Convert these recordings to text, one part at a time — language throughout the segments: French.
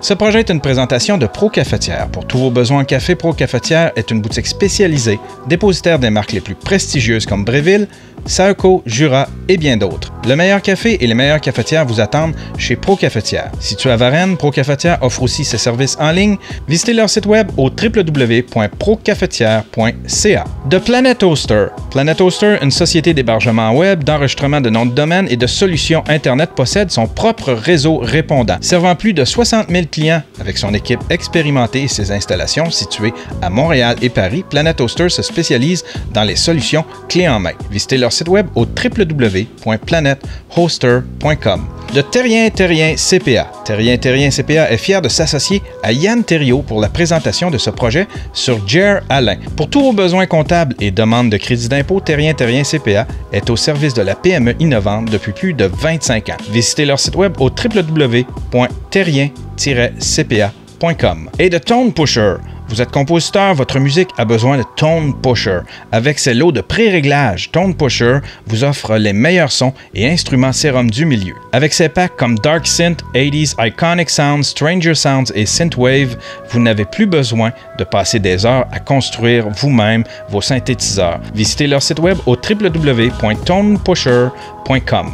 Ce projet est une présentation de Pro Cafetière. Pour tous vos besoins en café, Pro Cafetière est une boutique spécialisée, dépositaire des marques les plus prestigieuses comme Bréville, Saeco, Jura et bien d'autres. Le meilleur café et les meilleures cafetières vous attendent chez Pro Cafetière. Situé à Varennes, Pro Cafetière offre aussi ses services en ligne. Visitez leur site web au www.procafetière.ca. De Planet Hoster. Planet Hoster, une société d'hébergement web, d'enregistrement de noms de domaine et de solutions Internet, possède son propre réseau répondant, servant plus de 60 000 clients avec son équipe expérimentée et ses installations situées à Montréal et Paris. Planet Hoster se spécialise dans les solutions clés en main. Visitez leur site web au www.planethoster.com. De Terrien CPA. Terrien CPA est fier de s'associer à Yann Thériault pour la présentation de ce projet sur Jer Alain. Pour tous vos besoins comptables et demandes de crédit d'impôt, Terrien CPA est au service de la PME innovante depuis plus de 25 ans. Visitez leur site web au www.terrien-cpa.com. Et de Tone Pusher. Vous êtes compositeur, votre musique a besoin de Tone Pusher. Avec ses lots de pré-réglage, Tone Pusher vous offre les meilleurs sons et instruments sérum du milieu. Avec ses packs comme Dark Synth, 80s, Iconic Sounds, Stranger Sounds et Synthwave, vous n'avez plus besoin de passer des heures à construire vous-même vos synthétiseurs. Visitez leur site web au www.tonepusher.com.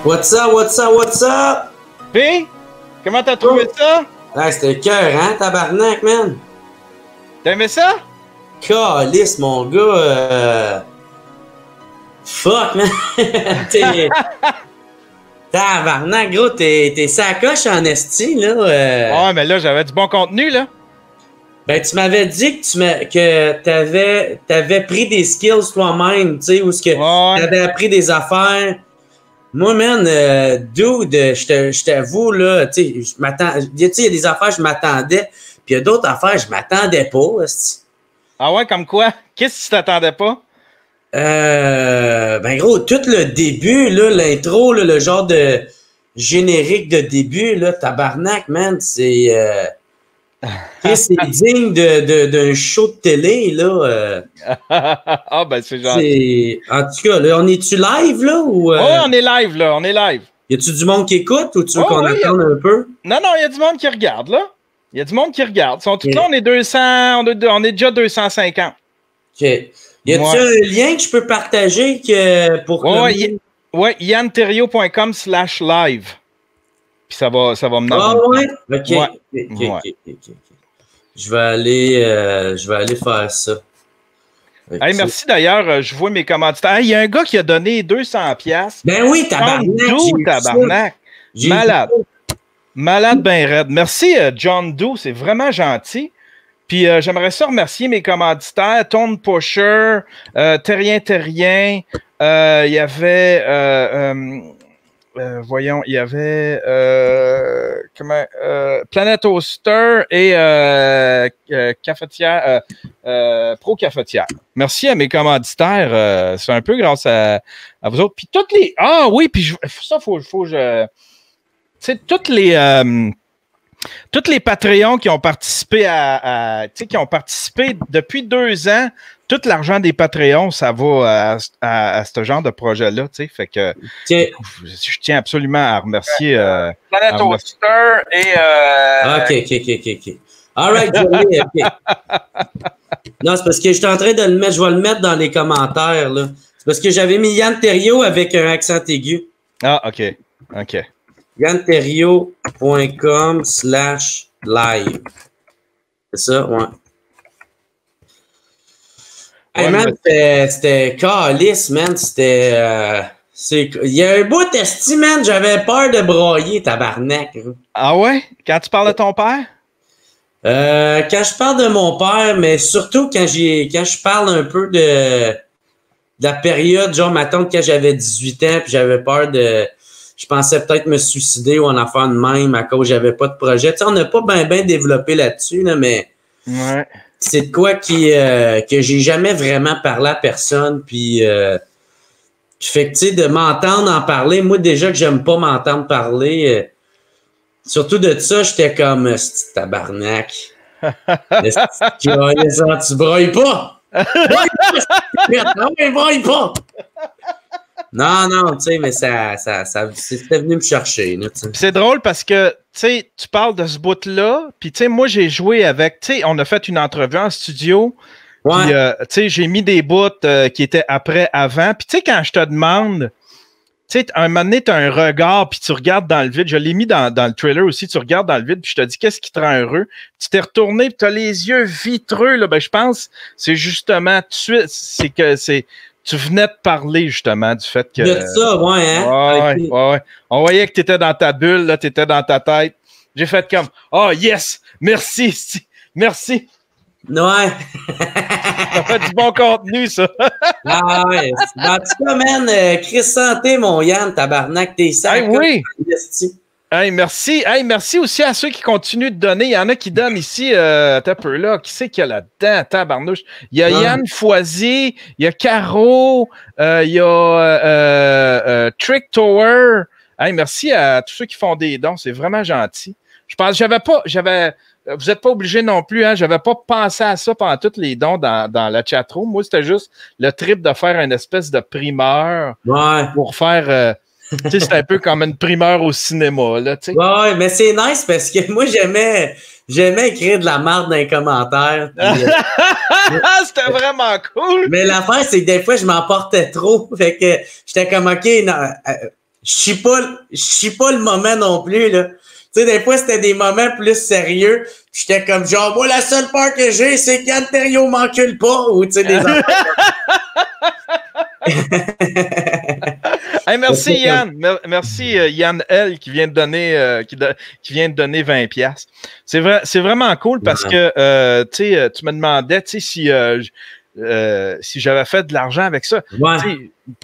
What's up, what's up, what's up? P, comment t'as trouvé ça? Ah, c'était cœur, hein, tabarnak, man? T'as aimé ça? Calice, mon gars, fuck, man! Tabarnak, gros, t'es sacoche en esti, là. Ouais, mais là, j'avais du bon contenu, là. Ben, tu m'avais dit que t'avais pris des skills toi-même, tu sais, ou t'avais appris des affaires. Moi, man, dude, je t'avoue, là, tu sais, il y a des affaires, je m'attendais, puis il y a d'autres affaires, je m'attendais pas. Ah ouais, comme quoi? Qu'est-ce que tu t'attendais pas? Ben, gros, tout le début, là, l'intro, là, le genre de générique de début, là, tabarnak, man, c'est digne d'un show de télé, là. Ah, ben, c'est gentil. En tout cas, là, on est-tu live, là? Ou, ouais, on est live, là, on est live. Y a-tu du monde qui écoute ou tu veux qu'on attende un peu? Non, il y a du monde qui regarde, là. Il y a du monde qui regarde. Ils sont tous là, on est 200, on est déjà 250. OK. Y a-tu un lien que je peux partager pour... Ouais, yanthériault.com/live. Puis ça va me Ah ouais? OK. Ouais. Je vais aller faire ça. Hey, merci d'ailleurs, je vois mes commanditaires. Il y a un gars qui a donné 200$. Ben oui, tabarnak. Malade. Malade ben raide. Merci, John Doe, c'est vraiment gentil. Puis j'aimerais ça remercier mes commanditaires, Tone Pusher, Terrien. Il y avait voyons, il y avait Planet Hoster et Cafetière, Pro Cafetière. Merci à mes commanditaires. C'est un peu grâce à vous autres. Puis toutes les. Ah oui, puis ça, faut je. Tu sais, toutes les Patreons qui ont participé qui ont participé depuis 2 ans, tout l'argent des Patreons, ça va à ce genre de projet-là, tu sais. Fait que je tiens absolument à remercier Planet Hoster et OK. All right, Johnny, OK. Non, c'est parce que je suis en train de le mettre, je vais le mettre dans les commentaires, là. C'est parce que j'avais mis Yann Thériault avec un accent aigu. Ah, OK. yanthériault.com/live. C'est ça, ouais. Hey, man, c'était calice, man. C'était... il y a un bout esti, man. J'avais peur de broyer, tabarnak. Ah ouais? Quand tu parles de ton père? Quand je parle de mon père, mais surtout quand je parle un peu de la période, genre, ma tante, quand j'avais 18 ans, puis j'avais peur de... Je pensais peut-être me suicider ou en affaire de même à cause j'avais pas de projet. Tu sais, on n'a pas bien développé là-dessus, là, mais... Ouais. c'est de quoi que j'ai jamais vraiment parlé à personne. Puis, fait que, tu sais, de m'entendre en parler, moi, déjà que j'aime pas m'entendre parler, surtout de ça, j'étais comme, c'est tabarnak. Tu broyes pas! Broye pas! Non, tu sais, mais c'était venu me chercher. C'est drôle parce que, tu sais, tu parles de ce bout-là, puis tu sais, moi, j'ai joué avec, tu sais, on a fait une entrevue en studio, puis, tu sais, j'ai mis des bouts qui étaient après, avant, puis tu sais, quand je te demande, tu sais, un moment donné, tu as un regard, puis tu regardes dans le vide, je l'ai mis dans le trailer aussi, tu regardes dans le vide, puis je te dis, qu'est-ce qui te rend heureux? Tu t'es retourné, puis tu as les yeux vitreux, là, ben je pense, c'est justement, tu venais de parler, justement, du fait que... De ça, ouais, hein? Ouais. On voyait que tu étais dans ta bulle, là, tu étais dans ta tête. J'ai fait comme, oh yes, merci. Ouais. Ça fait du bon contenu, ça. Ah ouais. En tout cas, man, Chris Santé, mon Yann, tabarnak, t'es sac. Hey, oui. Hey, merci. Hey, merci aussi à ceux qui continuent de donner. Il y en a qui donnent ici, t'as peu là. Qui c'est qu'il y a là-dedans, tabarnouche? Il y a Yann Foisy, il y a Caro, il y a Trick Tower. Hey, merci à tous ceux qui font des dons. C'est vraiment gentil. Je pense, vous n'êtes pas obligé non plus, hein? J'avais pas pensé à ça pendant tous les dons dans la chatroom. Moi, c'était juste le trip de faire une espèce de primeur pour faire... tu sais, c'est un peu comme une primeur au cinéma, là, tu sais. Ouais, mais c'est nice parce que moi, j'aimais écrire de la merde dans les commentaires. C'était vraiment cool! Mais l'affaire, c'est que des fois, je m'emportais trop. Fait que j'étais comme, OK, non, je suis pas le moment non plus, là. Tu sais, des fois, c'était des moments plus sérieux. J'étais comme, genre, moi, la seule peur que j'ai, c'est qu'Yann Terriot m'encule pas. Ou, tu sais, des hey, merci Yann. Merci Yann L qui vient de donner qui vient de donner 20$. C'est vraiment cool parce que tu sais, tu me demandais si j'avais fait de l'argent avec ça.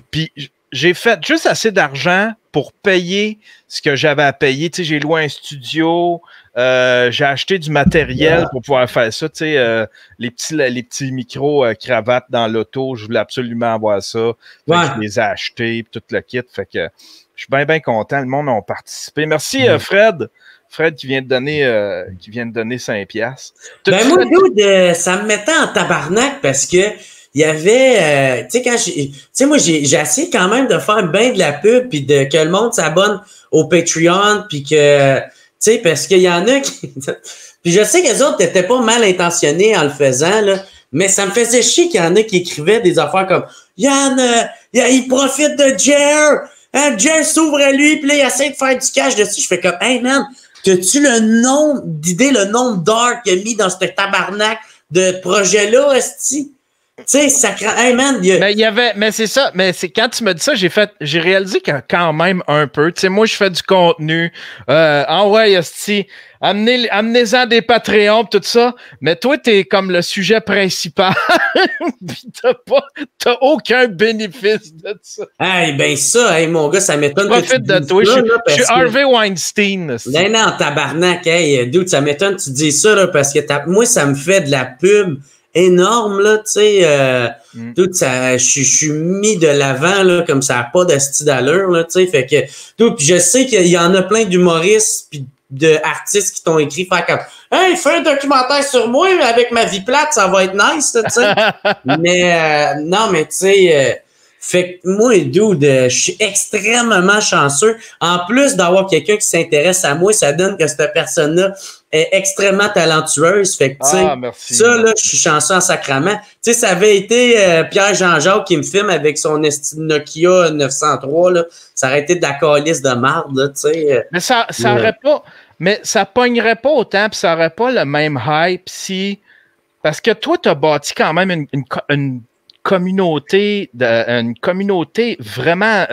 Puis j'ai fait juste assez d'argent pour payer ce que j'avais à payer. Tu sais, j'ai loué un studio, j'ai acheté du matériel pour pouvoir faire ça. Tu sais, les petits micros cravates dans l'auto, je voulais absolument avoir ça. Fait que je les ai achetés, tout le kit. Fait que je suis bien content. Le monde a participé. Merci Fred. Fred qui vient de donner 5$. Ben moi, dude, ça me mettait en tabarnak parce que il y avait, moi, j'ai essayé quand même de faire bien de la pub puis que le monde s'abonne au Patreon puis que, tu sais, parce qu'il y en a qui, puis je sais que les autres n'étaient pas mal intentionnés en le faisant, là, mais ça me faisait chier qu'il y en a qui écrivaient des affaires comme, Yann, il profite de Jer, hein, Jer s'ouvre à lui puis là, il essaie de faire du cash dessus. Je fais comme, hey man, t'as-tu le nombre d'heures qu'il a mis dans ce tabarnak de projet-là, esti? Tu sais, ça craint. Hey man, mais c'est ça. Mais c'est quand tu me dis ça, j'ai réalisé que quand même un peu. Tu sais, moi, je fais du contenu. Amenez-en des Patreons, tout ça. Mais toi, t'es comme le sujet principal. Puis t'as aucun bénéfice de ça. Hey, ben ça, hey, mon gars, ça m'étonne. Profite de toi. Je suis Harvey Weinstein. Non, tabarnak, hey, dude, ça m'étonne que tu dis ça, là, parce que moi, ça me fait de la pub énorme, là, tu sais, tout ça, je suis mis de l'avant, là, comme ça n'a pas de style d'allure, là, tu sais, fait que, tout, puis je sais qu'il y en a plein d'humoristes puis d'artistes qui t'ont écrit, faire comme, hey, fais un documentaire sur moi, avec ma vie plate, ça va être nice, tu sais, mais, non, mais tu sais, fait que moi, dude, je suis extrêmement chanceux. En plus d'avoir quelqu'un qui s'intéresse à moi, ça donne que cette personne-là est extrêmement talentueuse. Fait que, tu sais, ça, là, je suis chanceux en sacrament. Tu sais, ça avait été Pierre Jean-Jacques qui me filme avec son Nokia 903, là. Ça aurait été de la calice de marde, là, tu sais. Mais ça aurait pas... Mais ça pognerait pas autant, puis ça aurait pas le même hype si... Parce que toi, t'as bâti quand même une communauté vraiment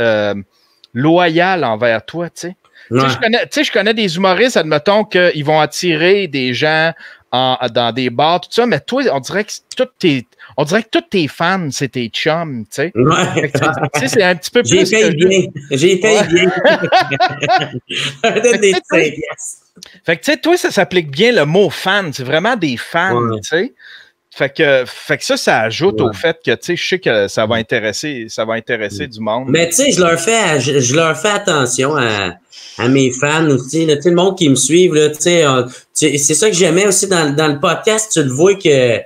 loyale envers toi, tu sais. Ouais. Je connais des humoristes, admettons, qu'ils vont attirer des gens dans des bars, tout ça, mais toi, on dirait que tous tes fans, c'est tes chums, tu sais. Ouais. Tu sais, c'est un petit peu plus... J'ai payé bien. Donne des 5 piastres. Fait que, tu sais, toi, ça s'applique bien le mot fan. C'est vraiment des fans, tu sais. Fait que ça ajoute au fait que, tu sais, je sais que ça va intéresser du monde. Mais tu sais, je leur fais attention à mes fans aussi, là, tu sais, le monde qui me suit, là, tu sais, c'est ça que j'aimais aussi dans le podcast, tu le vois que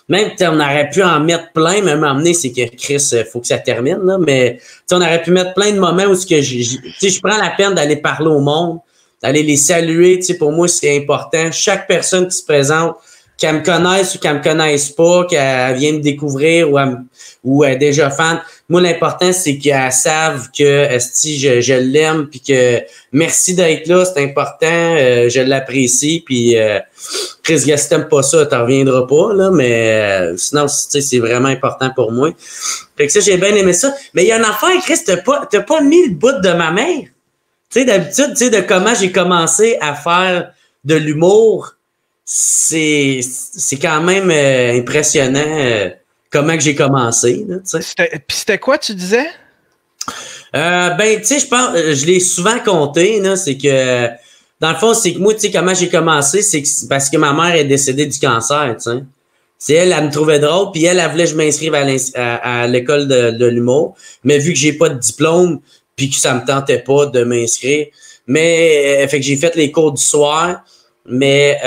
même on aurait pu en mettre plein, même m'emmener, c'est que Chris, faut que ça termine, là, mais on aurait pu mettre plein de moments où je prends la peine d'aller parler au monde, d'aller les saluer, tu sais, pour moi, c'est important. Chaque personne qui se présente, qu'elle me connaisse ou qu'elle me connaisse pas, qu'elle vient me découvrir ou elle est déjà fan. Moi, l'important, c'est qu'elle savent que je l'aime puis que merci d'être là, c'est important, je l'apprécie puis Chris, si t'aimes pas ça, t'en reviendras pas, là, mais sinon, tu sais, c'est vraiment important pour moi. Fait que ça, j'ai bien aimé ça. Mais il y a une affaire, Chris, t'as pas mis le bout de ma mère. Tu sais, d'habitude, tu sais, de comment j'ai commencé à faire de l'humour, c'est quand même impressionnant comment que j'ai commencé. Puis c'était quoi, tu disais? Ben, tu sais, je pense, je l'ai souvent compté, là, c'est que, dans le fond, c'est que moi, tu sais, comment j'ai commencé, c'est parce que ma mère est décédée du cancer, tu sais. C'est elle me trouvait drôle, puis elle voulait que je m'inscrive à l'école de l'humour, mais vu que j'ai pas de diplôme, puis que ça me tentait pas de m'inscrire, mais fait que j'ai fait les cours du soir, mais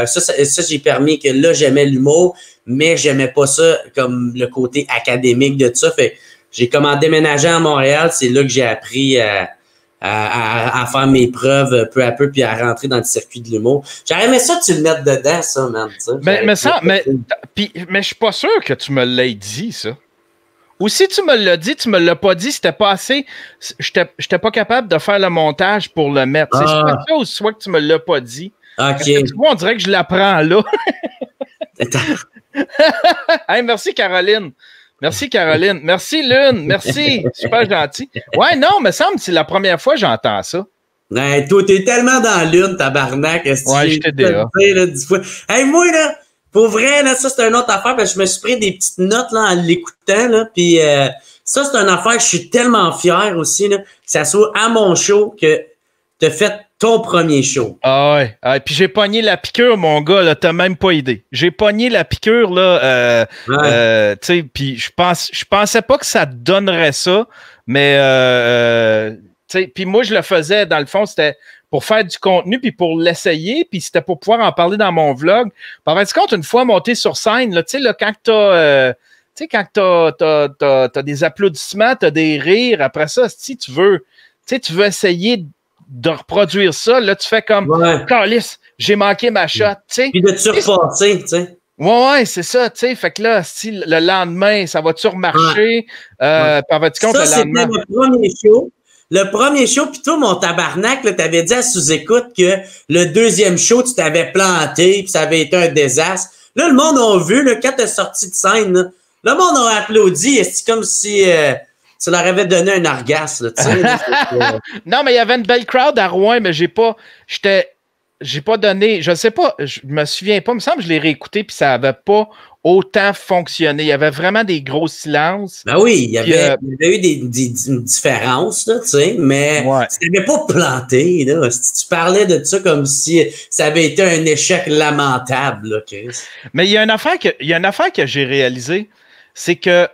ça j'ai permis que là, j'aimais l'humour, mais j'aimais pas ça comme le côté académique de tout ça, fait j'ai comme déménagé à Montréal, c'est là que j'ai appris à faire mes preuves peu à peu puis à rentrer dans le circuit de l'humour. J'aurais aimé ça que tu le mettes dedans, ça, man. Mais je suis pas sûr que tu me l'aies dit, ça. Ou si tu me l'as dit, tu me l'as pas dit, c'était pas assez. J'étais pas capable de faire le montage pour le mettre. C'est soit ça ou soit que tu me l'as pas dit. OK. Tu vois, on dirait que je l'apprends là. Hey, merci, Caroline. Merci, Caroline. Merci, Lune. Merci. Super gentil. Ouais, non, me semble que c'est la première fois que j'entends ça. Ouais, toi, t'es tellement dans Lune, tabarnak. Ouais, j'étais déjà. Hey, moi, là, pour vrai, là, ça, c'est une autre affaire, parce que je me suis pris des petites notes, là, en l'écoutant, là, puis ça, c'est une affaire que je suis tellement fier aussi, là, que ça soit à mon show que t'as fait ton premier show. Ah ouais. Ah, puis j'ai pogné la piqûre, mon gars, là, t'as même pas idée. J'ai pogné la piqûre, là, tu sais, puis je pensais pas que ça donnerait ça, mais, tu sais, puis moi, je le faisais, dans le fond, c'était pour faire du contenu, puis pour l'essayer, puis c'était pour pouvoir en parler dans mon vlog. Par contre, une fois monté sur scène, là, tu sais, là, quand t'as... tu sais, quand t'as des applaudissements, t'as des rires, après ça, si tu veux essayer de reproduire ça, là, tu fais comme Calice, j'ai manqué ma shot, tu sais. Puis de te repasser, tu sais. Ouais, c'est ça, tu sais. Fait que là, si le lendemain, ça va-tu remarcher? Par votre compte, ça, le lendemain. C'était le premier show. Le premier show, puis toi, mon tabarnak, là, t'avais dit à sous-écoute que le deuxième show, tu t'avais planté, puis ça avait été un désastre. Là, le monde a vu, là, quand t'es sorti de scène, là, le monde a applaudi. C'est comme si tu leur avais donné un orgasme, là, tu sais. Non, mais il y avait une belle crowd à Rouen, mais j'ai pas donné, je sais pas, je me souviens pas, il me semble que je l'ai réécouté puis ça avait pas autant fonctionné. Il y avait vraiment des gros silences. Ben oui, il y avait eu des différences, là, tu sais, mais tu t'avais pas planté, là. Tu parlais de ça comme si ça avait été un échec lamentable, là, Chris. Mais il y a une affaire que j'ai réalisée, c'est que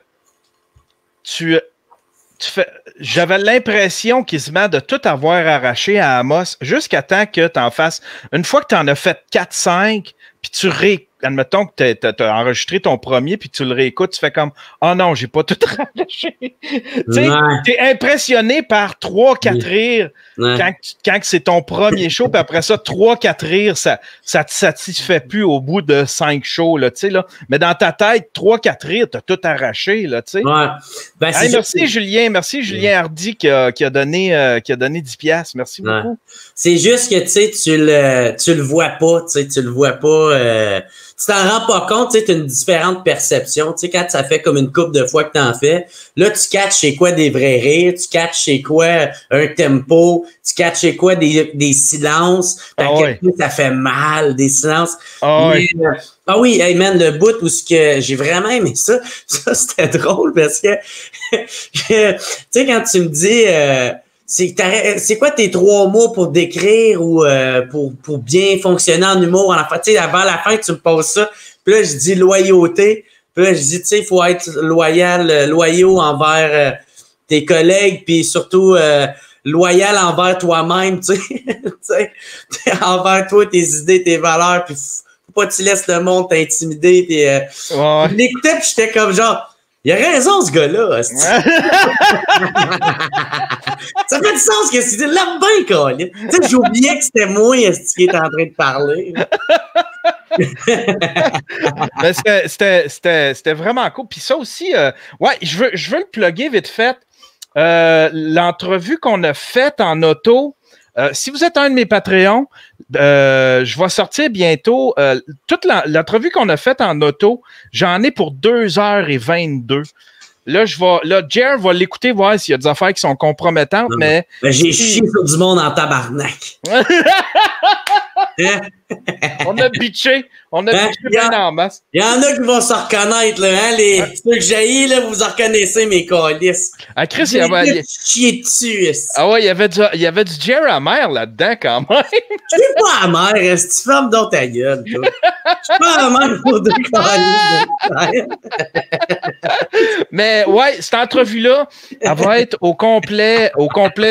j'avais l'impression quasiment de tout avoir arraché à Amos jusqu'à temps que tu en fasses. Une fois que tu en as fait 4-5, puis admettons que tu as enregistré ton premier, puis tu le réécoutes, tu fais comme « Oh non, j'ai pas tout arraché. » Tu es impressionné par 3-4 rires quand c'est ton premier show, puis après ça, 3-4 rires, ça te satisfait plus au bout de 5 shows, là, tu sais, là. Mais dans ta tête, 3-4 rires, t'as tout arraché, là, tu sais. Ouais. Ben, merci Julien Hardy qui a donné 10$. Merci beaucoup. C'est juste que, tu sais, tu le vois pas, tu le vois pas, tu t'en rends pas compte, tu sais, t'as une différente perception. Tu sais, quand ça fait comme une couple de fois que t'en fais, là, tu catches c'est quoi des vrais rires, tu catches c'est quoi un tempo, tu catches c'est quoi des silences, ça fait mal, des silences. Ah oui, hey man, le bout où j'ai vraiment aimé ça c'était drôle parce que, tu sais, quand tu me dis... c'est quoi tes 3 mots pour décrire ou pour bien fonctionner en humour? Tu sais, avant la fin, tu me poses ça. Puis là, je dis loyauté. Puis là, je dis, tu sais, il faut être loyaux envers tes collègues, puis surtout loyal envers toi-même, tu sais. Envers toi, tes idées, tes valeurs, puis faut pas que tu laisses le monde t'intimider. Je l'écoutais, puis j'étais comme genre, il a raison, ce gars-là. Ça fait du sens que c'était l'aime bien, Colin. Tu sais, j'oubliais que c'était moi qui était en train de parler. C'était vraiment cool. Puis ça aussi, ouais, je veux le plugger vite fait. L'entrevue qu'on a faite en auto, si vous êtes un de mes Patreons, je vais sortir bientôt toute l'entrevue qu'on a faite en auto, j'en ai pour 2h22. Là, Jer va l'écouter, voir s'il y a des affaires qui sont compromettantes, mais j'ai chié sur du monde en tabarnak. On a bitché. On a bitché bien en masse. Il y en a qui vont se reconnaître, là, hein, ceux que j'ai, là, vous en reconnaissez, mes calices. Ah, Chris, il y avait... chier dessus. Ah ouais, il y avait du Jer amer là-dedans, quand même. Je suis pas amer, est-ce que tu fermes dans ta gueule, toi? Je suis pas amer pour deux calices. Mais ouais, cette entrevue-là, elle va être au complet,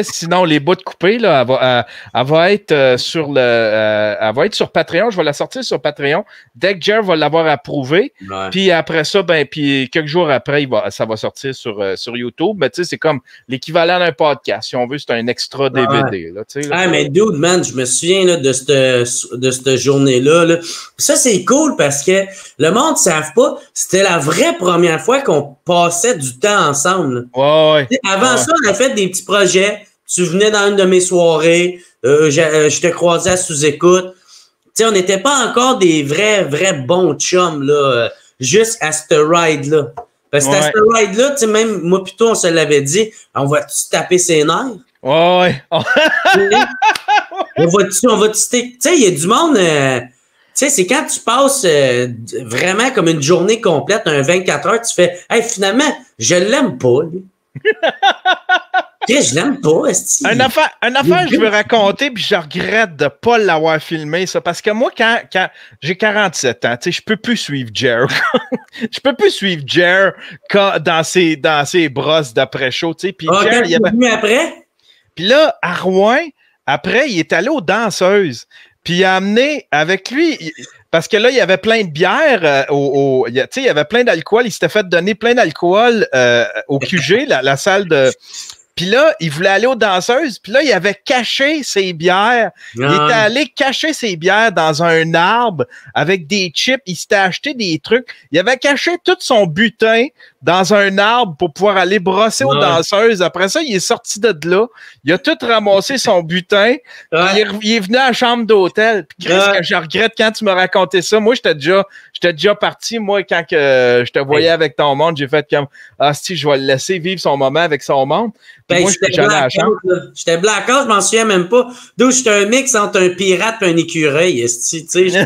sinon les bouts de coupés, là, elle va être sur elle va être sur Patreon. Je vais la sortir sur Patreon. Dès que Jer va l'avoir approuvé. Ouais. Puis après ça, puis quelques jours après, ça va sortir sur YouTube. Mais tu sais, c'est comme l'équivalent d'un podcast. Si on veut, c'est un extra DVD. Là, tu sais, là, mais dude, man, je me souviens là, de cette journée-là. Là. Ça, c'est cool parce que le monde ne savent pas. C'était la vraie première fois qu'on passait du temps ensemble. Ouais. Avant ça, on a fait des petits projets. Tu venais dans une de mes soirées. Je te croisais à sous-écoute. Tu sais, on n'était pas encore des vrais bons chums, là, juste à ce ride-là. Parce que à ce ride-là, tu sais, même moi, plutôt, on se l'avait dit, on va-tu taper ses nerfs? Ouais. On va-tu, tu sais, il y a du monde, tu sais, c'est quand tu passes vraiment comme une journée complète, un 24 heures, tu fais, hey, finalement, je l'aime pas, lui. Je l'aime pas, esti. Une affaire, je veux raconter, puis je regrette de ne pas l'avoir filmé, ça, parce que moi, quand j'ai 47 ans, tu sais, je peux plus suivre Jer. Je peux plus suivre Jer dans ses brosses d'après-show, tu sais. Puis Jer, il avait... après? Puis là, à Rouen, après, il est allé aux danseuses. Puis il a amené avec lui... Parce que là, il y avait plein de bières, il y avait plein d'alcool. Il s'était fait donner plein d'alcool au QG, la salle de... Puis là, il voulait aller aux danseuses. Puis là, il avait caché ses bières. Il était allé cacher ses bières dans un arbre avec des chips. Il s'était acheté des trucs. Il avait caché tout son butin dans un arbre pour pouvoir aller brosser aux danseuses. Après ça, il est sorti de là. Il a tout ramassé son butin. Il est venu à la chambre d'hôtel. Puis Chris, que je regrette quand tu m'as raconté ça. Moi, j'étais déjà parti. Moi, quand je te voyais avec ton monde, j'ai fait comme si je vais le laisser vivre son moment avec son monde. Moi, j'étais blackout, je m'en souviens même pas. D'où j'étais un mix entre un pirate et un écureuil, esti, tu sais.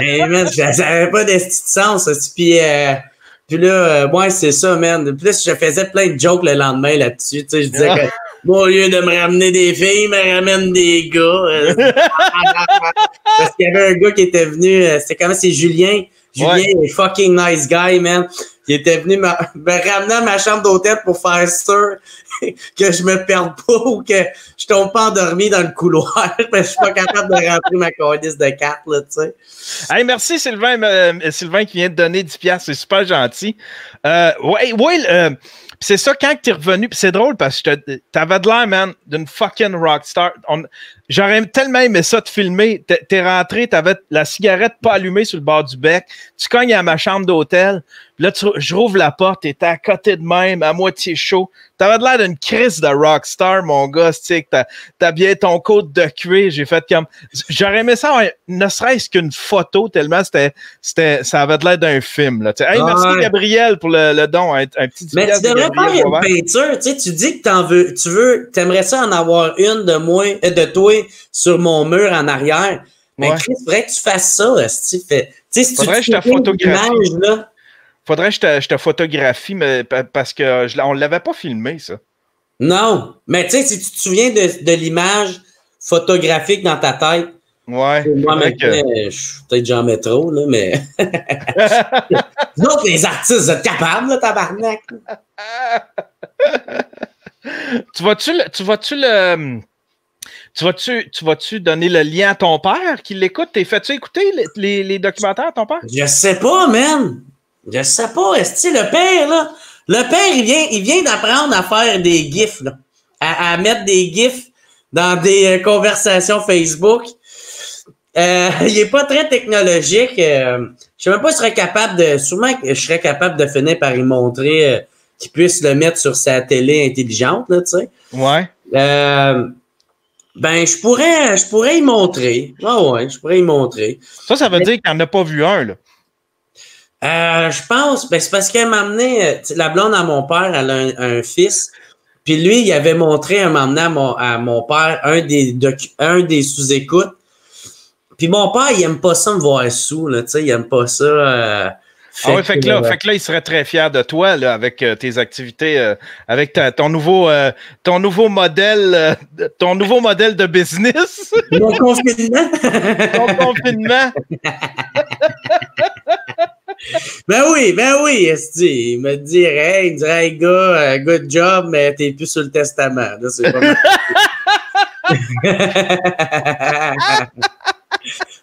Mais man, j'avais pas d'esti de sens, puis là, ouais, c'est ça, man. De plus, je faisais plein de jokes le lendemain là-dessus, tu sais, je disais que moi, au lieu de me ramener des filles, il me ramène des gars. Parce qu'il y avait un gars qui était venu, c'est Julien. Julien est fucking nice guy, man. Il était venu me ramener à ma chambre d'hôtel pour faire sûr que je me perde pas ou que je tombe pas endormi dans le couloir. Parce que je suis pas capable de rentrer ma calice de cartes, là, tu sais. Hey, merci Sylvain qui vient de donner 10$. C'est super gentil. C'est ça, quand tu es revenu, pis c'est drôle parce que t'avais de l'air, man, d'une fucking rockstar. J'aurais tellement aimé ça te filmer. T'es rentré, t'avais la cigarette pas allumée sur le bord du bec. Tu cognes à ma chambre d'hôtel. Là, je rouvre la porte, t'étais à côté de même, à moitié chaud. T'avais de l'air d'une crise de rockstar, mon gars. Tu sais, que t'as bien ton côte de cuir. J'ai fait comme... J'aurais aimé ça, ne serait-ce qu'une photo, tellement ça avait de l'air d'un film. Là. Hey, merci Gabriel pour le don. Un petit mais tu devrais faire une peinture. Tu sais, tu dis que t'aimerais ça en avoir une de toi sur mon mur en arrière. Mais Chris, faudrait que tu fasses ça. Si faudrait que je te photographie. Faudrait que je te photographie, mais parce que on l'avait pas filmé, ça. Non. Mais tu sais, si tu te souviens de l'image photographique dans ta tête, Ouais. Moi, maintenant, je suis peut-être Jean Métro, là, mais. Nous autres, les artistes, vous êtes capables, là, tabarnak. Tu vas-tu donner le lien à ton père qui l'écoute? Fais-tu écouter les documentaires à ton père? Je sais pas, man. Je sais pas. Est-ce que le père, là? Le père, il vient d'apprendre à faire des gifs, là. À mettre des gifs dans des conversations Facebook. Il est pas très technologique. Je sais même pas s'il serait capable de. Sûrement que je serais capable de finir par y montrer qu'il puisse le mettre sur sa télé intelligente, là, tu sais. Ouais. Ben, je pourrais y montrer. Ah ouais, je pourrais y montrer. Ça veut dire qu'il n'en a pas vu un, là. Je pense, ben, c'est parce qu'elle m'a amené, la blonde à mon père, elle a un fils. Puis lui, il avait montré un moment donné à mon père un des sous-écoutes. Puis mon père, il aime pas ça me voir sous, là, tu sais, il aime pas ça. Fait que là, il serait très fier de toi, là, avec tes activités, avec ton nouveau modèle de business. Mon confinement. Ton confinement. Ben oui, esti. Il me dirait, hey, gars, good job, mais t'es plus sur le testament. Là, c'est pas mal.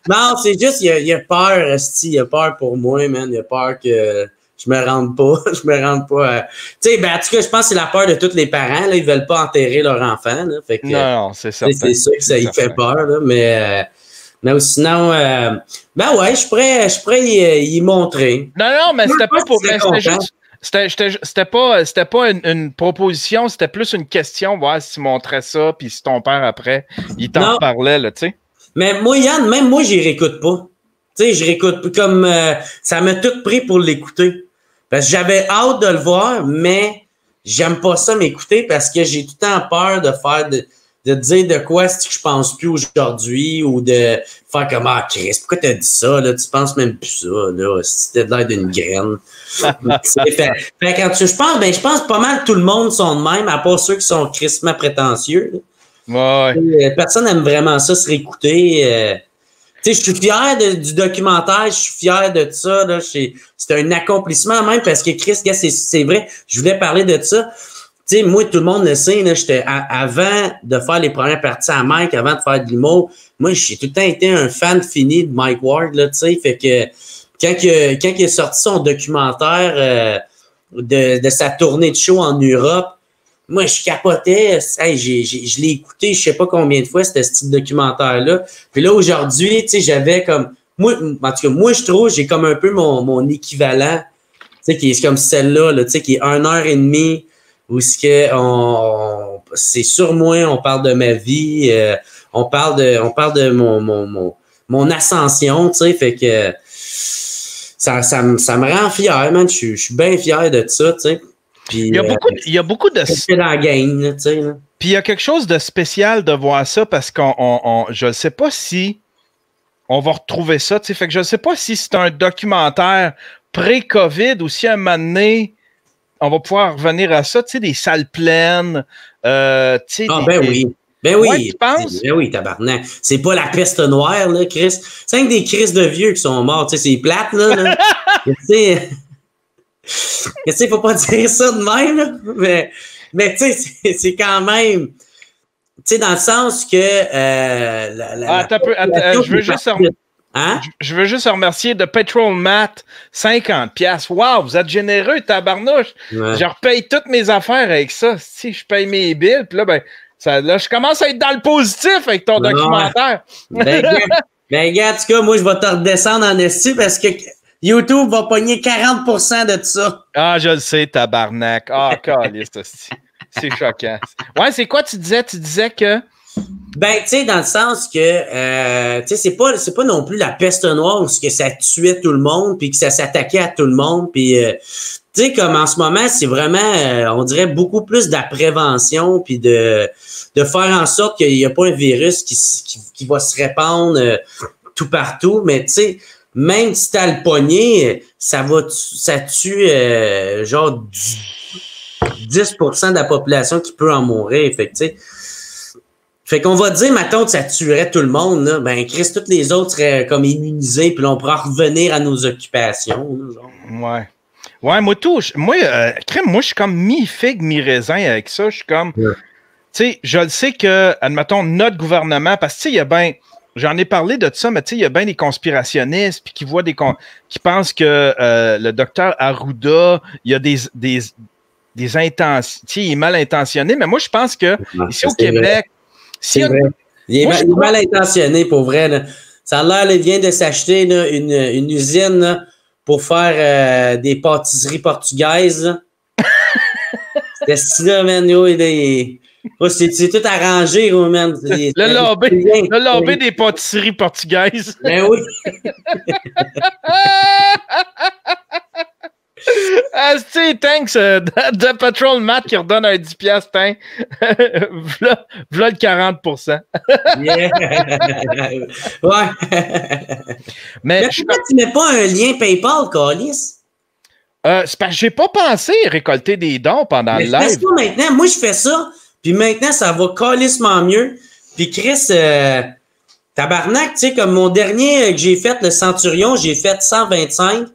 Non, c'est juste, il a peur, esti. Il a peur pour moi, man. Il a peur que je me rende pas. Tu sais, ben, en tout cas, je pense que c'est la peur de tous les parents, là. Ils veulent pas enterrer leur enfant, là. Fait que, non, c'est certain. C'est sûr que ça y fait peur, là, mais sinon, ben ouais, je pourrais y montrer. Non, mais c'était pas pour. C'était pas une proposition, c'était plus une question, voir si tu montrais ça, puis si ton père après, il t'en parlait, là, tu sais. Mais moi, Yann, même moi, j'y réécoute pas. Tu sais, je réécoute comme ça m'a tout pris pour l'écouter. Parce que j'avais hâte de le voir, mais j'aime pas ça m'écouter parce que j'ai tout le temps peur de dire de quoi est-ce que je pense plus aujourd'hui ou de faire comme Chris, pourquoi t'as dit ça, là, tu penses même plus ça, là, si t'as l'air d'une graine. fait quand je pense pas mal tout le monde sont de même, à part ceux qui sont crissement prétentieux. Là. Ouais. Personne n'aime vraiment ça se réécouter. Tu sais, je suis fier du documentaire, je suis fier de ça, là, c'est un accomplissement même parce que Chris, c'est vrai, je voulais parler de ça. Tu sais, moi, tout le monde le sait, là, avant de faire les premières parties à Mike, avant de faire de l'humour, moi, j'ai tout le temps été un fan fini de Mike Ward, là, tu sais, fait que quand il a sorti son documentaire de sa tournée de show en Europe, moi, je capotais, je l'ai écouté, je sais pas combien de fois, ce style documentaire-là. Puis là, aujourd'hui, tu sais, j'avais comme, moi, en tout cas, moi, je trouve, j'ai comme un peu mon équivalent, tu sais, qui est comme celle-là, là, tu sais, qui est 1h30, où c'est sur moi, on parle de ma vie, on parle de mon ascension, tu sais, fait que ça me rend fier, man. Je suis bien fier de ça, tu sais. Puis, il y a beaucoup de c'est dans la game, tu sais. Puis il y a quelque chose de spécial de voir ça parce je ne sais pas si on va retrouver ça, tu sais. Fait que je ne sais pas si c'est un documentaire pré-COVID ou si à un moment donné, on va pouvoir revenir à ça, tu sais, des salles pleines. Oui. Ben oui. Ouais, tu penses? Ben oui, tabarnak. C'est pas la peste noire, là, Chris. C'est que des Chris de vieux qui sont morts, tu sais, c'est plate, là. Tu sais, faut pas dire ça de même, là. Mais tu sais, c'est quand même. Tu sais, dans le sens que. Je veux juste remercier de Petrol Matt, 50$. Wow, vous êtes généreux, tabarnouche. Ouais. Je repaye toutes mes affaires avec ça. Si je paye mes billes, puis là, là, je commence à être dans le positif avec ton documentaire. Ben, gars, en tout cas, moi, je vais te redescendre en esti parce que YouTube va pogner 40% de ça. Ah, je le sais, tabarnak. Ah, caliste, c'est choquant. Ouais, c'est quoi tu disais? Tu disais que... Ben, tu sais, dans le sens que, tu sais, c'est pas non plus la peste noire où que ça tuait tout le monde puis que ça s'attaquait à tout le monde puis, tu sais, comme en ce moment, c'est vraiment, on dirait beaucoup plus de la prévention puis de faire en sorte qu'il n'y a pas un virus qui va se répandre tout partout, mais tu sais, même si t'as le poignet, ça tue genre 10% de la population qui peut en mourir, fait que tu sais. Fait qu'on va dire, mettons, que ça tuerait tout le monde, là. Ben, Chris, toutes les autres seraient comme immunisés, puis là, on pourra revenir à nos occupations, là, genre. Ouais. Ouais, crème, moi, je suis comme mi-figue, mi-raisin avec ça. Je suis comme, tu sais, je le sais que, admettons, notre gouvernement, parce que, tu sais, il y a bien, j'en ai parlé de ça, mais tu sais, il y a bien des conspirationnistes, puis qui voient qui pensent que le docteur Arruda, il y a des intentions, tu sais, il est mal intentionné, mais moi, je pense que, ici au Québec, c'est vrai. Il est mal intentionné, pour vrai, là. Ça a l'air, il vient de s'acheter une usine, là, pour faire des pâtisseries portugaises. C'était si là, man, yo, c'est tout arrangé, gros, man. Le lobby des pâtisseries portugaises. Ben oui. Thanks, The Patrol Matt qui redonne un 10$, tiens. V'là le 40%. Yeah. Ouais. Mais pourquoi tu mets pas un lien PayPal, Calis? C'est parce que j'ai pas pensé récolter des dons pendant le live. Fais ça maintenant. Moi, je fais ça. Puis maintenant, ça va calissement mieux. Puis Chris, tabarnak, tu sais, comme mon dernier que j'ai fait, le Centurion, j'ai fait 125.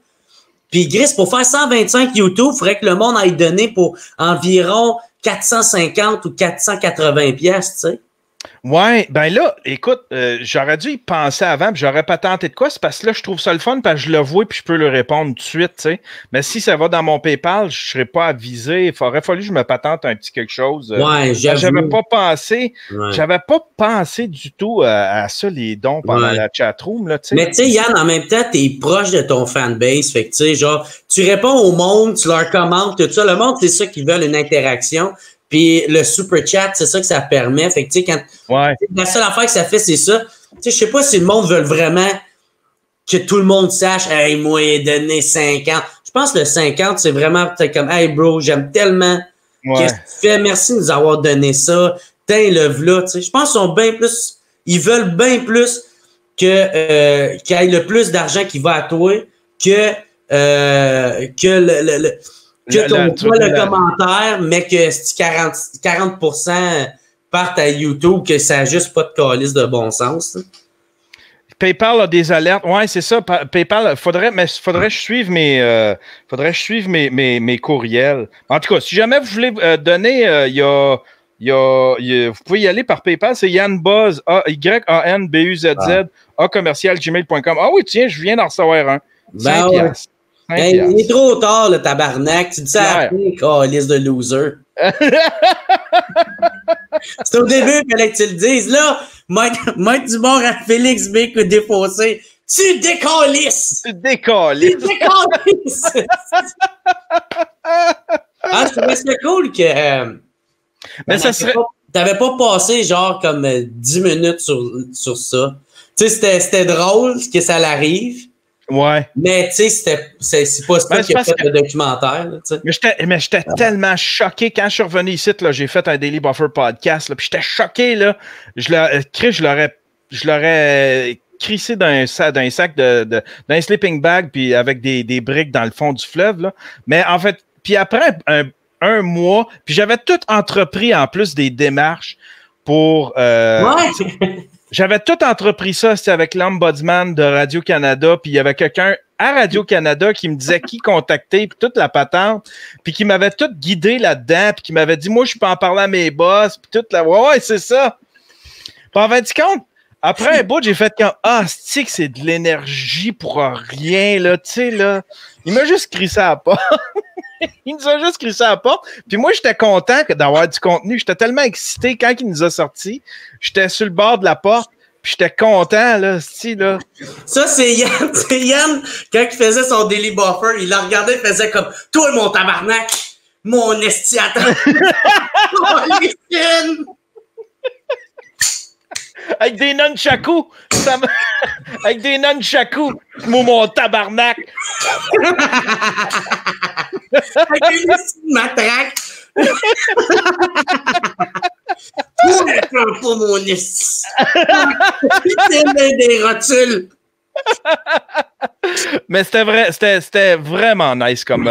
Puis Chris, pour faire 125 YouTube, il faudrait que le monde aille donner pour environ 450 ou 480 pièces, tu sais. Ouais, ben là, écoute, j'aurais dû y penser avant, puis j'aurais pas tenté de quoi, c'est parce que là, je trouve ça le fun, parce que je le vois, puis je peux le répondre tout de suite, tu sais. Mais si ça va dans mon PayPal, je serais pas avisé. Il aurait fallu que je me patente un petit quelque chose. Ouais, j'avais pas pensé du tout à ça, les dons pendant la chatroom, là, tu sais. Mais tu sais, Yann, en même temps, t'es proche de ton fanbase, fait que tu sais, genre, tu réponds au monde, tu leur commentes, tout ça. Le monde, c'est ça qu'ils veulent, une interaction. Puis le super chat, c'est ça que ça permet. Fait que tu sais, quand la seule affaire que ça fait, c'est ça. Tu sais, je sais pas si le monde veut vraiment que tout le monde sache, hey, moi, il a donné 50. Je pense que le 50, c'est vraiment peut-être comme, hey, bro, j'aime tellement qu'est-ce que tu fais. Merci de nous avoir donné ça. Tiens, le v'là. Tu sais, je pense qu'ils sont bien plus, ils veulent bien plus qu'il y ait le plus d'argent qui va à toi que le commentaire, mais que 40% partent à YouTube, que ça n'a juste pas de calice de bon sens. Là. PayPal a des alertes. Ouais, c'est ça. PayPal, faudrait que je suive mes courriels. En tout cas, si jamais vous voulez donner, vous pouvez y aller par PayPal, c'est Yann Buzz, YANBUZZ, @gmail.com. Ah oui, tiens, je viens d'en recevoir un. 5 piastres. Hey, il est trop tard, le tabarnak. Tu dis ça après, liste de loser. C'est au début qu'il fallait que tu le dises. Là, Mike Dumont à Félix B. que défaussé. Tu décalisses! Tu décalisses! Tu décalisses! Je trouvais ça cool que... mais ça serait... T'avais pas passé genre comme 10 minutes sur ça. Tu sais, c'était drôle que ça l'arrive. Ouais. Mais tu sais, c'est pas ça qui a fait le documentaire. Là, mais j'étais tellement choqué quand je suis revenu ici. Là, j'ai fait un Daily Buffer podcast. Là, puis j'étais choqué. Là. Je l'aurais crissé d'un sac d'un sleeping bag puis avec des briques dans le fond du fleuve. Là. Mais en fait, puis après un mois, puis j'avais tout entrepris en plus des démarches pour... J'avais tout entrepris ça, c'était avec l'ombudsman de Radio-Canada, puis il y avait quelqu'un à Radio-Canada qui me disait qui contacter, puis toute la patente, puis qui m'avait tout guidé là-dedans, puis qui m'avait dit, moi, je peux en parler à mes boss, puis toute la... Ouais, c'est ça! Puis en fin de compte, après un bout, j'ai fait comme, c'est de l'énergie pour rien, là, tu sais, là. Il m'a juste crissé à la porte. Il nous a juste crissé à la porte. Puis moi, j'étais content d'avoir du contenu. J'étais tellement excité quand il nous a sortis. J'étais sur le bord de la porte. Puis j'étais content, là, là. Ça, c'est Yann. C'est Yann, quand il faisait son Daily Buffer, il la regardait, il faisait comme, toi, mon tabarnak, mon estiateur. Avec des nunchakus. Avec des nunchakus. Mon tabarnak. Avec une matraque. Pour mon esti. Des rotules. Mais c'était vraiment nice comme...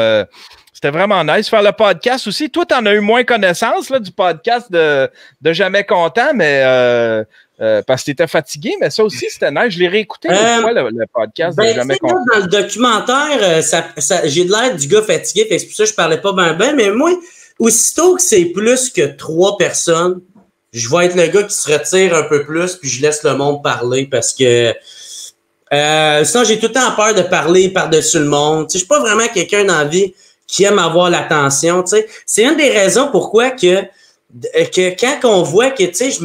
C'était vraiment nice. Faire le podcast aussi. Toi, tu en as eu moins connaissance là, du podcast de Jamais Content, mais parce que tu étais fatigué, mais ça aussi, c'était nice. Je l'ai réécouté une fois, le podcast de Jamais Content. Dans le documentaire, j'ai de l'air du gars fatigué, fait que c'est pour ça que je parlais pas bien, mais moi, aussitôt que c'est plus que 3 personnes, je vais être le gars qui se retire un peu plus, puis je laisse le monde parler parce que sinon, j'ai tout le temps peur de parler par-dessus le monde. Je suis pas vraiment quelqu'un dans la vie qui aime avoir l'attention. C'est une des raisons pourquoi que quand on voit que je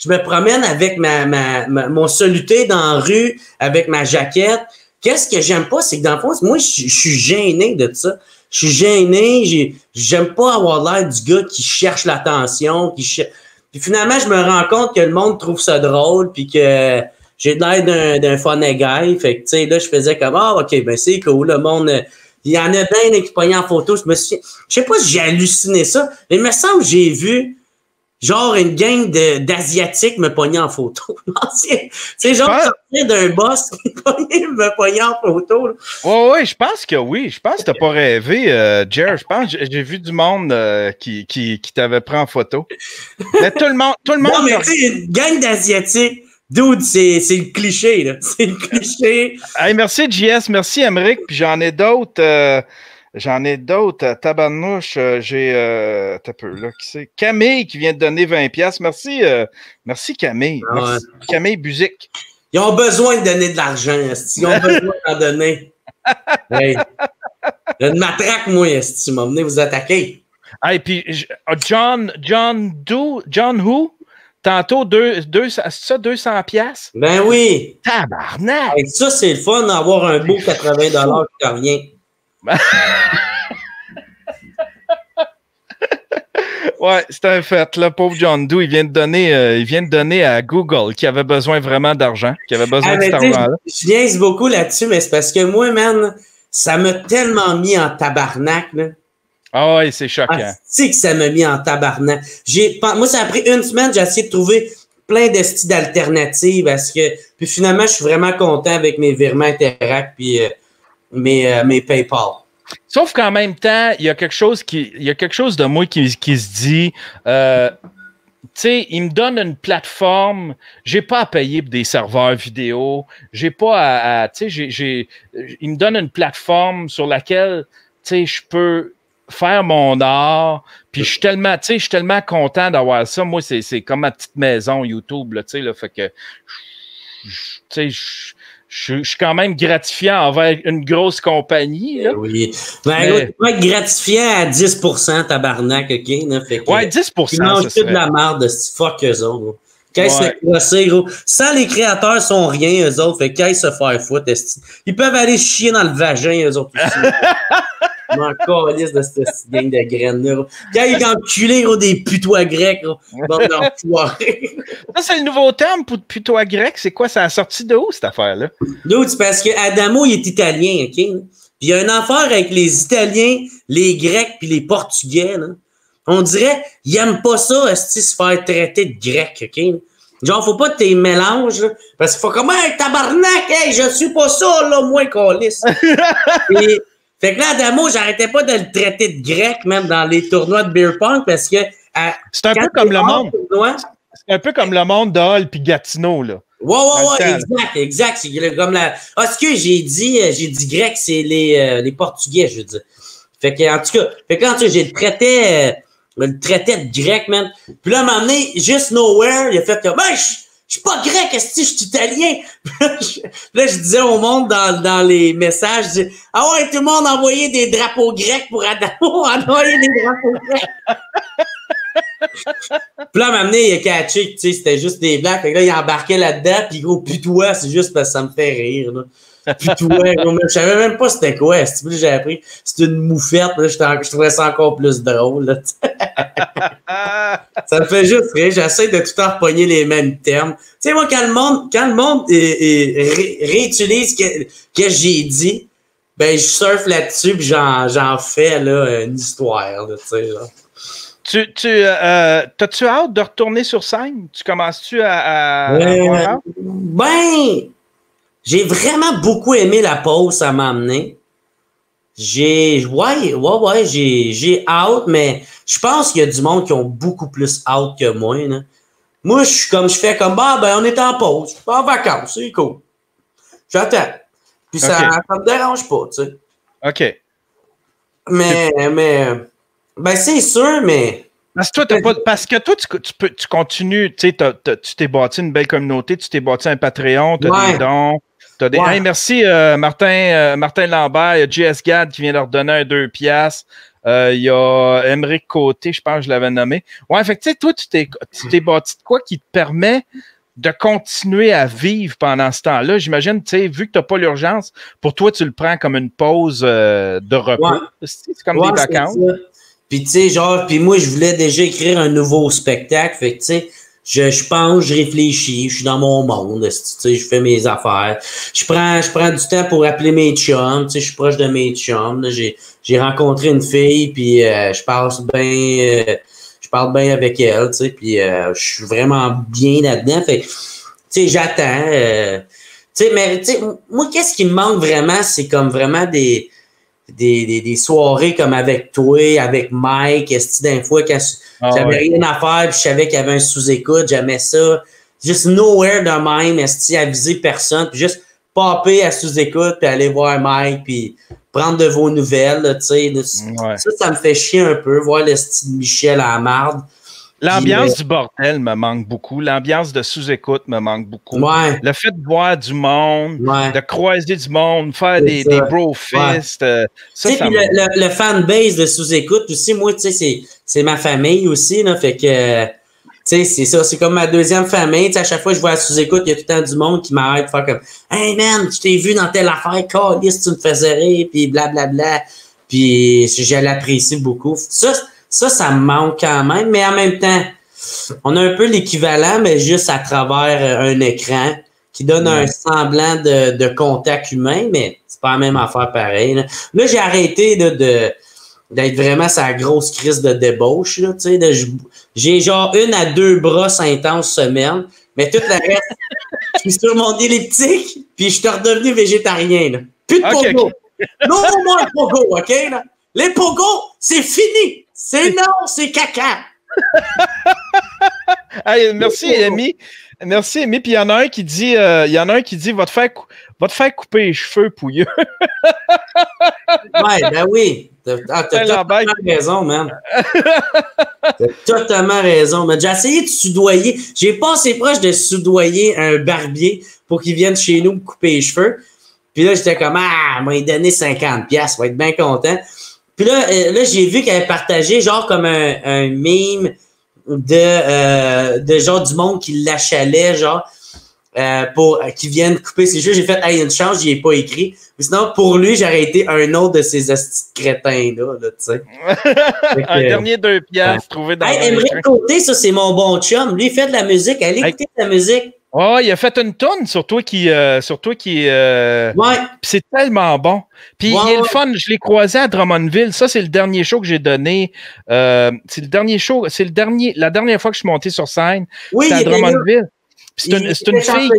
me promène avec mon soluté dans la rue, avec ma jaquette, qu'est-ce que j'aime pas, c'est que dans le fond, moi, je suis gêné de ça. Je suis gêné, j'aime pas avoir l'air du gars qui cherche l'attention, Puis finalement, je me rends compte que le monde trouve ça drôle, puis que j'ai l'air d'un funny guy. Fait que, tu sais, là, je faisais comme, OK, ben c'est cool, le monde, il y en a bien qui pognaient en photo. Je sais pas si j'ai halluciné ça, mais il me semble que j'ai vu genre une gang d'Asiatiques me pogner en photo. C'est genre sortir d'un boss qui me pogner en photo. Oui, je pense que oui. Je pense que t'as pas rêvé, Jer. Je pense que j'ai vu du monde qui t'avait pris en photo. Mais tout le monde. Non, mais tu sais, une gang d'Asiatiques. Dude, c'est le cliché, là. C'est le cliché. Hey, merci, JS. Merci, Emeric. Puis j'en ai d'autres. Tabarnouche, t'as peu, là, qui c'est? Camille qui vient de donner 20$. Merci Camille. Ah, merci, Camille Buzic. Ils ont besoin de donner de l'argent, ils ont besoin d'en donner. Hey. Il y a une matraque, moi, tu m'as venu vous attaquer. Hey, puis John Who? Tantôt, 200$? Ben oui. Tabarnak! Hey, ça, c'est le fun d'avoir un beau 80$ qui revient. Ouais, c'est un fait. Là, pauvre John Doe, il vient de donner à Google qui avait besoin vraiment d'argent, qui avait besoin de cet argent-là. Je niaise beaucoup là-dessus, mais c'est parce que moi, man, ça m'a tellement mis en tabarnak, là. Ah ouais, c'est choquant. Tu sais que ça m'a mis en tabarnak. Moi, ça a pris une semaine, j'ai essayé de trouver plein de styles d'alternatives puis finalement, je suis vraiment content avec mes virements Interact puis mes PayPal. Sauf qu'en même temps, il y a quelque chose de moi qui se dit, tu sais, il me donne une plateforme, j'ai pas à payer pour des serveurs vidéo, j'ai pas tu sais, il me donne une plateforme sur laquelle, tu sais, je peux faire mon art, puis je suis tellement content d'avoir ça. Moi, c'est comme ma petite maison YouTube, là, tu sais, là, fait que, tu sais, je suis quand même gratifiant envers une grosse compagnie. Là. Oui. Ben, tu vas être gratifiant à 10%, tabarnak, OK? Là, fait que, ouais, 10%. Ils mangent tout de la merde, fuck eux autres. Qu'est-ce que c'est, gros? Sans les créateurs, ils sont rien, eux autres. Fait qu'est-ce se faire foutre, ils peuvent aller chier dans le vagin, eux autres aussi. Je m'en calisse de cette gang de graines, là. Quand ils enculés, gros, des putois grecs, gros. Bande d'enfoirés. Ça, c'est le nouveau terme pour putois grec. C'est quoi? Ça a sorti de où, cette affaire-là? D'autres, c'est parce que Adamo, il est italien, OK? Puis il y a une affaire avec les Italiens, les Grecs puis les Portugais, là. On dirait, ils aiment pas ça, se faire traiter de grec, OK? Genre, faut pas que tu mélanges, là, parce qu'il faut comme, hey, tabarnak, hey, je suis pas ça, là, moi, câlisse. Fait que là, Adamo, j'arrêtais pas de le traiter de grec, même dans les tournois de beer pong, parce que... c'est un peu comme le monde. C'est un peu comme le monde de Hall puis Gatineau, là. Ouais, exact. C'est comme la... Ah, ce que j'ai dit grec, c'est les Portugais, je veux dire. Fait que, en tout cas, j'ai le traité de grec, man. Puis là, à un moment donné, juste nowhere, il a fait comme, ben, je suis pas grec, est-ce que je suis italien? Là, je disais au monde dans les messages, je dis, ah ouais, tout le monde envoyait des drapeaux grecs pour Adamo, envoyer des drapeaux grecs. Puis là, à un moment donné, il a catché, tu sais, c'était juste des blagues. Fait que là, il embarquait là-dedans, puis gros, putois, c'est juste parce que ça me fait rire, là. Putois, gros, je savais même pas c'était quoi. J'ai appris, c'était une moufette, là, je trouvais ça encore plus drôle, là. Ça me fait juste rire, j'essaie de tout le temps repogner les mêmes termes. Tu sais, moi, quand le monde réutilise que j'ai dit, ben, je surfe là-dessus, puis j'en fais, là, une histoire, là, tu sais, là. T'as-tu hâte de retourner sur scène? Tu commences-tu à ben, j'ai vraiment beaucoup aimé la pause, ça m'a amené. j'ai out, mais je pense qu'il y a du monde qui ont beaucoup plus out que moi, là. Moi, je fais comme, on est en pause, en vacances, c'est cool. J'attends. Puis ça me dérange pas, tu sais. OK. Mais, c'est sûr, mais... Parce que toi, tu continues, tu sais, tu t'es bâti une belle communauté, tu t'es bâti un Patreon, tu as des dons. Hey, merci, Martin Lambert, il y a JS Gad qui vient leur donner un 2$. Il y a Émeric Côté, je pense que je l'avais nommé. Ouais, fait que tu sais, toi, tu t'es bâti de quoi qui te permet de continuer à vivre pendant ce temps-là. J'imagine, tu sais, vu que tu n'as pas l'urgence, pour toi, tu le prends comme une pause de repos. Ouais. C'est comme des vacances. Puis, tu sais, puis moi, je voulais déjà écrire un nouveau spectacle. Fait que, tu sais, je pense, je réfléchis, je suis dans mon monde, tu sais, je fais mes affaires. Je prends du temps pour appeler mes chums, tu sais, je suis proche de mes chums. J'ai rencontré une fille, puis je parle bien avec elle, tu sais, puis je suis vraiment bien là-dedans. Fait que, tu sais, j'attends. Tu sais, mais, tu sais, moi, qu'est-ce qui me manque vraiment, c'est comme vraiment des soirées comme avec toi, avec Mike, d'un fois quand j'avais rien à faire, puis je savais qu'il y avait un sous-écoute, j'aimais ça. Juste nowhere de même, aviser personne, puis juste popper à sous-écoute, puis aller voir Mike, puis prendre de vos nouvelles, tu sais. Ça me fait chier un peu, voir le style Michel à la marde. L'ambiance du bordel me manque beaucoup. L'ambiance de sous-écoute me manque beaucoup. Ouais. Le fait de voir du monde, de croiser du monde, faire des bro-fists. Le fanbase de sous-écoute aussi, moi, tu sais, c'est ma famille aussi, là, fait que, tu sais, c'est ça, c'est comme ma deuxième famille. Tu sais, à chaque fois que je vois à sous-écoute, il y a tout le temps du monde qui m'arrête de faire comme « Hey man, je t'ai vu dans telle affaire, câlisse, tu me faisais rire, puis blablabla. » Puis je l'apprécie beaucoup. Ça me manque quand même, mais en même temps, on a un peu l'équivalent, mais juste à travers un écran qui donne un semblant de contact humain, mais c'est pas la même affaire pareil. Là j'ai arrêté d'être vraiment sa grosse crise de débauche. Là, j'ai genre 1 à 2 brosses intenses semaine, mais tout le reste, je suis sur mon elliptique, puis je suis redevenu végétarien. Là. Plus de pogo. Non, moi, le pogo, OK? Là? Les pogos, c'est fini! C'est c'est caca! Hey, merci, Amy. Merci, Amy. Puis il y en a un qui dit, va te faire couper les cheveux, pouilleux. Ouais, ben oui. T'as totalement raison, man. T'as totalement raison, man. J'ai essayé de soudoyer. J'ai passé proche de soudoyer un barbier pour qu'il vienne chez nous me couper les cheveux. Puis là, j'étais comme, il m'a donné 50$, il va être bien content. Puis là, j'ai vu qu'elle avait partagé genre comme un meme de genre du monde qui l'achalait, genre, pour qu'ils viennent couper ses cheveux. J'ai fait, une chance, j'y ai pas écrit. Mais sinon, pour lui, j'aurais été un autre de ces hosties de crétins-là, tu sais. Un dernier 2$ trouvé dans Émeric Côté, ça, c'est mon bon chum. Lui, il fait de la musique. Allez écouter de la musique. Oh, il a fait une toune sur toi qui c'est tellement bon. Puis il est le fun, je l'ai croisé à Drummondville. Ça, c'est le dernier show que j'ai donné. C'est le dernier show, la dernière fois que je suis monté sur scène. Oui, c'est à Drummondville. C'est une fille.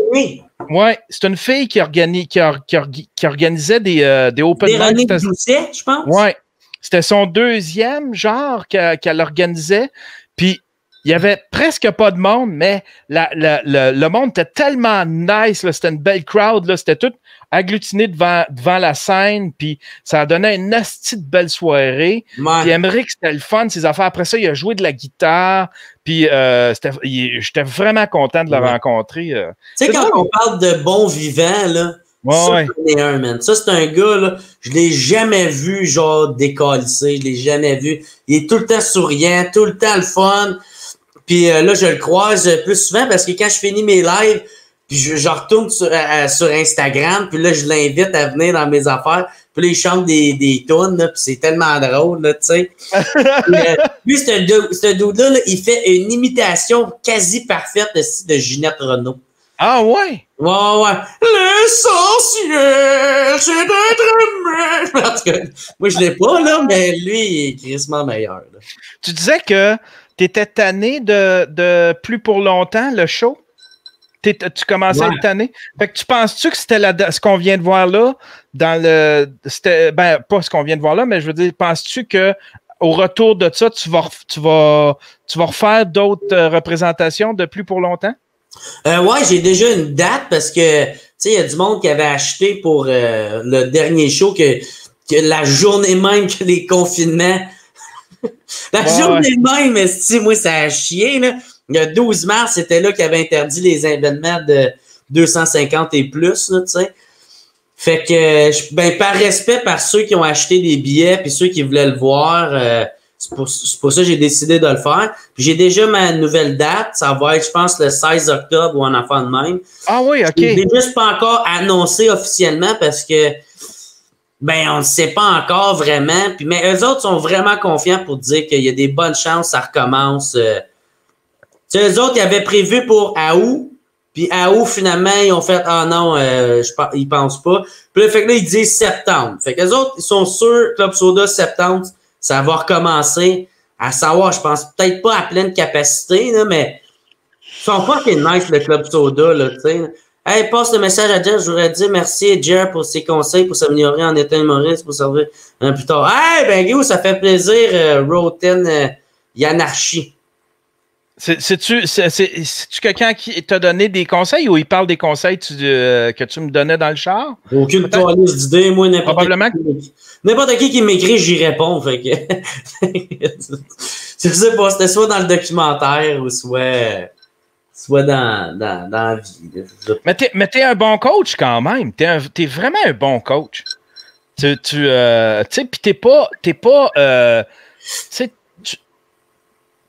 Ouais, c'est une fille qui organisait des open mic. Véronique Doucet, je pense. Ouais. C'était son deuxième genre qu'elle organisait. Puis il n'y avait presque pas de monde, mais le monde était tellement nice. Là, c'était une belle crowd. Là, c'était tout agglutiné devant la scène. Puis ça a donné une nasty de belle soirée. Ouais. Puis Émeric, c'était le fun, ses affaires. Après ça, il a joué de la guitare. Puis j'étais vraiment content de le rencontrer. Tu sais, quand on parle de bon vivant, là, ça, c'est un, man. Ça, c'est un gars, là, je l'ai jamais vu, genre, décalissé. Je l'ai jamais vu. Il est tout le temps souriant, tout le temps le fun. Puis là, je le croise plus souvent parce que quand je finis mes lives, puis je retourne sur Instagram, puis là, je l'invite à venir dans mes affaires. Puis là, il chante des tunes, puis c'est tellement drôle, là, tu sais. Lui, ce dude-là, là, il fait une imitation quasi parfaite de Ginette Renault. Ah ouais? Ouais. L'essentiel, c'est d'être aimé. En tout cas, moi, je l'ai pas, là, mais lui, il est crissement meilleur. Là. Tu disais que t'étais tanné de Plus pour longtemps, le show? tu commençais à être tanné. Fait que tu penses-tu que c'était ce qu'on vient de voir là, pas ce qu'on vient de voir là, mais je veux dire, penses-tu que au retour de ça, tu vas refaire d'autres représentations de plus pour longtemps? Ouais, j'ai déjà une date parce que, tu sais, il y a du monde qui avait acheté pour le dernier show que la journée même que les confinements. Journée même, moi, ça a chié, là. Le 12 mars, c'était là qu'il avait interdit les événements de 250 et plus, là, tu sais. Fait que, par respect par ceux qui ont acheté des billets puis ceux qui voulaient le voir, c'est pour ça que j'ai décidé de le faire. Puis j'ai déjà ma nouvelle date. Ça va être, je pense, le 16 octobre ou en enfant de même. Ah oui, OK. Je l'ai juste pas encore annoncé officiellement parce que, on ne sait pas encore vraiment. Puis, mais eux autres sont vraiment confiants pour dire qu'il y a des bonnes chances que ça recommence. Tu sais, eux autres, ils avaient prévu pour août. Puis à août, finalement, ils ont fait « Ah non, ils pensent pas. » Puis là, fait que là, ils disent septembre. Fait que les autres, ils sont sûrs, Club Soda, septembre, ça va recommencer. À savoir, je pense peut-être pas à pleine capacité, là, mais ils sont fucking nice, le Club Soda, là, tu sais. Hey, passe le message à Jer, je voudrais dire merci à Jer pour ses conseils pour s'améliorer en état humoriste, pour servir plus tard. Hey, ben, Guillaume, ça fait plaisir, Roten Yanarchie. C'est-tu quelqu'un qui t'a donné des conseils ou il parle des conseils que tu me donnais dans le char? Aucune liste d'idées, moi, n'importe qui m'écrit, j'y réponds. Fait que je sais pas, c'était soit dans le documentaire ou soit dans la vie. Mais t'es un bon coach quand même. T'es vraiment un bon coach. Tu sais, pis t'es pas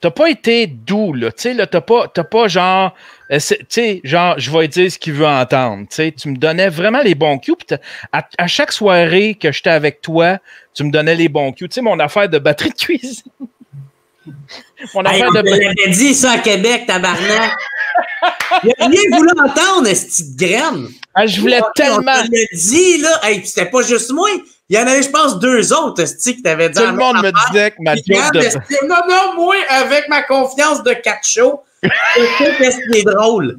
t'as pas été doux, là. Tu sais, là, t'as pas genre, tu sais, genre, je vais dire ce qu'il veut entendre. Tu sais, tu me donnais vraiment les bons cues. Puis à chaque soirée que j'étais avec toi, tu me donnais les bons cues. Tu sais, mon affaire de batterie de cuisine. On l'avait dit ça à Québec, tabarnak. Il a rien voulu entendre, cette petite graine. Ah, je voulais tellement. On te l'a dit, là. Hey, c'était pas juste moi. Il y en avait, je pense, 2 autres, qui t'avaient dit. Tout le monde me disait que ma joke de... Non, moi, avec ma confiance de 4 shows, c'est drôle.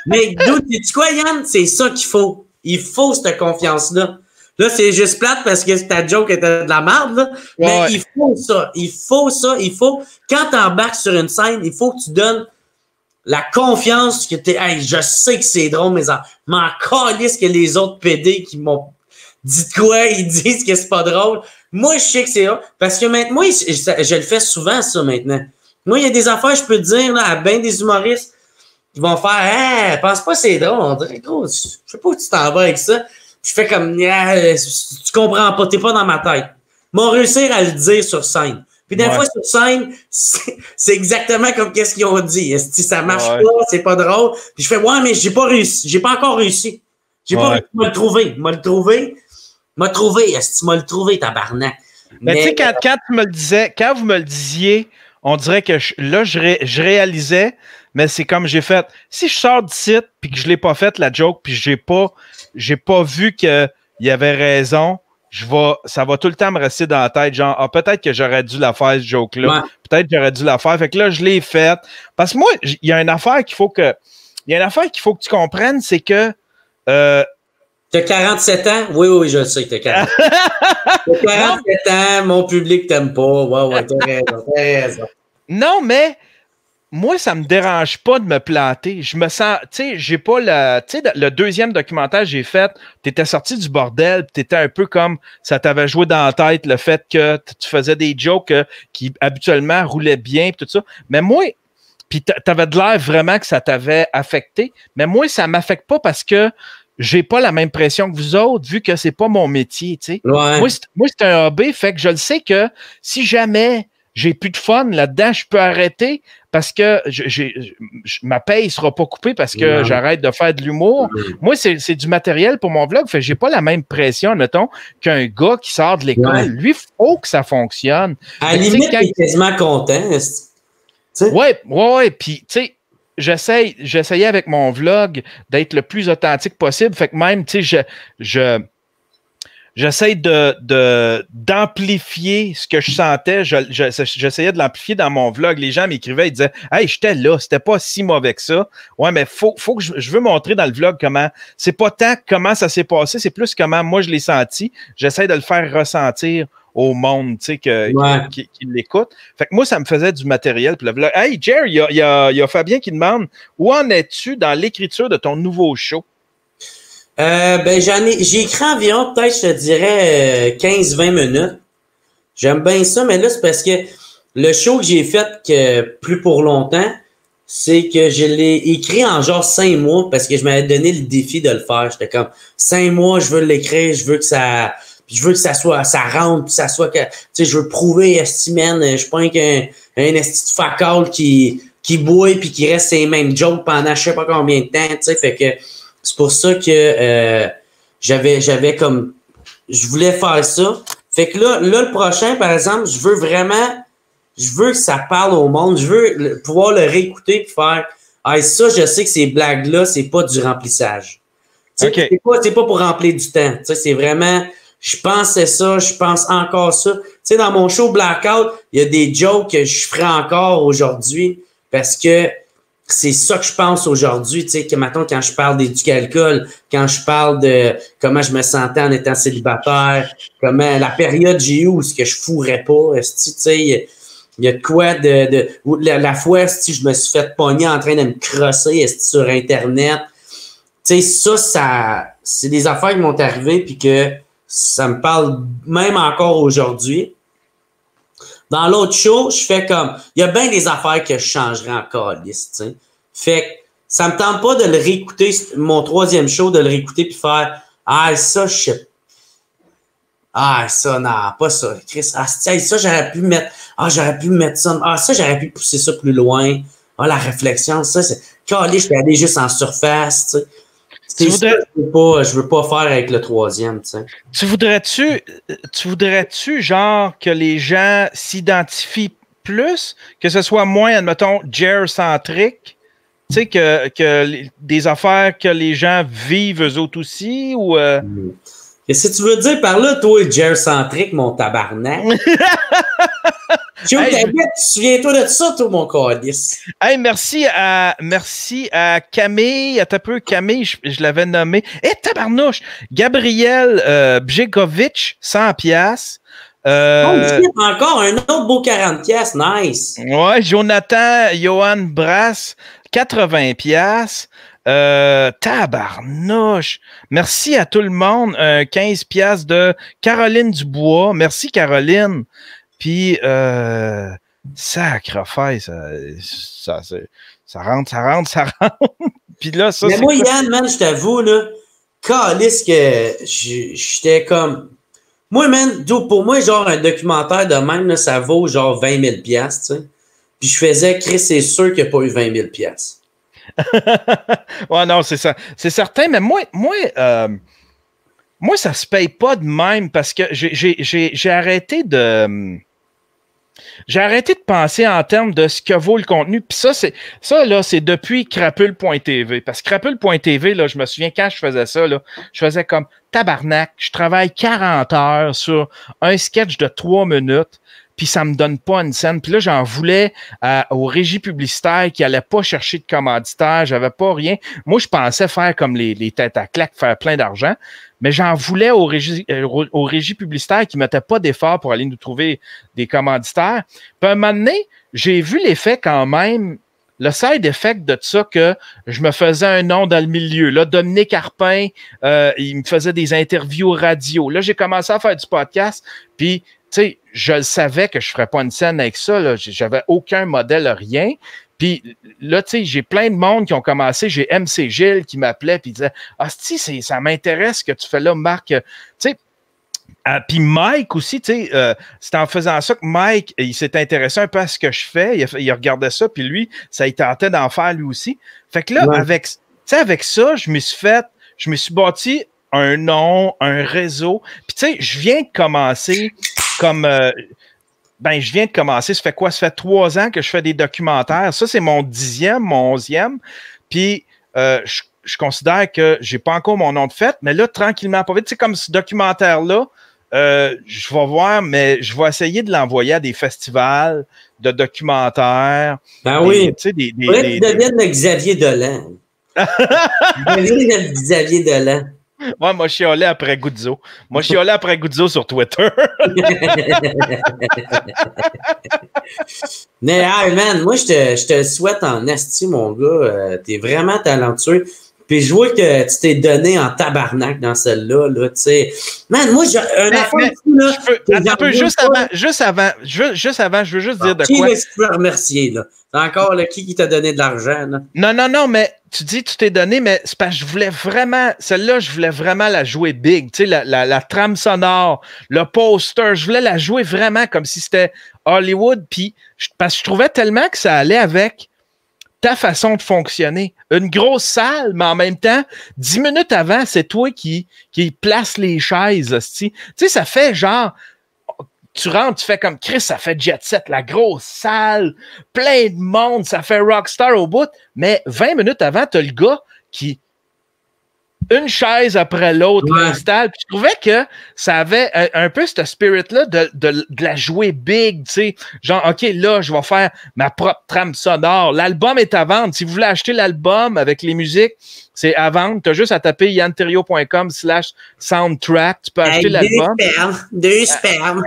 Mais, dude, sais-tu quoi, Yann? C'est ça qu'il faut. Il faut cette confiance-là. Là, c'est juste plate parce que ta joke était de la merde, là. Mais il faut ça. Il faut ça. Il faut. Quand t'embarques sur une scène, il faut que tu donnes la confiance que t'es. Hey, je sais que c'est drôle, mais m'en calisse que les autres PD qui m'ont dit quoi, ils disent que c'est pas drôle. Moi, je sais que c'est drôle. Parce que maintenant, moi, je le fais souvent, ça, maintenant. Moi, il y a des affaires, je peux te dire, là, à bien des humoristes qui vont faire, hey, pense pas que c'est drôle. On dirait, gros, je sais pas où tu t'en vas avec ça. Je fais comme, tu comprends pas, t'es pas dans ma tête. M'ont réussir à le dire sur scène. Puis des fois, sur scène, c'est exactement comme qu'est-ce qu'ils ont dit. Si ça marche pas, c'est pas drôle. Puis je fais, mais j'ai pas réussi. J'ai pas encore réussi. J'ai pas réussi. M'a le trouvé. Est-ce que tu m'as le trouvé, tabarnak? Mais tu sais, quand tu me le disais, quand vous me le disiez, on dirait que je réalisais, mais c'est comme j'ai fait. Si je sors du site puis que je l'ai pas fait, la joke, puis j'ai pas vu qu'il y avait raison, ça va tout le temps me rester dans la tête, genre, peut-être que j'aurais dû la faire, ce joke-là. Ouais. Peut-être que j'aurais dû la faire. Fait que là, je l'ai faite. Parce que moi, il y a une affaire qu'il faut que tu comprennes, c'est que t'as 47 ans? Oui, je le sais que t'as 47 ans. T'as 47 ans, mon public t'aime pas. Ouais, t'as raison. Non, mais moi, ça me dérange pas de me planter. Je me sens, tu sais, j'ai pas le deuxième documentaire que j'ai fait, t'étais sorti du bordel, t'étais un peu comme, ça t'avait joué dans la tête, le fait que tu faisais des jokes qui habituellement roulaient bien, pis tout ça. Mais moi, puis t'avais de l'air vraiment que ça t'avait affecté, mais moi, ça m'affecte pas parce que j'ai pas la même pression que vous autres, vu que c'est pas mon métier, tu sais. Ouais. Moi, c'est un hobby, fait que je le sais que si jamais j'ai plus de fun là-dedans, je peux arrêter parce que ma paye sera pas coupée parce que j'arrête de faire de l'humour. Moi, c'est du matériel pour mon vlog, fait que j'ai pas la même pression, admettons, qu'un gars qui sort de l'école. Ouais. Lui, faut que ça fonctionne. À la limite, il est quasiment content. Ouais, puis tu sais, j'essayais avec mon vlog d'être le plus authentique possible. Fait que même, tu sais, j'essaie d'amplifier ce que je sentais. J'essayais de l'amplifier dans mon vlog. Les gens m'écrivaient, ils disaient « Hey, j'étais là, c'était pas si mauvais que ça. » Ouais, mais faut que je veux montrer dans le vlog comment, c'est pas tant comment ça s'est passé, c'est plus comment moi je l'ai senti. J'essaie de le faire ressentir au monde, tu sais, qui l'écoute. Fait que moi, ça me faisait du matériel. Puis le vlog. Hey, Jerry, il y a Fabien qui demande où en es-tu dans l'écriture de ton nouveau show? J'ai écrit environ, peut-être, je te dirais, 15-20 minutes. J'aime bien ça, mais là, c'est parce que le show que j'ai fait plus pour longtemps, c'est que je l'ai écrit en genre 5 mois parce que je m'avais donné le défi de le faire. J'étais comme 5 mois, je veux l'écrire, je veux que ça soit, ça rentre, puis ça soit que, tu sais, je veux prouver, man, je suis pas un esti de facal qui bouille puis qui reste ses mêmes jokes pendant je sais pas combien de temps, tu sais, fait que c'est pour ça que j'avais comme, je voulais faire ça. Fait que là, le prochain, par exemple, je veux que ça parle au monde, je veux pouvoir le réécouter puis faire, ça, je sais que ces blagues-là, c'est pas du remplissage. Okay. C'est pas pour remplir du temps, tu sais, c'est vraiment, je pensais ça, je pense encore ça. Tu sais, dans mon show Blackout, il y a des jokes que je ferai encore aujourd'hui parce que c'est ça que je pense aujourd'hui, tu sais, que maintenant, quand je parle du alcool, quand je parle de comment je me sentais en étant célibataire, comment la période j'ai eu où ce que je fourrais pas, tu sais, il y a de quoi la fois, je me suis fait pogner en train de me crosser sur Internet. Tu sais, ça, c'est des affaires qui m'ont arrivé puis que ça me parle même encore aujourd'hui. Dans l'autre show, je fais comme... Il y a bien des affaires que je changerais encore, liste, tu sais. Fait que ça me tente pas de le réécouter, mon 3e show, de le réécouter puis faire ça, je sais... ça, non, pas ça. Chris, ça, j'aurais pu mettre... j'aurais pu mettre ça... ça, j'aurais pu pousser ça plus loin. La réflexion, ça, c'est... je vais aller juste en surface, tu sais. Je veux pas faire avec le 3e, tu sais. Tu voudrais-tu, genre, que les gens s'identifient plus, que ce soit moins, admettons, Jer-centrique, tu sais, que des affaires que les gens vivent eux autres aussi, ou... Qu'est-ce que tu veux dire par là, toi, Jer-centrique, mon tabarnak? Souviens-toi de ça, toi, mon calice. Hey, merci à Camille. Attends un peu, Camille, je l'avais nommé. Tabarnouche! Gabriel Bjegovic, 100$. Encore un autre beau 40$, nice. Ouais, Jonathan Johan Brass, 80$. Tabarnouche! Merci à tout le monde. 15$ de Caroline Dubois. Merci, Caroline. Puis, sacre-fête, ça rentre. Puis là, ça, mais moi, Yann, man, je t'avoue, là, calisse que j'étais comme... Moi, man, pour moi, genre, un documentaire de même, là, ça vaut genre 20 000$, tu sais. Puis je faisais, Chris, c'est sûr qu'il n'y a pas eu 20 000$. Ouais, non, c'est ça. C'est certain, mais moi, ça se paye pas de même parce que j'ai arrêté de... J'ai arrêté de penser en termes de ce que vaut le contenu. Puis ça, c'est depuis crapule.tv. Parce que crapule.tv, là, je me souviens quand je faisais ça, là, je faisais comme tabarnak. Je travaille 40 heures sur un sketch de 3 minutes. Puis ça me donne pas une scène. Puis là, j'en voulais aux régies publicitaires qui allaient pas chercher de commanditaires. J'avais pas rien. Moi, je pensais faire comme les têtes à claque, faire plein d'argent. Mais j'en voulais aux régies publicitaires qui mettaient pas d'efforts pour aller nous trouver des commanditaires. Puis à un moment donné, j'ai vu l'effet quand même, le side effect de ça que je me faisais un nom dans le milieu. Là, Dominique Arpin, il me faisait des interviews radio. Là, j'ai commencé à faire du podcast. Puis, tu sais, je savais que je ferais pas une scène avec ça. Là. J'avais aucun modèle, rien. Puis là, tu sais, j'ai plein de monde qui ont commencé. J'ai MC Gilles qui m'appelait puis il disait « Ah, ça m'intéresse ce que tu fais là, Marc. » Tu sais, puis Mike aussi, tu sais, c'est en faisant ça que Mike, il s'est intéressé un peu à ce que je fais. Il regardait ça, puis lui, ça il tentait d'en faire lui aussi. Fait que là, avec ça, je me suis bâti un nom, un réseau. Puis tu sais, je viens de commencer comme... ça fait quoi? Ça fait 3 ans que je fais des documentaires. Ça, c'est mon 10e, mon 11e. Puis, je considère que j'ai pas encore mon nom de fête, mais là, tranquillement, pas vite, tu sais, comme ce documentaire-là, je vais voir, mais je vais essayer de l'envoyer à des festivals de documentaires. Ben oui. Tu sais, tu deviennes le Xavier Dolan. Xavier Dolan. Ouais, moi, je chialais après Guzzo. Moi, je chialais après Guzzo sur Twitter. Mais, hey, man, moi, je te souhaite en esti, mon gars. T'es vraiment talentueux. Puis je vois que tu t'es donné en tabarnak dans celle-là, là, tu sais. Man, moi, j'ai un affaire juste avant, je veux juste dire de qui quoi. Qui tu peux remercier, là? C'est encore là, qui t'a donné de l'argent, là? Non, mais tu dis tu t'es donné, mais c'est parce que je voulais vraiment, celle-là, je voulais vraiment la jouer big, tu sais, la trame sonore, le poster, je voulais la jouer vraiment comme si c'était Hollywood, puis parce que je trouvais tellement que ça allait avec ta façon de fonctionner. Une grosse salle, mais en même temps, 10 minutes avant, c'est toi qui place les chaises. Tu sais, ça fait genre, tu rentres, tu fais comme Chris, ça fait Jet Set, la grosse salle, plein de monde, ça fait Rockstar au bout, mais 20 minutes avant, t'as le gars qui, une chaise après l'autre, l'installe. Puis je trouvais que ça avait un peu ce spirit-là de la jouer big, tu sais. Genre, OK, là, je vais faire ma propre trame sonore. L'album est à vendre. Si vous voulez acheter l'album avec les musiques, c'est à vendre. Tu as juste à taper yanterio.com/soundtrack. Tu peux acheter l'album. Deux spermes.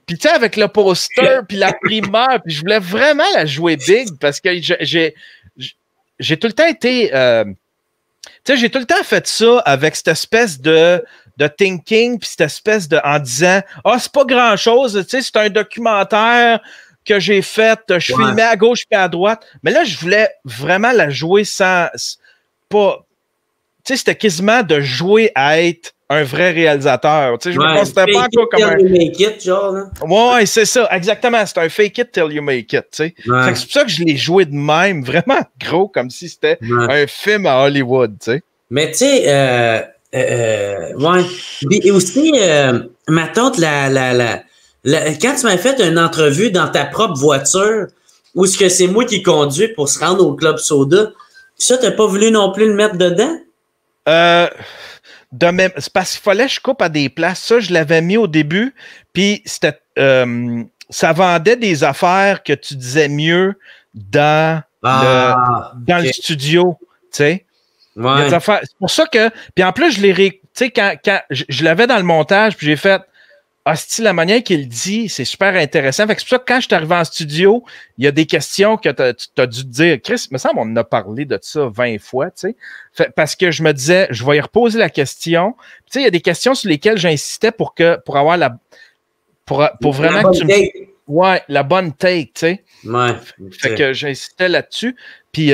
Puis tu sais, avec le poster, puis la primeur, puis je voulais vraiment la jouer big parce que j'ai tout le temps été... tu sais, j'ai tout le temps fait ça avec cette espèce de thinking, puis cette espèce de... en disant, c'est pas grand-chose, tu sais, c'est un documentaire que j'ai fait, je filmais à gauche puis à droite. Mais là, je voulais vraiment la jouer sans... pas... Tu sais, c'était quasiment de jouer à être un vrai réalisateur. Tu sais, je me considérais pas encore comme un... Make it, genre, là. Ouais, c'est ça, exactement. C'est un fake it till you make it, tu sais. C'est pour ça que je l'ai joué de même, vraiment gros, comme si c'était un film à Hollywood, tu sais. Mais tu sais, Et aussi, ma tante, quand tu m'as fait une entrevue dans ta propre voiture, où est-ce que c'est moi qui conduis pour se rendre au Club Soda, ça, t'as pas voulu non plus le mettre dedans? C'est parce qu'il fallait que je coupe à des places. Ça, je l'avais mis au début. Puis c'était ça vendait des affaires que tu disais mieux dans le studio. Tu sais. Ouais. C'est pour ça que. Puis en plus, je l'ai tu sais, quand je l'avais dans le montage, puis j'ai fait. La manière qu'il dit, c'est super intéressant. Fait que c'est pour ça que quand je suis arrivé en studio, il y a des questions que tu as dû te dire. Chris, il me semble qu'on en a parlé de ça 20 fois, tu sais. Parce que je me disais, je vais y reposer la question. Tu sais, il y a des questions sur lesquelles j'insistais pour avoir pour vraiment que tu me... Ouais, la bonne take, tu sais. Ouais. Fait que j'insistais là-dessus. Puis,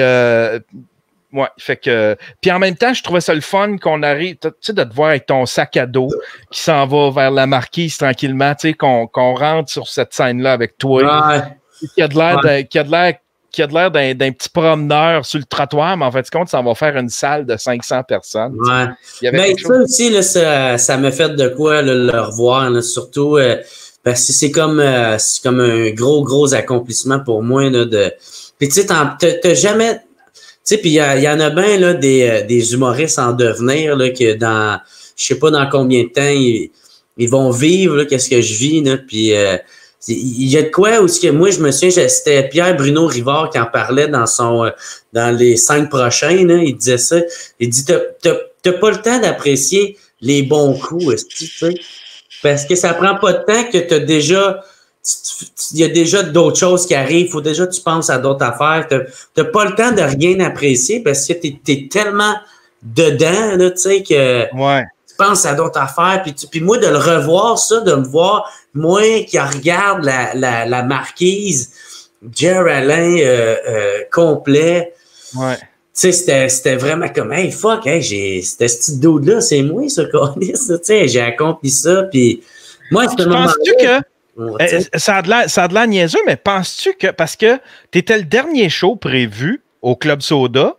ouais, fait que... Puis en même temps, je trouvais ça le fun qu'on arrive, tu sais, de te voir avec ton sac à dos qui s'en va vers la marquise tranquillement, tu sais, qu'on rentre sur cette scène-là avec toi. Ouais. Qui a de l'air d'un petit promeneur sur le trottoir, mais en fait, compte, ça va faire une salle de 500 personnes. Ouais. Mais ça aussi, là, ça me fait de quoi là, le revoir, là, surtout parce que c'est comme un gros accomplissement pour moi. Là, puis tu sais, t'as jamais... Tu sais, puis il y en a bien là, des humoristes en devenir là, que dans je sais pas dans combien de temps ils vont vivre qu'est-ce que je vis là, puis il y a de quoi aussi que moi je me souviens, c'était Pierre Bruno Rivard qui en parlait dans les 5 prochains là, il disait ça, il dit t'as pas le temps d'apprécier les bons coups, tu sais, parce que ça prend pas de temps que t'as déjà il y a déjà d'autres choses qui arrivent. Il faut déjà que tu penses à d'autres affaires. T'as pas le temps de rien apprécier parce que t'es tellement dedans, là, tu sais, que tu penses à d'autres affaires. Puis moi, de le revoir, ça, de me voir, moi qui regarde la marquise, Jer Alain complet. Ouais. Tu sais, c'était vraiment comme, hey, fuck, hey, c'était ce petit dude-là, c'est moi, ça, tu sais, j'ai accompli ça. Puis moi, c'était penses-tu que ça a de l'air niaiseux, mais penses-tu que, parce que tu étais le dernier show prévu au Club Soda,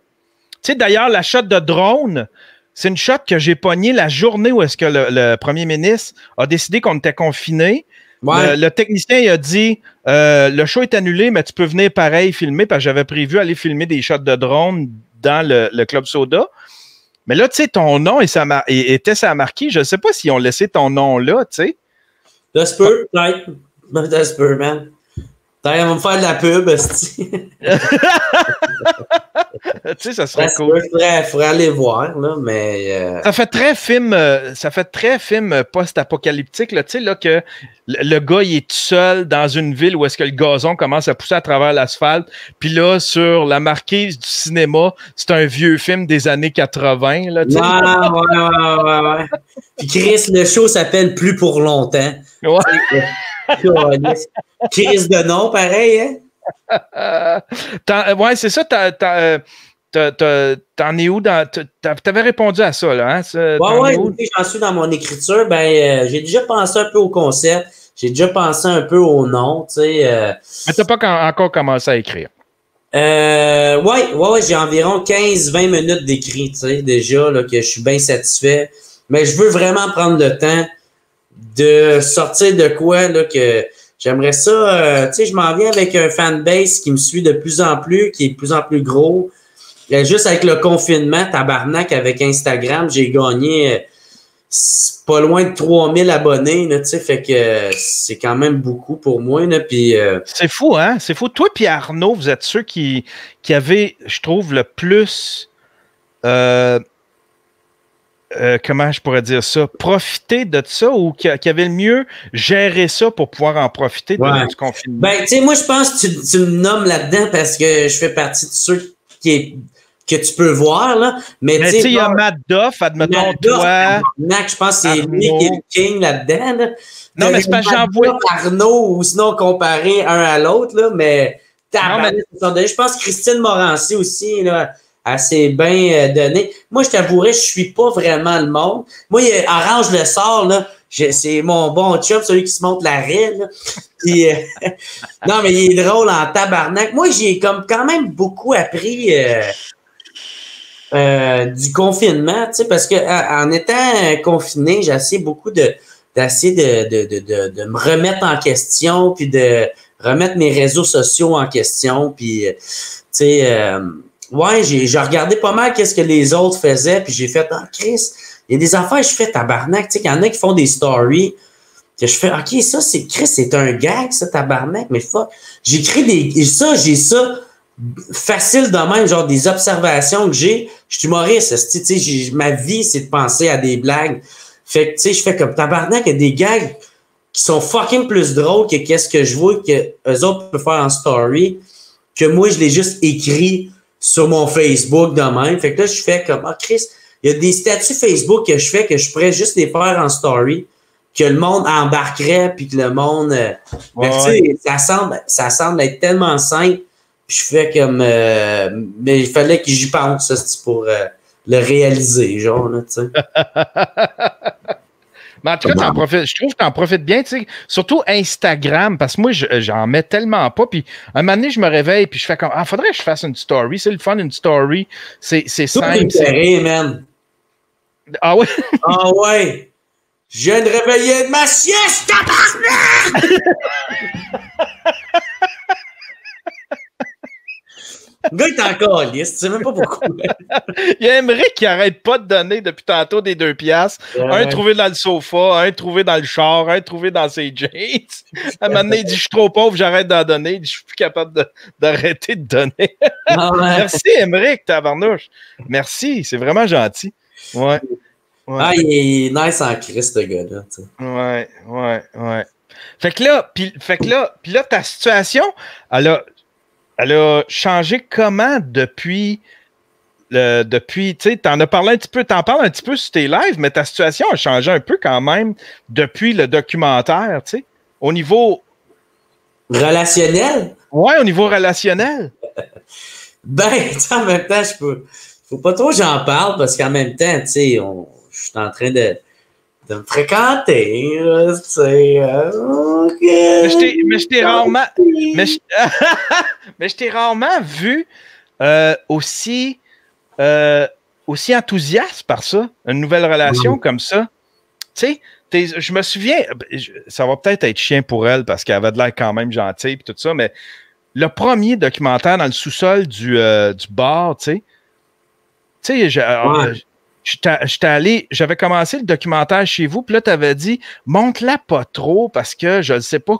tu sais, d'ailleurs, la shot de drone, c'est une shot que j'ai pognée la journée où est-ce que le premier ministre a décidé qu'on était confinés. Ouais. Le technicien, il a dit le show est annulé, mais tu peux venir pareil filmer, parce que j'avais prévu aller filmer des shots de drone dans le Club Soda. Mais là, tu sais, ton nom était ça marqué. Je ne sais pas s'ils ont laissé ton nom là, tu sais. Ça se peut, peut-être. Ça se peut, man. Peut-être, on va me faire de la pub, esti. Tu sais, ça serait cool. Il faudrait aller voir, là, mais... Ça fait très film post-apocalyptique, là, tu sais, là, que le gars, il est tout seul dans une ville où est-ce que le gazon commence à pousser à travers l'asphalte, puis là, sur la marquise du cinéma, c'est un vieux film des années 80, là, tu sais. Ouais. Puis Chris, le show s'appelle Plus pour longtemps. Ouais. Chris de nom, pareil, hein? Ouais, c'est ça, t'en es où dans. T'avais répondu à ça, là, hein? Ouais, j'en suis dans mon écriture. Ben, j'ai déjà pensé un peu au concept. J'ai déjà pensé un peu au nom, tu sais. Mais t'as pas encore commencé à écrire. Ouais, j'ai environ 15-20 minutes d'écrit, tu sais, déjà, là, que je suis bien satisfait. Mais je veux vraiment prendre le temps de sortir de quoi, là, que j'aimerais ça, tu sais, je m'en viens avec un fanbase qui me suit de plus en plus, qui est de plus en plus gros. Juste avec le confinement, tabarnak, avec Instagram, j'ai gagné pas loin de 3000 abonnés, là, tu sais, fait que c'est quand même beaucoup pour moi, là, puis... C'est fou, hein? C'est fou. Toi et Arnaud, vous êtes ceux qui avaient, je trouve, le plus... comment je pourrais dire ça? Profiter de ça, ou qui avait le mieux géré ça pour pouvoir en profiter du confinement? Ben, tu sais, moi, je pense que tu me nommes là-dedans parce que je fais partie de ceux que tu peux voir, là. Mais tu sais, il y a Matt Duff, admettons, toi. Je pense que c'est lui qui est le king là-dedans, là. Non, mais c'est pas j'envoie. Arnaud, ou sinon comparer un à l'autre, là, mais... Je pense que Christine Morancy aussi, là, assez bien donné. Moi, je t'avouerais, je suis pas vraiment le monde. Moi, Orange Le Sort, là, c'est mon bon chum, celui qui se monte la raie, là. Puis, non, mais il est drôle en tabarnak. Moi, j'ai comme quand même beaucoup appris du confinement, tu sais, parce que en étant confiné, j'ai essayé beaucoup d'essayer de me remettre en question, puis de remettre mes réseaux sociaux en question, puis, tu sais... ouais, j'ai regardé pas mal qu'est-ce que les autres faisaient, puis j'ai fait, Chris, il y a des affaires que je fais tabarnak, tu sais, qu'il y en a qui font des stories, que je fais, OK, ça, c'est Chris, c'est un gag, ça, tabarnak, mais fuck. J'ai ça facile de même, genre des observations que j'ai. Je suis humoriste, tu sais, ma vie, c'est de penser à des blagues. Fait que, tu sais, je fais comme tabarnak, il y a des gags qui sont fucking plus drôles que qu'est-ce que je vois que eux autres peuvent faire en story, que moi, je l'ai juste écrit sur mon Facebook de même. Fait que là, je fais comme, Chris, il y a des statuts Facebook que je fais que je pourrais juste les faire en story, que le monde embarquerait, puis que le monde... tu sais, ça semble être tellement simple. Je fais comme... mais il fallait que j'y pense, ça, pour le réaliser, genre, là, tu sais. Mais en tout cas, je trouve que tu en profites bien, tu sais, surtout Instagram, parce que moi, j'en mets tellement pas, puis un moment donné, je me réveille, puis je fais comme, faudrait que je fasse une story, c'est le fun, une story, c'est simple. C'est man. Ah ouais? Ah ouais! Je viens de réveiller de ma sieste, tabarnak! Le gars, il est encore liste, tu sais même pas pourquoi. Il y a Émeric qui arrête pas de donner depuis tantôt des 2 piastres. Un trouvé dans le sofa, un trouvé dans le char, un trouvé dans ses jeans. À un moment donné, il dit, je suis trop pauvre, j'arrête d'en donner. Il dit, je suis plus capable d'arrêter de donner. Merci, Émeric, tabarnouche. Merci, c'est vraiment gentil. Ouais. Il est nice en Christ, ce gars-là. Tu sais. Ouais. Fait que là, ta situation, elle a changé comment depuis, tu sais, t'en parles un petit peu sur tes lives, mais ta situation a changé un peu quand même depuis le documentaire, tu sais, au niveau... Relationnel? Ouais, au niveau relationnel. Ben, tu sais, en même temps, faut pas trop que j'en parle, parce qu'en même temps, tu sais, je suis en train de me fréquenter, tu sais. Mais je t'ai rarement... Mais je t'ai rarement vu aussi enthousiaste par ça, une nouvelle relation comme ça. tu sais, je me souviens, ça va peut-être être chien pour elle parce qu'elle avait de l'air quand même gentille et tout ça, mais le premier documentaire dans le sous-sol du bar, tu sais, j'étais allé, j'avais commencé le documentaire chez vous, puis là, tu avais dit, monte-la pas trop parce que je ne sais pas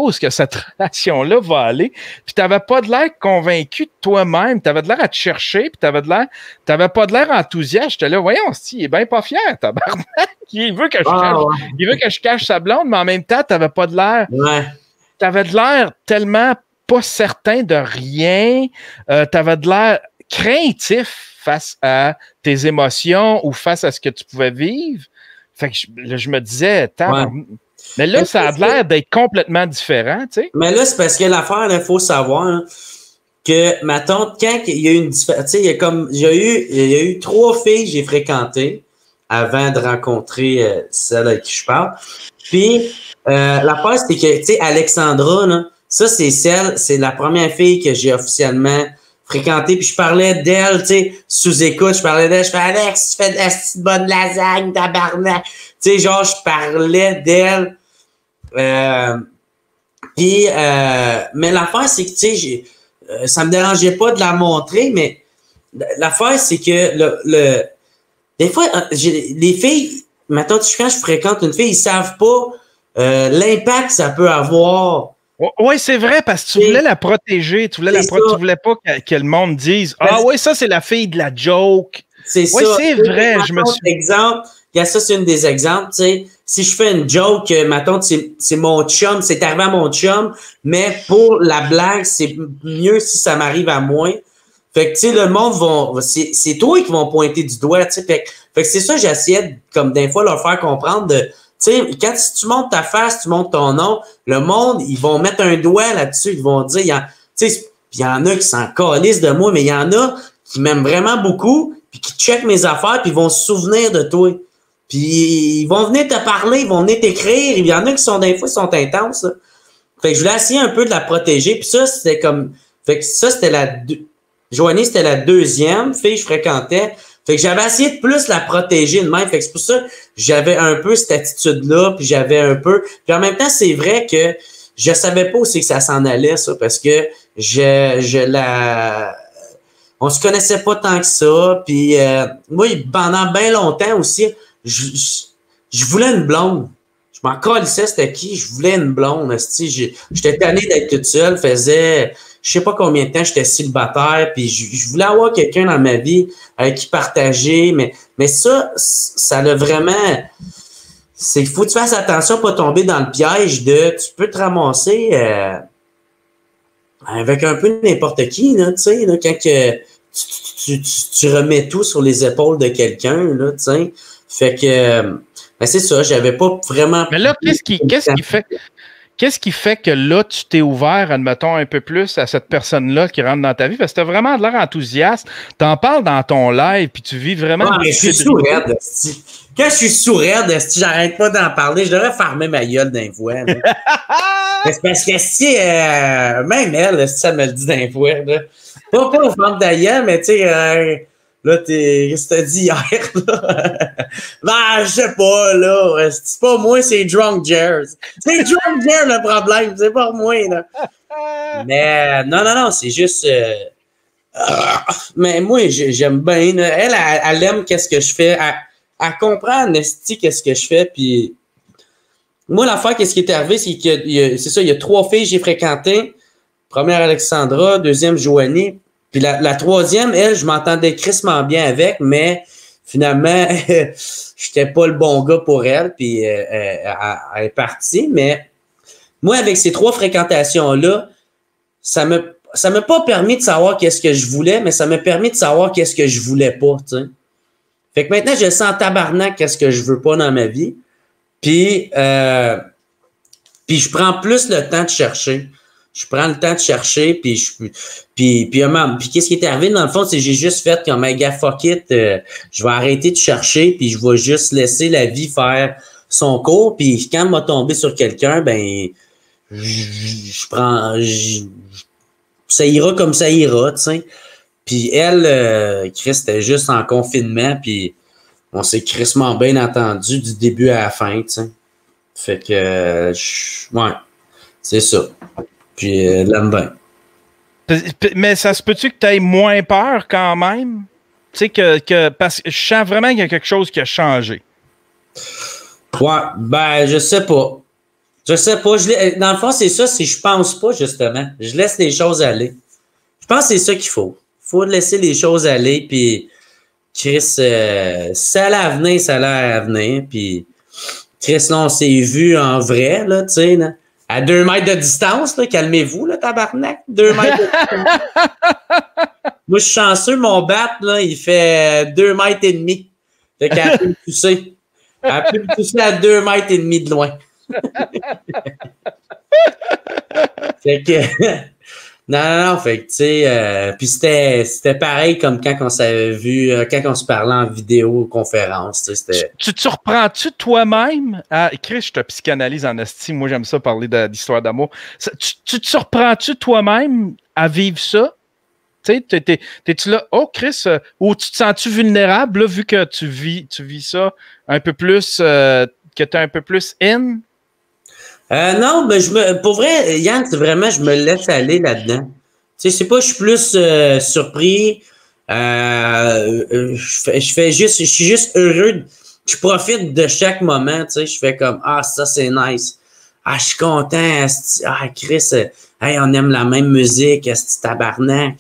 où est-ce que cette relation-là va aller. Puis tu n'avais pas de l'air convaincu de toi-même. Tu avais de l'air à te chercher, puis tu n'avais pas de l'air enthousiaste. J'étais là, voyons, il est bien pas fier, tabarnak. Il veut que je cache sa blonde, mais en même temps, tu n'avais pas de l'air. Ouais. Tu avais de l'air tellement pas certain de rien. Tu avais de l'air craintif face à tes émotions ou face à ce que tu pouvais vivre. Fait que je me disais, mais là, ça a l'air d'être complètement différent, tu sais. Mais là, c'est parce que l'affaire, il faut savoir hein, que ma tante, quand il y a eu une différence, tu sais, il y a eu 3 filles que j'ai fréquentées avant de rencontrer celle avec qui je parle. Puis, l'affaire, c'était que, tu sais, Alexandra, là, ça, c'est la première fille que j'ai officiellement fréquentée. Puis, je parlais d'elle, tu sais, sous écoute, je parlais d'elle, je fais Alex, tu fais de la bonne lasagne, tabarnak. Tu sais, genre, je parlais d'elle. Mais l'affaire, c'est que, tu sais, ça me dérangeait pas de la montrer, mais l'affaire, c'est que des fois, les filles, maintenant, quand je fréquente une fille, ils savent pas l'impact que ça peut avoir. Oui, c'est vrai, parce que tu voulais la protéger. Tu voulais pas que le monde dise ah oui, ça, c'est la fille de la joke. C'est ça. Oui, c'est vrai. Exemple, ça, c'est une des exemples, tu sais. Si je fais une joke, mettons, c'est mon chum, c'est arrivé à mon chum, mais pour la blague, c'est mieux si ça m'arrive à moi. Fait que, tu sais, le monde c'est toi qui vont pointer du doigt, tu sais. Fait que c'est ça, j'essayais, comme des fois, leur faire comprendre tu sais, si tu montes ta face, tu montes ton nom, le monde, ils vont mettre un doigt là-dessus, ils vont dire, tu sais, il y en a qui s'en calissent de moi, mais il y en a qui m'aiment vraiment beaucoup, puis qui checkent mes affaires, puis ils vont se souvenir de toi. Puis ils vont venir te parler, ils vont venir t'écrire. Il y en a qui sont des fois, ils sont intenses. Là. Fait que je voulais essayer un peu de la protéger. Puis ça, c'était comme. Fait que ça, c'était Joanie, c'était la deuxième fille que je fréquentais. Fait que j'avais essayé de plus la protéger de même. Fait que c'est pour ça que j'avais un peu cette attitude-là. Puis j'avais un peu. Puis en même temps, c'est vrai que je savais pas aussi que ça s'en allait, ça, parce que on se connaissait pas tant que ça. Puis moi, pendant bien longtemps aussi. Je voulais une blonde. Je m'en calissais, c'était qui? Je voulais une blonde. J'étais tanné d'être toute seule. Faisait, je sais pas combien de temps j'étais célibataire. Puis je voulais avoir quelqu'un dans ma vie avec qui partager. Mais ça l'a vraiment... Il faut que tu fasses attention à pas tomber dans le piège tu peux te ramasser avec un peu n'importe qui, là, tu sais, là, quand tu remets tout sur les épaules de quelqu'un, là, tu sais. Fait que, ben c'est ça, j'avais pas vraiment... Mais là, qu'est-ce qui fait que là, tu t'es ouvert, admettons, un peu plus à cette personne-là qui rentre dans ta vie? Parce que t'as vraiment de l'air enthousiaste. T'en parles dans ton live, puis tu vis vraiment... Ah, mais je suis sourd-raide, quand je suis sourd-raide, j'arrête pas d'en parler. Je devrais fermer ma gueule d'un voix. C'est parce que si... même elle, si ça me le dit d'un voix, là. Pas au fond de ta gueule, mais tu sais... là, qu'est-ce que t'as dit hier, là? Ben, je sais pas, là. C'est pas moi, c'est Drunk Jer. C'est Drunk Jer le problème, c'est pas moi, là. Mais, non, c'est juste... mais moi, j'aime bien. Elle aime qu'est-ce que je fais. Elle comprend, Nesty, qu'est-ce que je fais, puis... Moi, l'affaire, qu'est-ce qui est arrivé, c'est c'est ça, il y a 3 filles que j'ai fréquentées. Première, Alexandra. Deuxième, Joanie. Puis la troisième, elle, je m'entendais crissement bien avec, mais finalement, j'étais pas le bon gars pour elle, puis elle est partie. Mais moi, avec ces 3 fréquentations-là, ça m'a pas permis de savoir qu'est-ce que je voulais, mais ça m'a permis de savoir qu'est-ce que je voulais pas, tu sais. Fait que maintenant, je sens en tabarnak qu'est-ce que je veux pas dans ma vie. Puis je prends plus le temps de chercher. Je prends le temps de chercher, puis qu'est-ce qui est arrivé, dans le fond, c'est que j'ai juste fait comme un gars, fuck it, je vais arrêter de chercher, puis je vais juste laisser la vie faire son cours, puis quand m'a tombé sur quelqu'un, ben, ça ira comme ça ira, tu sais. Puis elle, Chris, était juste en confinement, puis on s'est crissement bien entendu du début à la fin, tu sais. Fait que, ouais, c'est ça. Puis, l'aime bien. Mais ça se peut-tu que tu aies moins peur quand même? Tu sais, parce que je sens vraiment qu'il y a quelque chose qui a changé. Ouais, ben, je sais pas. Je sais pas. Dans le fond, c'est ça, je pense pas, justement. Je laisse les choses aller. Je pense que c'est ça qu'il faut. Il faut laisser les choses aller, puis Chris, ça allait à venir, ça allait à venir, puis Chris, là, on s'est vu en vrai, là, tu sais, là. À 2 mètres de distance, là, calmez-vous, là, tabarnak. 2 mètres de distance. Moi, je suis chanceux, mon bat, là, il fait 2 mètres et demi. Fait qu'elle peut me pousser. Elle peut me pousser à 2 mètres et demi de loin. Fait que... Non, fait que, tu sais, puis c'était pareil comme quand on s'avait vu, quand on se parlait en vidéoconférence, tu sais, Tu te reprends-tu toi-même à... Chris, je te psychanalyse en esti, moi j'aime ça parler d'histoire d'amour. Tu te surprends-tu toi-même à vivre ça? Tu sais, t'es-tu là, oh Chris, ou tu te sens-tu vulnérable, là, vu que tu vis ça un peu plus, que t'es un peu plus in? Non, ben pour vrai, Yann, c'est vraiment, je me laisse aller là-dedans. Tu sais, c'est pas, je suis plus surpris. Je suis juste heureux. Je profite de chaque moment. Tu sais, je fais comme ça c'est nice. Je suis content. Chris, hey, on aime la même musique. Tabarnak.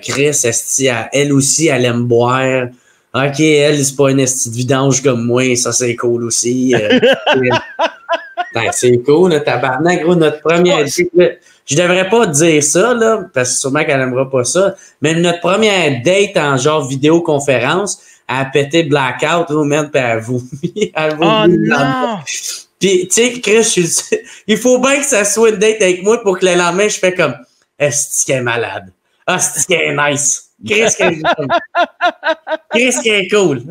Chris, elle aussi, elle aime boire. OK, elle, c'est pas une esti de vidange comme moi, ça c'est cool aussi. C'est cool, là, tabarnak, gros, notre première date. Je devrais pas dire ça, là, parce que sûrement qu'elle aimera pas ça, mais notre première date en genre vidéoconférence, elle a pété blackout, oh man, pis elle vomit. Oh non! Puis, tu sais, Chris, il faut bien que ça soit une date avec moi pour que le lendemain, je fais comme, est-ce qu'elle est malade? Est-ce qu'elle est nice? Chris qui est cool.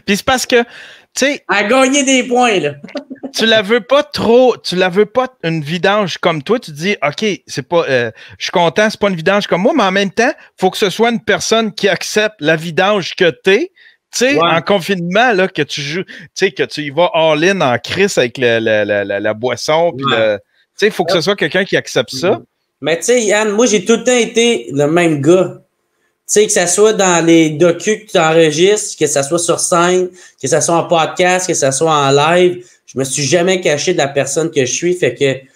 Puis c'est parce que, tu sais... Elle a gagné des points, là. tu la veux pas une vidange comme toi. Tu dis, OK, c'est pas, je suis content, c'est pas une vidange comme moi, mais en même temps, faut que ce soit une personne qui accepte la vidange que t'es. Tu sais, en confinement, là, que tu joues, tu sais, que tu y vas all-in en crise avec la boisson, puis tu sais, il faut que ce soit quelqu'un qui accepte ça. Mais tu sais, Yann, moi, j'ai tout le temps été le même gars. Tu sais, que ça soit dans les docus que tu enregistres, que ça soit sur scène, que ça soit en podcast, que ça soit en live, je me suis jamais caché de la personne que je suis. Fait que, tu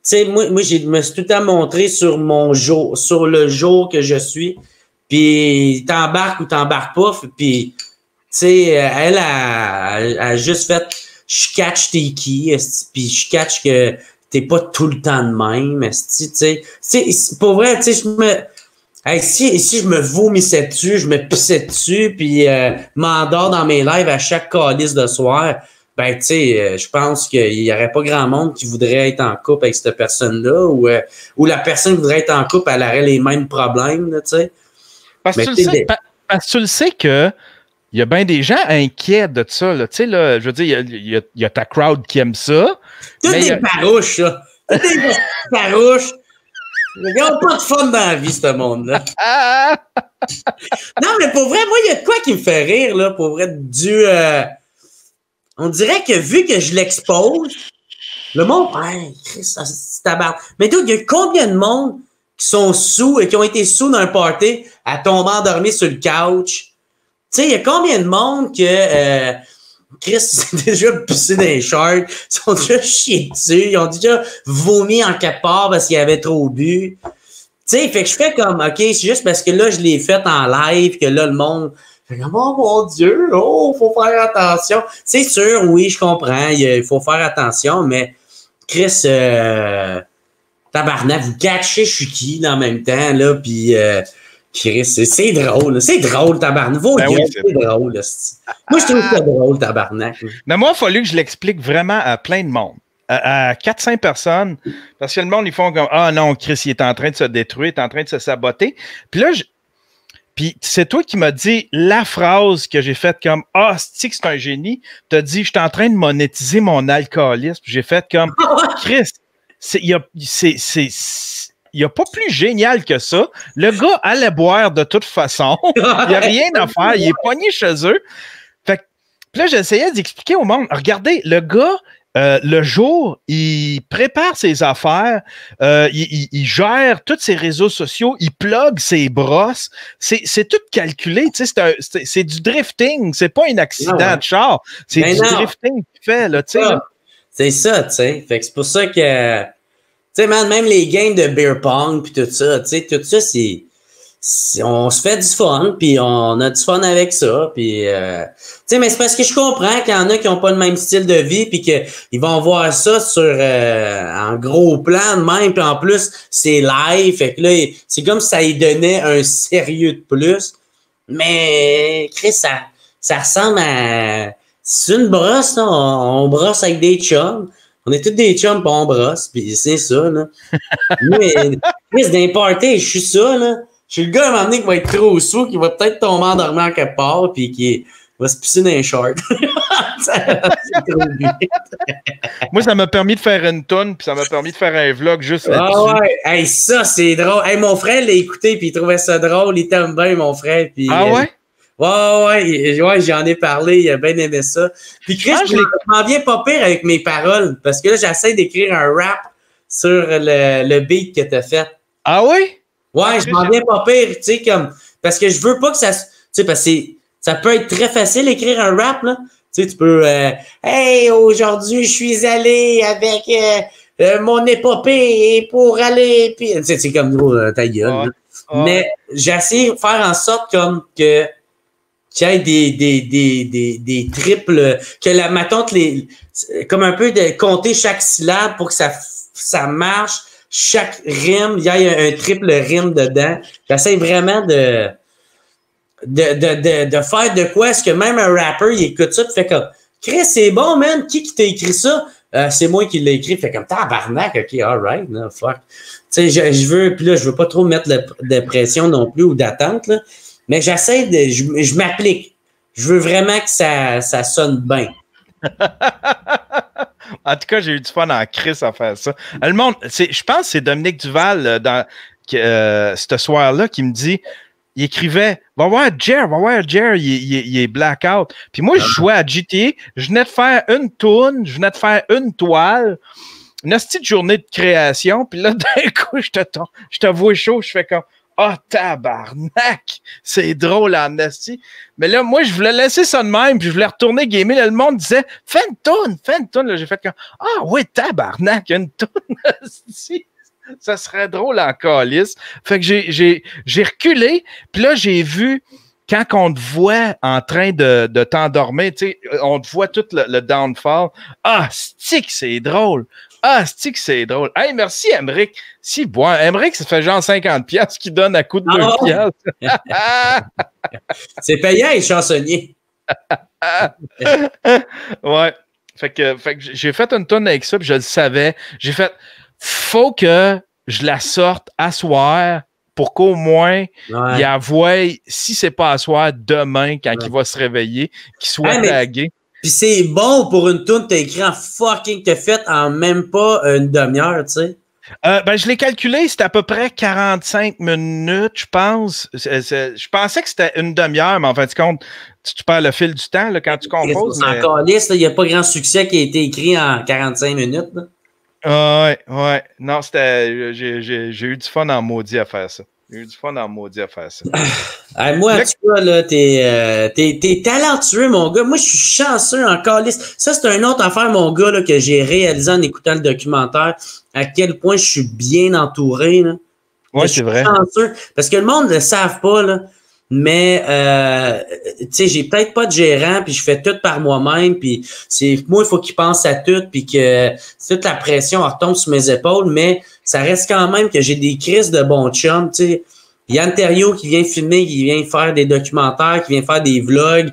sais, moi, je me suis tout le temps montré sur mon jour, sur le jour que je suis. Puis, t'embarques ou t'embarques pas. Puis, tu sais, elle a juste fait, je catch t'es qui, puis je catch que t'es pas tout le temps de même, tu sais. Pour vrai, tu sais, hey, si je me vomissais dessus, je me pissais dessus, puis m'endors dans mes lives à chaque calice de soir, ben, tu sais, je pense qu'il y aurait pas grand monde qui voudrait être en couple avec cette personne-là, ou la personne qui voudrait être en couple, elle aurait les mêmes problèmes, tu sais. Parce que tu le sais que il y a bien des gens inquiets de ça, là. Tu sais, là, je veux dire, il y a ta crowd qui aime ça. Toutes des farouches, ça. Toutes des farouches. Ils n'ont pas de fun dans la vie, ce monde-là. Non, mais pour vrai, moi, il y a de quoi qui me fait rire, là, pour vrai, on dirait que vu que je l'expose, le monde, hey, Chris, c'est tabarnak. Mais donc, il y a combien de monde qui sont sous et qui ont été sous dans un party à tomber endormi sur le couch? Tu sais, il y a combien de monde que Chris s'est déjà pissé dans les shorts, ils sont déjà chiés dessus, ils ont déjà vomi en quelque part parce qu'ils avaient trop bu. Tu sais, fait que je fais comme, OK, c'est juste parce que là, je l'ai fait en live que là, le monde fait comme, oh mon Dieu, oh, faut faire attention. C'est sûr, oui, je comprends, il faut faire attention, mais Chris, tabarnak, vous catchez je suis qui là, en même temps, là, puis Chris, c'est drôle, tabarnak. C'est drôle. Moi, je trouve ça drôle, tabarnak. Mais moi, il a fallu que je l'explique vraiment à plein de monde. À 400 personnes, parce que le monde, ils font comme, ah non, Chris, il est en train de se détruire, il est en train de se saboter. Puis là, puis c'est toi qui m'as dit la phrase que j'ai faite comme, c'est un génie. Tu as dit, je suis en train de monétiser mon alcoolisme. J'ai fait comme, Chris, n'y a pas plus génial que ça. Le gars allait boire de toute façon. Il n'y a rien à faire. Il est pogné chez eux. Fait que, puis là, j'essayais d'expliquer au monde, regardez, le gars, le jour, il prépare ses affaires, il gère tous ses réseaux sociaux, il plug ses brosses. C'est tout calculé. Tu sais, c'est du drifting. C'est pas un accident de char. C'est du drifting qu'il fait, là, tu sais. C'est ça, tu sais. Fait que c'est pour ça que, tu sais, même les games de beer pong puis tout ça, tu sais, tout ça, on se fait du fun, puis on a du fun avec ça, puis tu sais, mais c'est parce que je comprends qu'il y en a qui n'ont pas le même style de vie, puis qu'ils vont voir ça sur en gros plan de même, puis en plus c'est live, fait que là c'est comme si ça y donnait un sérieux de plus, mais Chris, ça ressemble à c'est une brosse, là, on brosse avec des chums. On est tous des chums, puis on brosse, puis c'est ça, là. Mais Chris, d'un party, je suis ça, là. Je suis le gars à un moment donné qui va être trop sous, qui va peut-être tomber endormi en quelque part, puis qui va se pisser dans les shorts. C'est trop vite. Moi, ça m'a permis de faire une toune, puis ça m'a permis de faire un vlog juste là-dessus. Ah ouais, hey, ça, c'est drôle. Hey, mon frère l'a écouté, puis il trouvait ça drôle. Il t'aime bien, mon frère. Puis, ah ouais? Ouais, j'en ai parlé. Il a bien aimé ça. Puis Chris, je m'en viens pas pire avec mes paroles, parce que là, j'essaie d'écrire un rap sur le beat que t'as fait. Ah ouais? Ouais, je m'en viens pas pire, tu sais, comme, parce que je veux pas que ça, tu sais, parce que ça peut être très facile d'écrire un rap, là. Tu sais, tu peux, hey, aujourd'hui, je suis allé avec mon épopée pour aller, puis, tu sais, c'est comme, ta gueule, mais j'essaie de faire en sorte comme que, qu'il y ait des triples, que mettons, comme un peu de compter chaque syllabe pour que ça marche. Chaque rime, il y a un triple rime dedans. J'essaie vraiment de faire de quoi? Est-ce que même un rapper, il écoute ça et fait comme Chris, c'est bon, man. Qui t'a écrit ça? C'est moi qui l'ai écrit. Fait comme tabarnak, ok, alright, no, fuck. Tu sais, je veux, puis là, je veux pas trop mettre de pression non plus ou d'attente, là. Mais j'essaie je m'applique. Je veux vraiment que ça sonne bien. En tout cas, j'ai eu du fun en Chris à faire ça. Le monde, je pense que c'est Dominique Duval ce soir-là qui me dit, il écrivait, va voir Jer, il est blackout. Puis moi, je jouais à GTA, je venais de faire une toune, je venais de faire une toile, une petite journée de création, puis là, d'un coup, je te vois chaud, je fais comme, ah, tabarnak! C'est drôle en esti. Mais là, moi, je voulais laisser ça de même, puis je voulais retourner gamer. Là, le monde disait, fais une toune. Là, j'ai fait comme, ah, oui, tabarnak, une toune. Ça serait drôle en calice. Fait que j'ai reculé, puis là, j'ai vu, quand on te voit en train de t'endormir, tu sais, on te voit tout le downfall. Ah, stick, c'est drôle. Ah, c'est drôle. Hey, merci, Emric. Si, bon, Emric, ça fait genre 50$ qu'il donne à coup de 2$. C'est payant, les chansonniers. Ouais. Fait que j'ai fait une tonne avec ça, puis je le savais. J'ai fait, faut que je la sorte à soir pour qu'au moins, il avoue, si c'est pas à soir, demain, quand il va se réveiller, qu'il soit tagué. Puis c'est bon pour une toune, t'as écrit en fucking, t'as fait en même pas une demi-heure, tu sais. Ben, je l'ai calculé, c'était à peu près 45 minutes, je pense. Je pensais que c'était une demi-heure, mais en fin de compte, tu perds le fil du temps là, quand tu composes. C'est encore lisse, il n'y a pas grand succès qui a été écrit en 45 minutes. Là. Ouais. Non, c'était. J'ai eu du fun en maudit à faire ça. Moi, en tout cas, là, t'es talentueux, mon gars. Moi, je suis chanceux encore. Ça, c'est une autre affaire, mon gars, là, que j'ai réalisé en écoutant le documentaire. À quel point je suis bien entouré. Là. Ouais, c'est vrai. Chanceux, parce que le monde ne le savent pas, là. Mais, tu sais, j'ai peut-être pas de gérant, puis je fais tout par moi-même, puis moi, il faut qu'il pense à tout, puis que toute la pression retombe sur mes épaules, mais ça reste quand même que j'ai des crises de bons chums, tu sais. Yann Terriot qui vient filmer, qui vient faire des documentaires, qui vient faire des vlogs,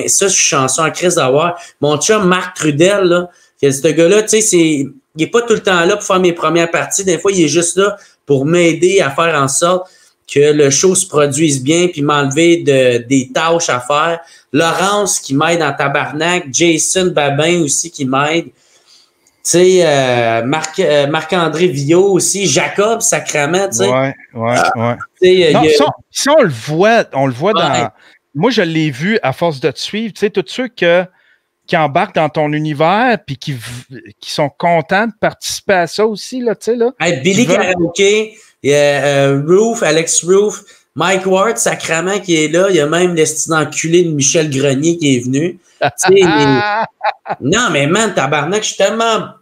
ça, je suis chanceux en crise d'avoir. Mon chum Marc Trudel, là, ce gars-là, tu sais, il est pas tout le temps là pour faire mes premières parties. Des fois, il est juste là pour m'aider à faire en sorte que le show se produise bien, puis m'enlever des tâches à faire. Laurence qui m'aide en tabarnak, Jason Babin aussi qui m'aide. Marc-André Villot aussi, Jacob, sacrament, tu sais. Ouais. Non, ça, on le voit dans... Moi, je l'ai vu à force de te suivre, tu sais, tous ceux qui embarquent dans ton univers puis qui sont contents de participer à ça aussi, là, tu sais, là. Hey, Billy Karaoke, Roof, Alex Roof, Mike Ward, sacrament, qui est là. Il y a même l'estime enculé de Michel Grenier qui est venu. Non, mais man, tabarnak, je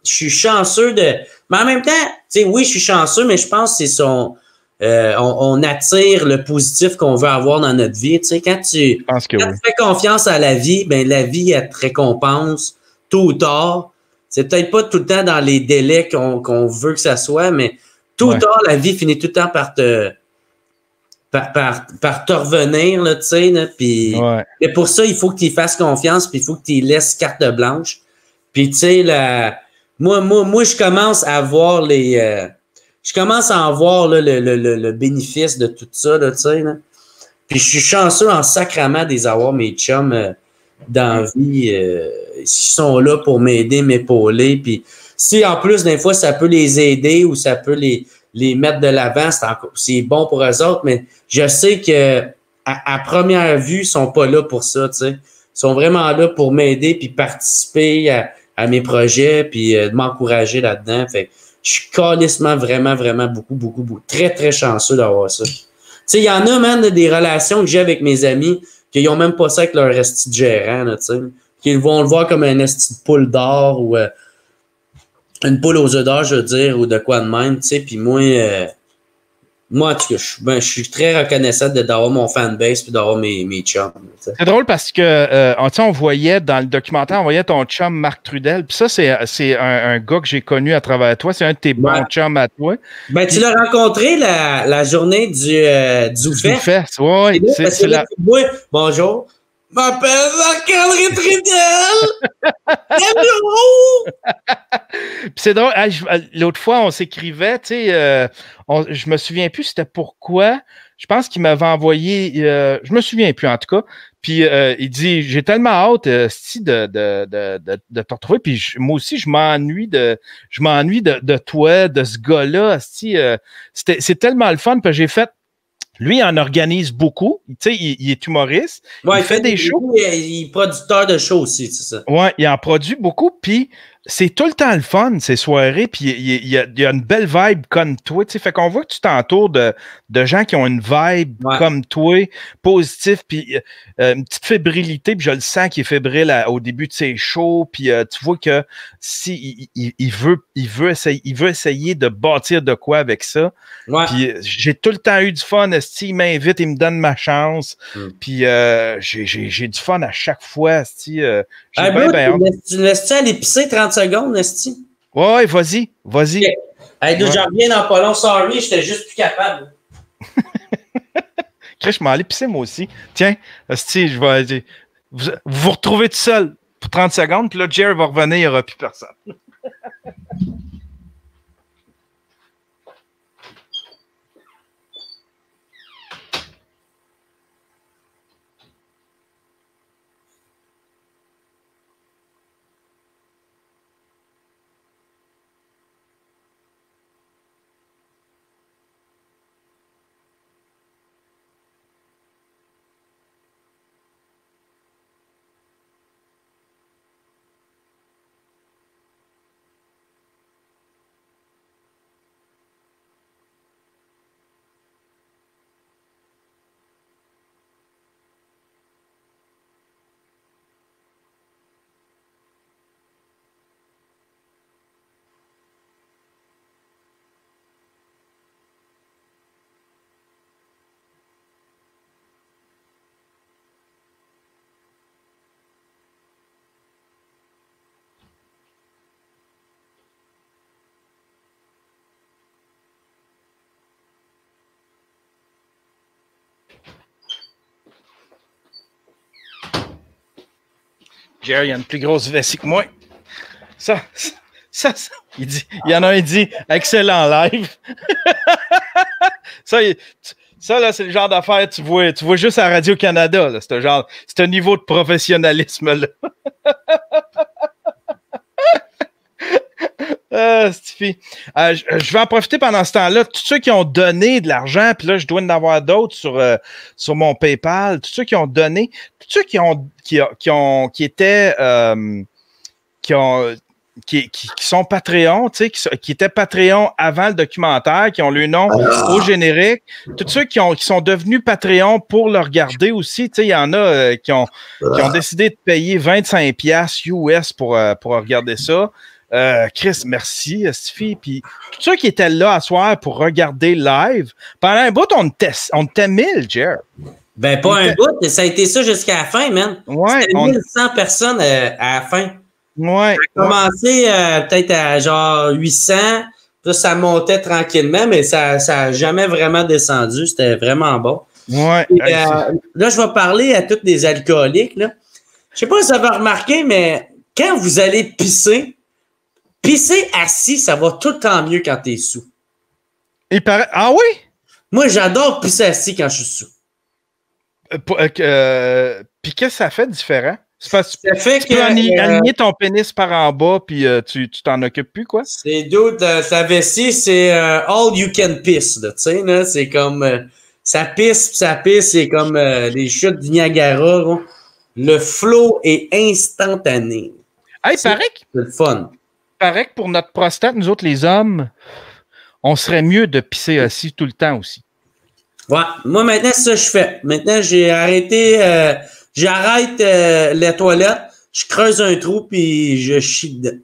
suis chanceux de... Mais en même temps, tu sais, oui, je suis chanceux, mais je pense que c'est son... on attire le positif qu'on veut avoir dans notre vie. Tu sais, quand tu fais confiance à la vie, ben la vie, elle te récompense tôt ou tard. C'est peut-être pas tout le temps dans les délais qu'on veut que ça soit, mais tôt ou tard, la vie finit tout le temps par te revenir, là, tu sais, là, puis mais pour ça, il faut que tu y fasses confiance, puis il faut que tu y laisses carte blanche. Puis, tu sais, moi, je commence à voir je commence à en voir là, le bénéfice de tout ça, là, tu sais, là. Puis je suis chanceux en sacrament des avoir mes chums dans la vie. Ils sont là pour m'aider, m'épauler. Puis si en plus, des fois, ça peut les aider ou ça peut les mettre de l'avant, c'est bon pour eux autres, mais je sais que à première vue, ils sont pas là pour ça, tu sais. Ils sont vraiment là pour m'aider puis participer à mes projets puis m'encourager là-dedans. Fait que je suis calissement vraiment, vraiment beaucoup, très, très chanceux d'avoir ça. Tu sais, il y en a, man, des relations que j'ai avec mes amis qui n'ont même pas ça avec leur esti de gérant, là, tu sais. Qu'ils vont le voir comme un esti de poule d'or ou une poule aux œufs d'or, je veux dire, ou de quoi de même, tu sais. Puis moi, en tout cas, je suis très reconnaissant d'avoir mon fanbase puis d'avoir mes chums. C'est drôle parce que on voyait dans le documentaire, on voyait ton chum Marc Trudel. Puis ça, c'est un gars que j'ai connu à travers toi. C'est un de tes bons chums à toi. Ben, tu l'as rencontré la journée du Fest. Oui, c'est là. Bonjour. Je m'appelle Marc-André Trudel! Puis c'est drôle, l'autre fois, on s'écrivait, tu sais, je me souviens plus c'était pourquoi. Je pense qu'il m'avait envoyé, je me souviens plus en tout cas. Puis il dit, j'ai tellement hâte de te retrouver. Puis moi aussi, je m'ennuie de toi, de ce gars-là. C'est tellement le fun. Puis j'ai fait. Lui, il en organise beaucoup. Tu sais, il est humoriste. Ouais, il fait des shows. Il est producteur de shows aussi, c'est ça. Ouais, il en produit beaucoup. Puis c'est tout le temps le fun, ces soirées. Puis il y a une belle vibe comme toi. Tu sais, fait qu'on voit que tu t'entoures de gens qui ont une vibe comme toi, positif. Puis une petite fébrilité. Puis je le sens qu'il est fébrile au début de ses shows. Puis tu vois que si il veut essayer de bâtir de quoi avec ça. Ouais. Puis j'ai tout le temps eu du fun. Il m'invite, il me donne ma chance. Puis j'ai du fun à chaque fois. Tu laisses-tu aller pisser 30 secondes, Esti? Ouais, vas-y. Okay. Hey, j'en reviens dans pas long. Sorry, j'étais juste plus capable. Chris, je m'en allais pisser moi aussi. Tiens, Esti, je vais... Vous vous retrouvez tout seul pour 30 secondes. Puis là, Jerry va revenir, il n'y aura plus personne. Jerry, il y a une plus grosse vessie que moi. Ça, il y en a un qui dit excellent live. Ça, là, c'est le genre d'affaire tu vois juste à Radio-Canada. C'est un niveau de professionnalisme là. Stifi. Je vais en profiter pendant ce temps-là. Tous ceux qui ont donné de l'argent, puis là, je dois en avoir d'autres sur mon PayPal. Tous ceux qui ont donné, tous ceux qui sont Patreon, tu sais, qui étaient Patreon avant le documentaire, qui ont le nom au générique. Tous ceux qui sont devenus Patreon pour le regarder aussi, tu sais, il y en a qui ont décidé de payer 25$ US pour regarder ça. Chris, merci, Stifi. Puis tous ceux qui étaient là à soir pour regarder live, pendant un bout, on était 1000, Jer. Ben, pas un bout, ça a été ça jusqu'à la fin, man. Ouais, c'était 1100 personnes à la fin. Ouais. Ça a commencé peut-être à genre 800, puis ça montait tranquillement, mais ça n'a jamais vraiment descendu. C'était vraiment bon. Ouais. Et, là, je vais parler à tous les alcooliques. Là. Je sais pas si vous avez remarqué, mais quand vous allez pisser assis, ça va tout le temps mieux quand tu es sous. Il paraît... Ah oui? Moi, j'adore pisser assis quand je suis sous. Puis qu'est-ce que ça fait de différent? C'est parce que tu peux aligner ton pénis par en bas, puis tu t'en occupes plus, quoi? C'est d'autres, sa vessie, c'est all you can piss, tu sais, là. C'est comme, ça pisse, c'est comme les chutes du Niagara, là. Le flow est instantané. Hey, c'est le fun. Paraît que pour notre prostate, nous autres, les hommes, on serait mieux de pisser assis tout le temps aussi. Ouais, moi, maintenant, c'est ça que je fais. Maintenant, j'ai arrêté, j'arrête les toilettes, je creuse un trou, puis je chie dedans.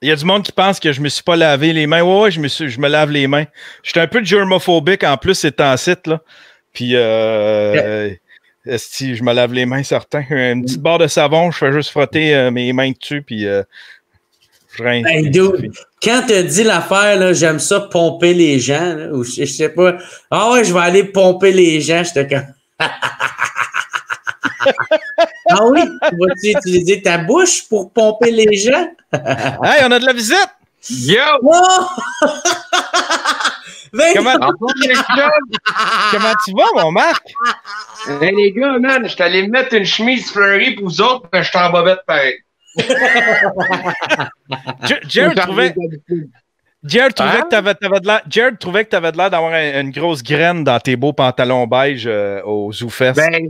Il y a du monde qui pense que je me suis pas lavé les mains. Ouais, je me lave les mains. J'étais un peu germophobique en plus, c'est en site, là. Puis, si je me lave les mains, certain. Une petite barre de savon, je fais juste frotter mes mains dessus, puis je rince. Hey, dude, quand tu as dit l'affaire, là, j'aime ça pomper les gens, là, ou je sais pas. Ah ouais, je vais aller pomper les gens, j'étais comme. Ah oui, tu vas-tu utiliser ta bouche pour pomper les gens? Hey, on a de la visite! Yo! Oh! Comment tu vas, mon Marc? Hey, les gars, man, je suis allé me mettre une chemise fleurie pour vous autres, mais je suis en bobette pareil. Jared trouvait que tu avais de l'air d'avoir une grosse graine dans tes beaux pantalons beige au ZooFest. Ben,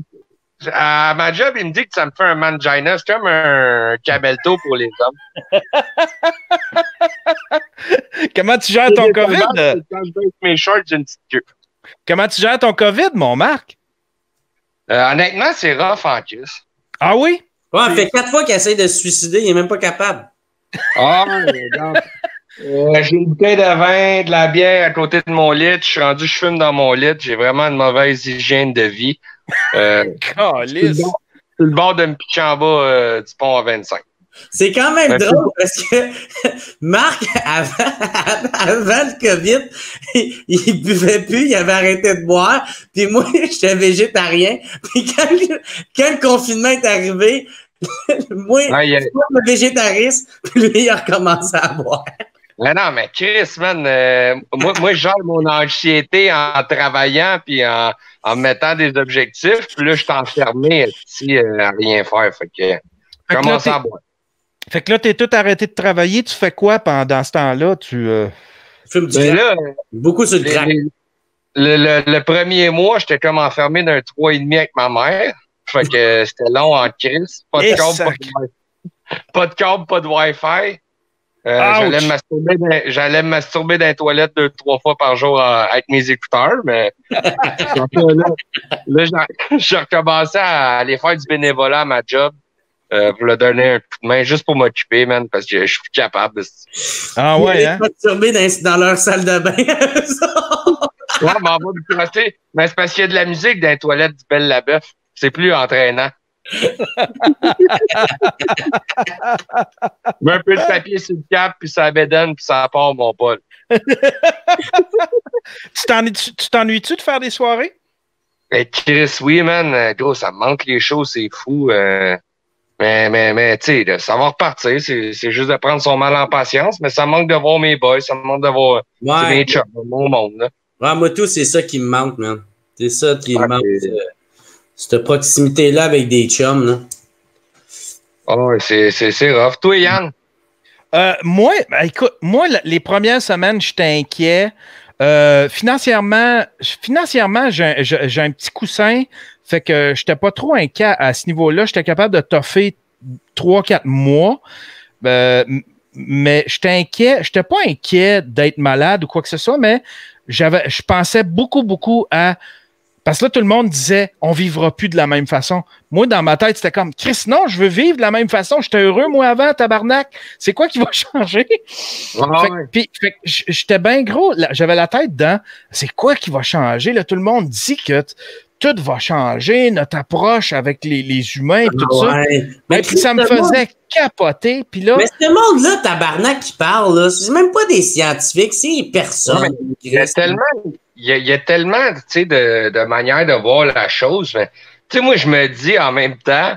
à ma job, il me dit que ça me fait un mangina. C'est comme un cabelto pour les hommes. Comment tu gères ton COVID? Quand je baisse mes shorts, j'ai une petite queue. Comment tu gères ton COVID, mon Marc? Honnêtement, c'est rough en kiss. Ah oui? Ouais, il fait 4 fois qu'il essaie de se suicider, il est même pas capable. Ah, regarde. J'ai une bouteille de vin, de la bière à côté de mon lit. Je fume dans mon lit. J'ai vraiment une mauvaise hygiène de vie. Calisse. Sur le bord de me pitcher en bas du pont à 25. C'est quand même drôle parce que Marc, avant le COVID, il buvait plus, il avait arrêté de boire. Puis moi, j'étais végétarien. Puis quand le confinement est arrivé, moi, je suis le végétariste. Puis lui, il a recommencé à boire. Mais non, mais Chris, man, moi, je gère mon anxiété en travaillant puis en me mettant des objectifs. Puis là, je suis enfermé ici à rien faire. Fait que commence à boire. Fait que là, t'es tout arrêté de travailler. Tu fais quoi pendant ce temps-là? Tu fumes du crack. Beaucoup sur le crack. Le premier mois, j'étais comme enfermé d'un 3,5 avec ma mère. Fait que c'était long en crise. Pas de câble, pas de Wi-Fi. J'allais me masturber dans les toilettes 2-3 fois par jour avec mes écouteurs, mais là, j'ai recommencé à aller faire du bénévolat à ma job pour leur donner un coup de main juste pour m'occuper, man, parce que je suis plus capable de... Ah ouais, hein? Masturber dans leur salle de bain. Ouais, mais on va me crosser. Mais c'est parce qu'il y a de la musique dans les toilettes du Belle Labeuf. C'est plus entraînant. Mets un peu de papier sur le cap, puis ça bédonne, puis ça part, mon pote. Tu t'ennuies-tu de faire des soirées? Chris, oui, man. Gros, ça me manque les shows, c'est fou. Mais tu sais, ça va repartir. C'est juste de prendre son mal en patience, mais ça me manque de voir mes boys, ça me manque de voir mes chums, mon monde. Là. Ouais, moi, tout, c'est ça qui me manque, man. C'est ça qui me manque. Cette proximité-là avec des chums, là. Oh, c'est rough. Toi, Yann? Moi, écoute, les premières semaines, j'étais inquiet. Financièrement, j'ai un petit coussin, fait que j'étais pas trop inquiet à ce niveau-là. J'étais capable de toffer 3-4 mois. Mais j'étais inquiet. J'étais pas inquiet d'être malade ou quoi que ce soit, mais je pensais beaucoup à. Parce que là, tout le monde disait on vivra plus de la même façon. Moi, dans ma tête, c'était comme Chris, non, je veux vivre de la même façon. J'étais heureux, moi, avant, tabarnak. C'est quoi qui va changer? Puis, j'étais bien gros. J'avais la tête dans c'est quoi qui va changer? Là, tout le monde dit que tout va changer, notre approche avec les humains et tout ça. Mais puis ça me faisait capoter. Puis là, mais ce monde-là, tabarnak, qui parle, là, c'est même pas des scientifiques, c'est personne. Il y a tellement tu sais, de manières de voir la chose. Tu sais, moi, je me dis en même temps,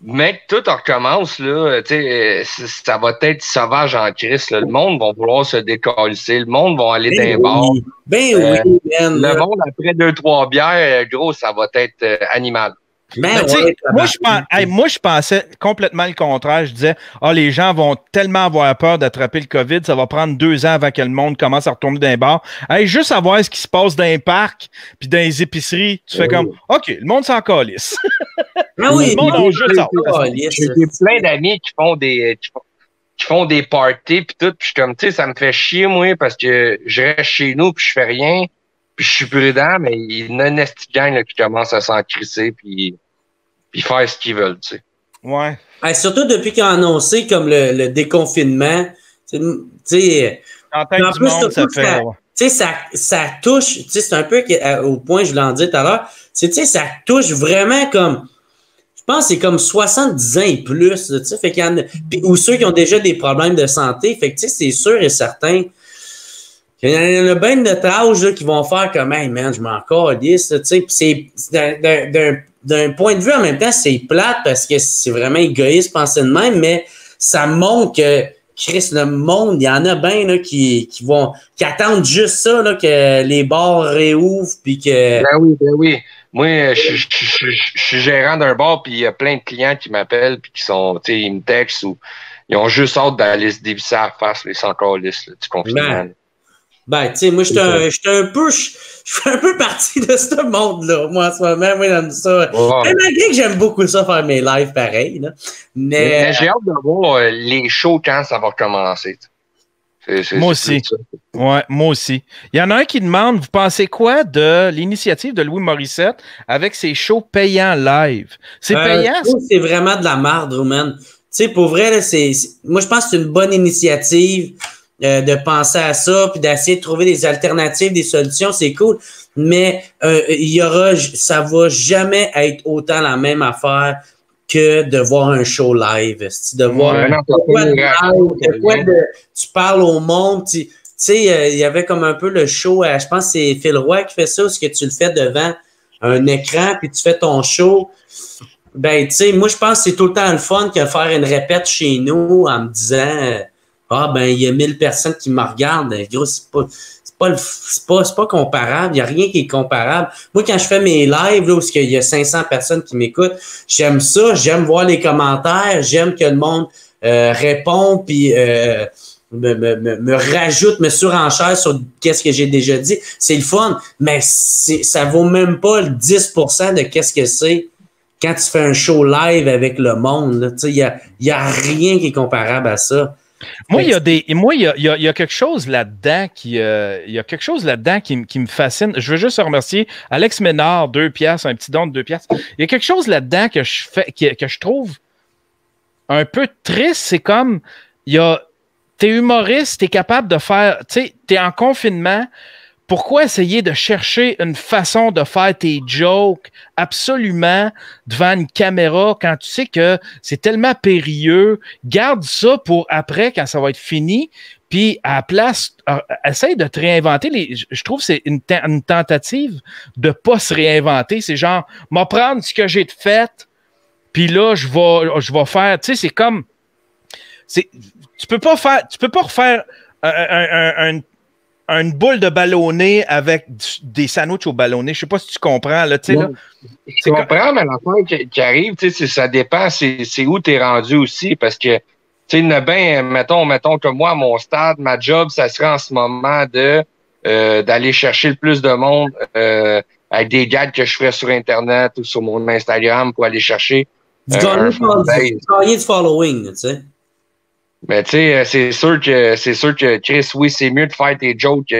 mec, tout recommence, là, tu sais, ça va être sauvage en Christ. Le monde va vouloir se décalisser. Le monde va aller dans les bars. Oui, man. Le monde, après 2-3 bières, gros, ça va être animal. Ben, moi, je pensais complètement le contraire. Je disais, les gens vont tellement avoir peur d'attraper le COVID, ça va prendre 2 ans avant que le monde commence à retourner dans les bars. Juste savoir ce qui se passe dans les parcs puis dans les épiceries, tu fais comme, OK, le monde s'en calisse. Le monde a juste ça. J'ai plein d'amis qui font des parties puis tout, puis je suis comme, tu sais, ça me fait chier, moi, parce que je reste chez nous puis je fais rien, puis je suis prudent, mais il y a une esti gang là, qui commence à s'en crisser puis faire ce qu'ils veulent, tu sais. Ouais. Surtout depuis qu'ils ont annoncé comme le déconfinement, tu sais. En tête du monde, ça fait. Tu sais, ça touche, tu sais, c'est un peu au point que je l'en dis tout à l'heure, tu sais, ça touche vraiment comme, je pense que c'est comme 70 ans et plus, tu sais, fait qu'il y en a, ou ceux qui ont déjà des problèmes de santé, fait que, tu sais, c'est sûr et certain qu'il y en a bien de notre âge, là, qui vont faire comme, hey, man, je m'en calisse, tu sais, puis c'est d'un point de vue en même temps, c'est plate parce que c'est vraiment égoïste penser de même, mais ça montre que Chris, le monde, il y en a bien là, qui attendent juste ça, là, que les bars réouvrent puis que. Ben oui. Moi, je suis gérant d'un bar, puis il y a plein de clients qui m'appellent puis qui sont, tu sais, ils me textent ou ils ont juste hâte d'aller se dévisser à la face, les sans-calisses du confinement. Ben, tu sais, moi, je fais un peu partie de ce monde-là, moi, en ce moment. Moi, j'aime ça. Mais malgré que j'aime beaucoup ça, faire mes lives pareil, là. Mais j'ai hâte de voir les shows quand ça va recommencer. Moi aussi. Ouais, moi aussi. Il y en a un qui demande, vous pensez quoi de l'initiative de Louis Morissette avec ses shows payants live? C'est payant? C'est vraiment de la merde, man. Tu sais, pour vrai, là, moi, je pense que c'est une bonne initiative. De penser à ça, puis d'essayer de trouver des alternatives, des solutions, c'est cool. Mais ça va jamais être autant la même affaire que de voir un show live. De voir tu parles au monde. Tu sais, il y avait comme un peu le show, je pense que c'est Phil Roy qui fait ça, où ce que tu le fais devant un écran, puis tu fais ton show. Ben, tu sais, moi, je pense que c'est tout le temps le fun que faire une répète chez nous en me disant... ben, il y a 1000 personnes qui me regardent. Gros, c'est pas comparable. Il n'y a rien qui est comparable. Moi, quand je fais mes lives, là, où il y a 500 personnes qui m'écoutent, j'aime ça. J'aime voir les commentaires. J'aime que le monde répond puis me rajoute, me surenchère sur qu'est-ce que j'ai déjà dit. C'est le fun, mais ça vaut même pas le 10% de qu'est-ce que c'est quand tu fais un show live avec le monde. Il y a rien qui est comparable à ça. Moi, il y a quelque chose là-dedans qui me fascine. Je veux juste remercier Alex Ménard, 2 piastres, un petit don de 2 piastres. Il y a quelque chose là-dedans que je trouve un peu triste. C'est comme, t'es humoriste, t'es capable de faire, tu sais, t'es en confinement. Pourquoi essayer de chercher une façon de faire tes jokes absolument devant une caméra quand tu sais que c'est tellement périlleux? Garde ça pour après, quand ça va être fini. Puis, à la place, essaye de te réinventer. Je trouve que c'est une tentative de ne pas se réinventer. C'est genre, m'en prendre ce que j'ai fait, puis là, je vais faire... Tu sais, c'est comme... Tu peux pas refaire une boule de ballonné avec des sandwichs au ballonné. Je sais pas si tu comprends. Là, là. Je comprends, mais l'affaire qui arrive, ça dépend c'est où tu es rendu aussi. Parce que Tu sais, il y en a bien, mettons que moi, à mon stade, ma job, ça serait en ce moment d'aller chercher le plus de monde avec des gags que je ferais sur Internet ou sur mon Instagram pour aller chercher un fanbase. Gagner du following, tu sais. Mais tu sais, c'est sûr que Chris, oui, c'est mieux de faire tes jokes.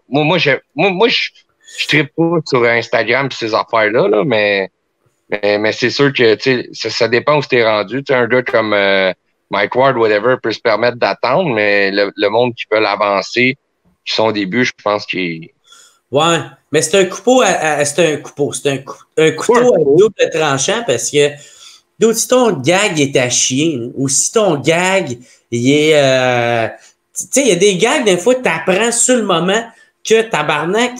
Moi, je trippe pas sur Instagram et ces affaires-là, là, mais c'est sûr que tu sais, ça dépend où t'es rendu. Tu sais, un gars comme Mike Ward, whatever, peut se permettre d'attendre, mais le monde qui peut l'avancer, qui sont au début, je pense qu'il. Ouais, mais c'est un couteau à double tranchant parce que si ton gag est à chier, ou si ton gag il est tu sais, il y a des gags des fois t'apprends sur le moment que tabarnak,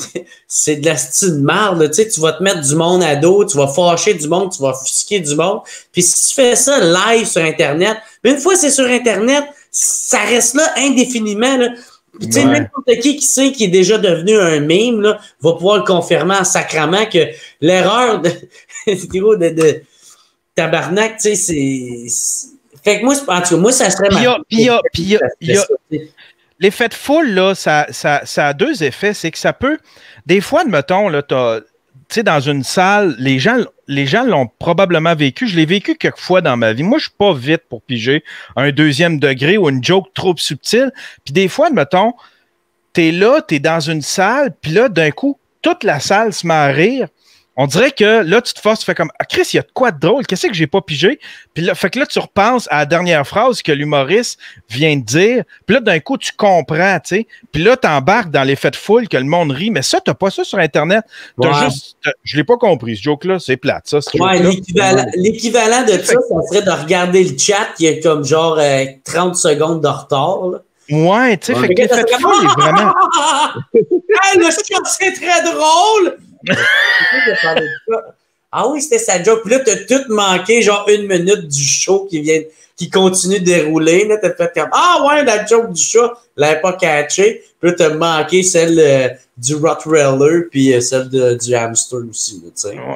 c'est de la style de marde, tu sais, tu vas te mettre du monde à dos, tu vas fâcher du monde, tu vas offusquer du monde. Puis si tu fais ça live sur Internet, mais une fois c'est sur Internet, ça reste là indéfiniment, là. Puis tu sais, n'importe qui sait qu'il est déjà devenu un meme, là, va pouvoir le confirmer en sacrament que l'erreur de tabarnak, tu sais, c'est... Fait que moi, en tout cas, moi, ça serait l'effet de foule, là, ça a deux effets. C'est que ça peut... Des fois, admettons, là, tu sais, dans une salle, les gens l'ont probablement vécu. Je l'ai vécu quelques fois dans ma vie. Moi, je suis pas vite pour piger un deuxième degré ou une joke trop subtile. Puis des fois, admettons, t'es là, t'es dans une salle, puis là, d'un coup, toute la salle se met à rire. On dirait que là, tu te forces, tu fais comme « Ah, Chris, il y a de quoi de drôle? Qu'est-ce que j'ai pas pigé? » Puis là, fait que là, tu repenses à la dernière phrase que l'humoriste vient de dire. Puis là, d'un coup, tu comprends, tu sais. Puis là, t'embarques dans l'effet de foule que le monde rit. Mais ça, t'as pas ça sur Internet. Je l'ai pas compris, ce joke-là. C'est plate, ça. L'équivalent de ça serait de regarder le chat qui est comme genre 30 secondes de retard, là. Ouais, tu sais, fait que l'effet de foule est vraiment... Hey, le chat, c'est très drôle! Ah oui, c'était sa joke. Puis là, t'as tout manqué, genre 1 minute du show qui continue de dérouler. Là, t'as fait comme ah ouais, la joke du chat, l'avait pas catché. Puis là, t'as manqué celle du Rottweiler, puis celle du hamster aussi. Là,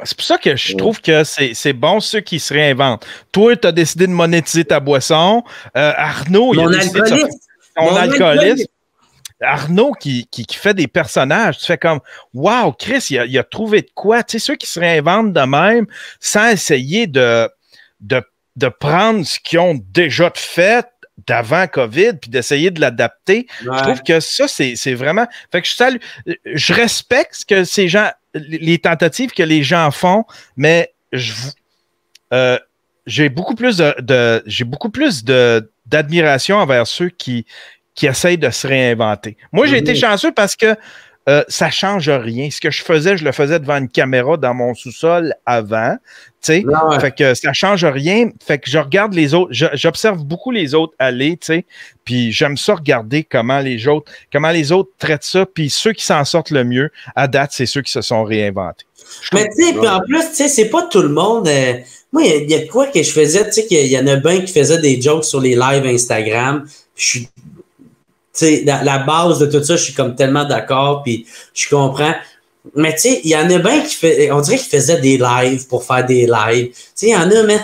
c'est pour ça que je trouve que c'est bon ceux qui se réinventent. Toi, t'as décidé de monétiser ta boisson. Arnaud, il a décidé de son alcoolisme. Arnaud qui fait des personnages, tu fais comme wow, Chris, il a trouvé de quoi? Tu sais, ceux qui se réinventent de même sans essayer de prendre ce qu'ils ont déjà fait d'avant COVID puis d'essayer de l'adapter. Ouais. Je trouve que ça, c'est vraiment. Fait que je respecte ce que ces gens, les tentatives que les gens font, mais j'ai beaucoup plus d'admiration envers ceux qui essayent de se réinventer. Moi, j'ai été chanceux parce que ça ne change rien. Ce que je le faisais devant une caméra dans mon sous-sol avant. Tu sais, fait que ça ne change rien. Fait que je regarde les autres, j'observe beaucoup les autres aller, tu sais, puis j'aime ça regarder comment les autres traitent ça, puis ceux qui s'en sortent le mieux, à date, c'est ceux qui se sont réinventés. Mais tu sais, puis en plus, tu sais, c'est pas tout le monde... moi, il y a de quoi que je faisais, tu sais, qu'il y en a bien qui faisaient des jokes sur les lives Instagram. Je suis... Tu sais, la base de tout ça, je suis comme tellement d'accord, puis je comprends. Mais tu sais, il y en a bien on dirait qu'ils faisaient des lives pour faire des lives. Tu sais, il y en a, mais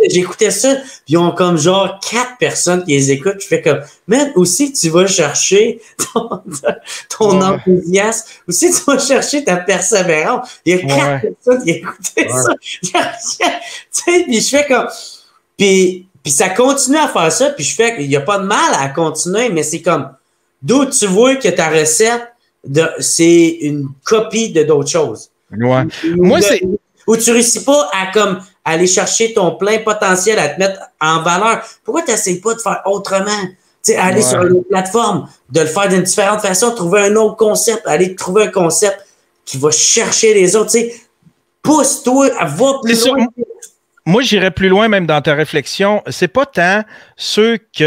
j'écoutais ça, puis ils ont comme genre 4 personnes qui les écoutent. Je fais comme, man, aussi tu vas chercher ton enthousiasme, aussi tu vas chercher ta persévérance. Il y a 4 personnes qui écoutaient ça. Tu sais, puis je fais comme, puis ça continue à faire ça, puis je fais qu'il n'y a pas de mal à continuer, mais c'est comme, d'où tu vois que ta recette, c'est une copie de d'autres choses. Ouais. Moi, c'est... Où tu réussis pas à comme aller chercher ton plein potentiel, à te mettre en valeur. Pourquoi tu n'essayes pas de faire autrement? Tu sais, aller sur une plateforme, de le faire d'une différente façon, trouver un autre concept, aller trouver un concept qui va chercher les autres. Tu sais, pousse-toi, va plus loin. Moi, j'irais plus loin même dans ta réflexion. C'est pas tant ceux qui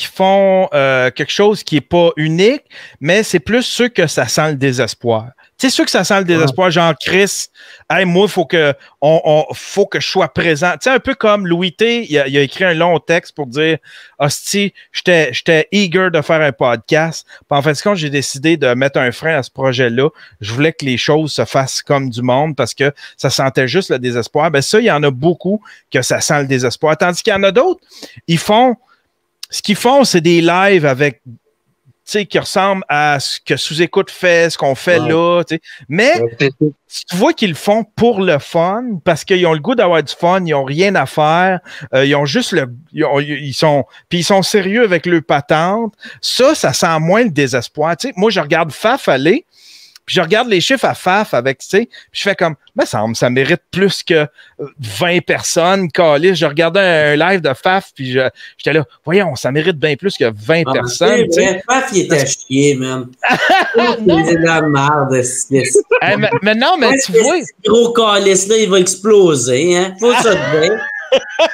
font quelque chose qui n'est pas unique, mais c'est plus ceux que ça sent le désespoir. C'est sûr que ça sent le désespoir, genre Chris, hey, moi, faut que je sois présent. Tu sais, un peu comme Louis T, il a écrit un long texte pour dire hostie, j'étais eager de faire un podcast. Puis en fait, quand j'ai décidé de mettre un frein à ce projet-là, je voulais que les choses se fassent comme du monde parce que ça sentait juste le désespoir. Ben ça, il y en a beaucoup que ça sent le désespoir. Tandis qu'il y en a d'autres, ce qu'ils font, c'est des lives avec qui ressemble à ce que Sous-Écoute fait, ce qu'on fait là. T'sais. Mais tu vois qu'ils le font pour le fun, parce qu'ils ont le goût d'avoir du fun, ils n'ont rien à faire, ils ont juste ils sont sérieux avec leur patente. Ça sent moins le désespoir. T'sais. Moi, je regarde Faf aller, puis je regarde les chiffres à Faf avec, tu sais, puis je fais comme, ça mérite plus que 20 personnes, calice. Je regardais un live de Faf, puis j'étais là, voyons, ça mérite bien plus que 20 personnes. Faf, il était à chier, man. C'est de la merde. Mais non, mais tu vois. Ce gros calice, là, il va exploser, hein. Faut ça de bien.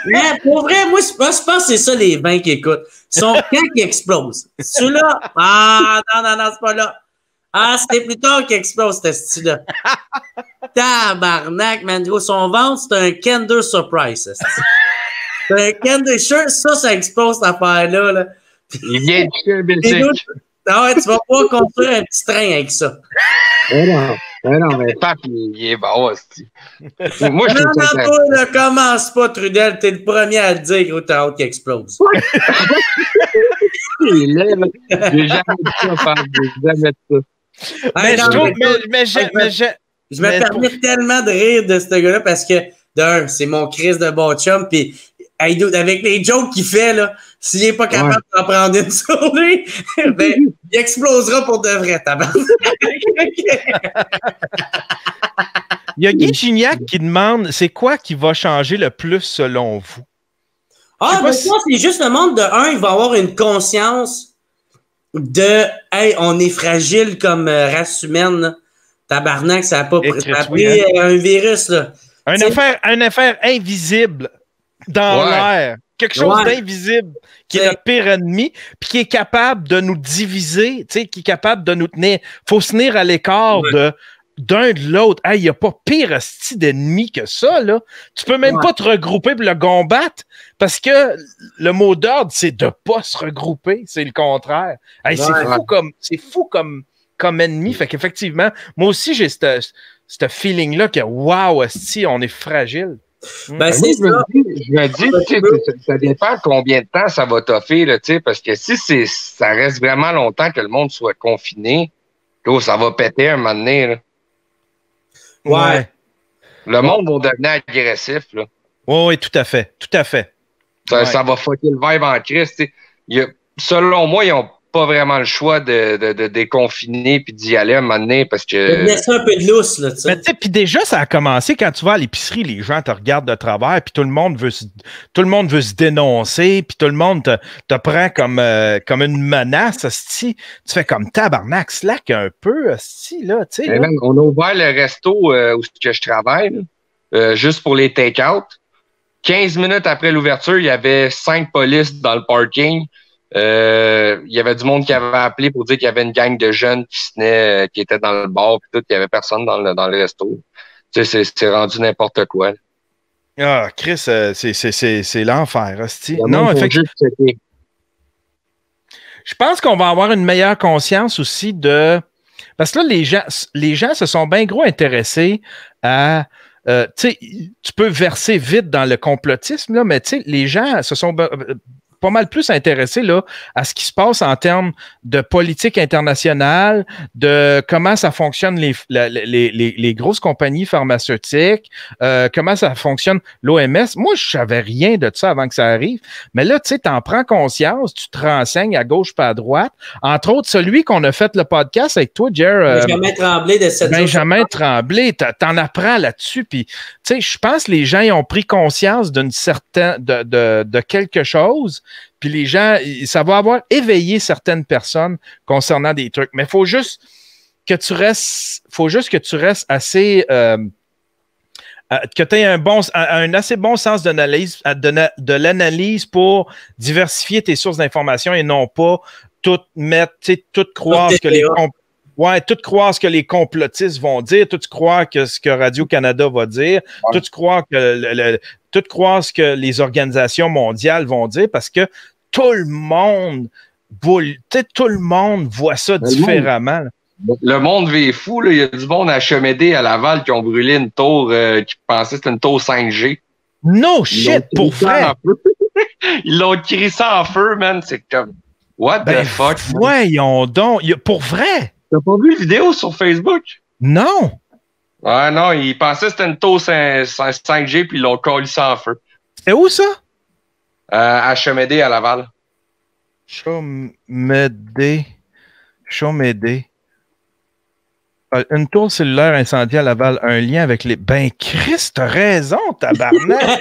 Mais pour vrai, moi, je pense que c'est ça les 20 qui écoutent. Ils sont quand qui explosent. Ceux-là, non, c'est pas là. C'était plus tard qu'il explose, ce style-là. Tabarnak, man. Son ventre, c'est un Kinder Surprise. C'est un Kinder Shirt. Ça explose, cette affaire-là. Là. Il vient de chier un bicycle. Ah ouais, tu vas pas construire un petit train avec ça. Non, mais Pap, il est bon, aussi. Moi, je ne commence pas, Trudel. T'es le premier à le dire, gros, t'as hâte qu'il explose. Il est là. J'ai jamais dit ça, Pap. J'ai jamais dit ça. Je me permets tellement de rire de ce gars-là parce que, d'un, c'est mon Chris de bon chum, puis avec les jokes qu'il fait, là, s'il n'est pas capable d'en prendre une sur lui, ben, il explosera pour de vrai, tabarnak. Il y a Guy Gignac qui demande, c'est quoi qui va changer le plus selon vous? Mais ça, c'est juste le monde de il va avoir une conscience de hey, on est fragile comme race humaine. Là. Tabarnak, ça a pas pris un virus. Là. Une affaire invisible dans l'air. Quelque chose d'invisible qui est notre pire ennemi, puis qui est capable de nous diviser, qui est capable de nous tenir. Il faut se tenir à l'écart d'un de l'autre. Hey, il n'y a pas pire style d'ennemi que ça, là. Tu peux même pas te regrouper pour le combattre parce que le mot d'ordre, c'est de pas se regrouper. C'est le contraire. Hey, c'est fou comme ennemi. Fait qu'effectivement, moi aussi, j'ai ce feeling-là que wow, esti, on est fragile. Ben, c'est ça. Je me dis, ça dépend combien de temps ça va toffer, là, parce que si ça reste vraiment longtemps que le monde soit confiné, ça va péter un moment donné, là. Ouais. Le monde va devenir agressif, là. Oui, tout à fait. Tout à fait. Ça va fucker le vibe en crise. Selon moi, ils n'ont pas vraiment le choix de déconfiner puis d'y aller un moment donné parce que. Laisse un peu de lousse, là, tu sais. Puis déjà, ça a commencé quand tu vas à l'épicerie, les gens te regardent de travers, puis tout le monde veut se dénoncer, puis tout le monde te prend comme une menace, hostie. Tu fais comme tabarnak, slack un peu, hostie, là, tu sais. On a ouvert le resto où je travaille, juste pour les take-out. 15 minutes après l'ouverture, il y avait 5 polices dans le parking. Il y avait du monde qui avait appelé pour dire qu'il y avait une gang de jeunes qui étaient dans le bar puis tout, il y avait personne dans le resto. Tu sais, c'est rendu n'importe quoi. Ah, Chris, c'est l'enfer, hostie. Non, effectivement. Je pense qu'on va avoir une meilleure conscience aussi de... Parce que là, les gens se sont bien gros intéressés à... tu sais, tu peux verser vite dans le complotisme, là, mais tu sais, les gens se sont... pas mal plus intéressé là, à ce qui se passe en termes de politique internationale, de comment ça fonctionne les grosses compagnies pharmaceutiques, comment ça fonctionne l'OMS. Moi, je savais rien de ça avant que ça arrive. Mais là, tu sais, t'en prends conscience, tu te renseignes à gauche pas à droite. Entre autres, celui qu'on a fait le podcast avec toi, Jer. Benjamin Tremblay de cette Benjamin Tremblay, t'en apprends là-dessus. Puis, tu sais, je pense que les gens ils ont pris conscience d'une certaine de quelque chose. Puis les gens, ça va avoir éveillé certaines personnes concernant des trucs. Mais il faut juste que tu restes assez... que tu aies un assez bon sens de l'analyse pour diversifier tes sources d'information et non pas tout mettre, tout croire que les... Ouais, tout croire ce que les complotistes vont dire, tout croire que ce que Radio-Canada va dire, tout croire que tout croire ce que les organisations mondiales vont dire, parce que tout le monde voit ça différemment. Le monde vit fou, là. Il y a du monde à Chemédé, à Laval, qui ont brûlé une tour qui pensaient que c'était une tour 5G. No shit, pour vrai! Ils l'ont crissé en feu, man. C'est comme, what the fuck? Voyons donc, pour vrai! T'as pas vu la vidéo sur Facebook? Non! Ouais, non, ils pensaient que c'était une tour 5G, puis ils l'ont collé en feu. C'est où ça? À Chemédé, à Laval. Chaumédé. Une tour cellulaire incendiée à Laval, un lien avec les... Ben, Chris, t'as raison, tabarnak!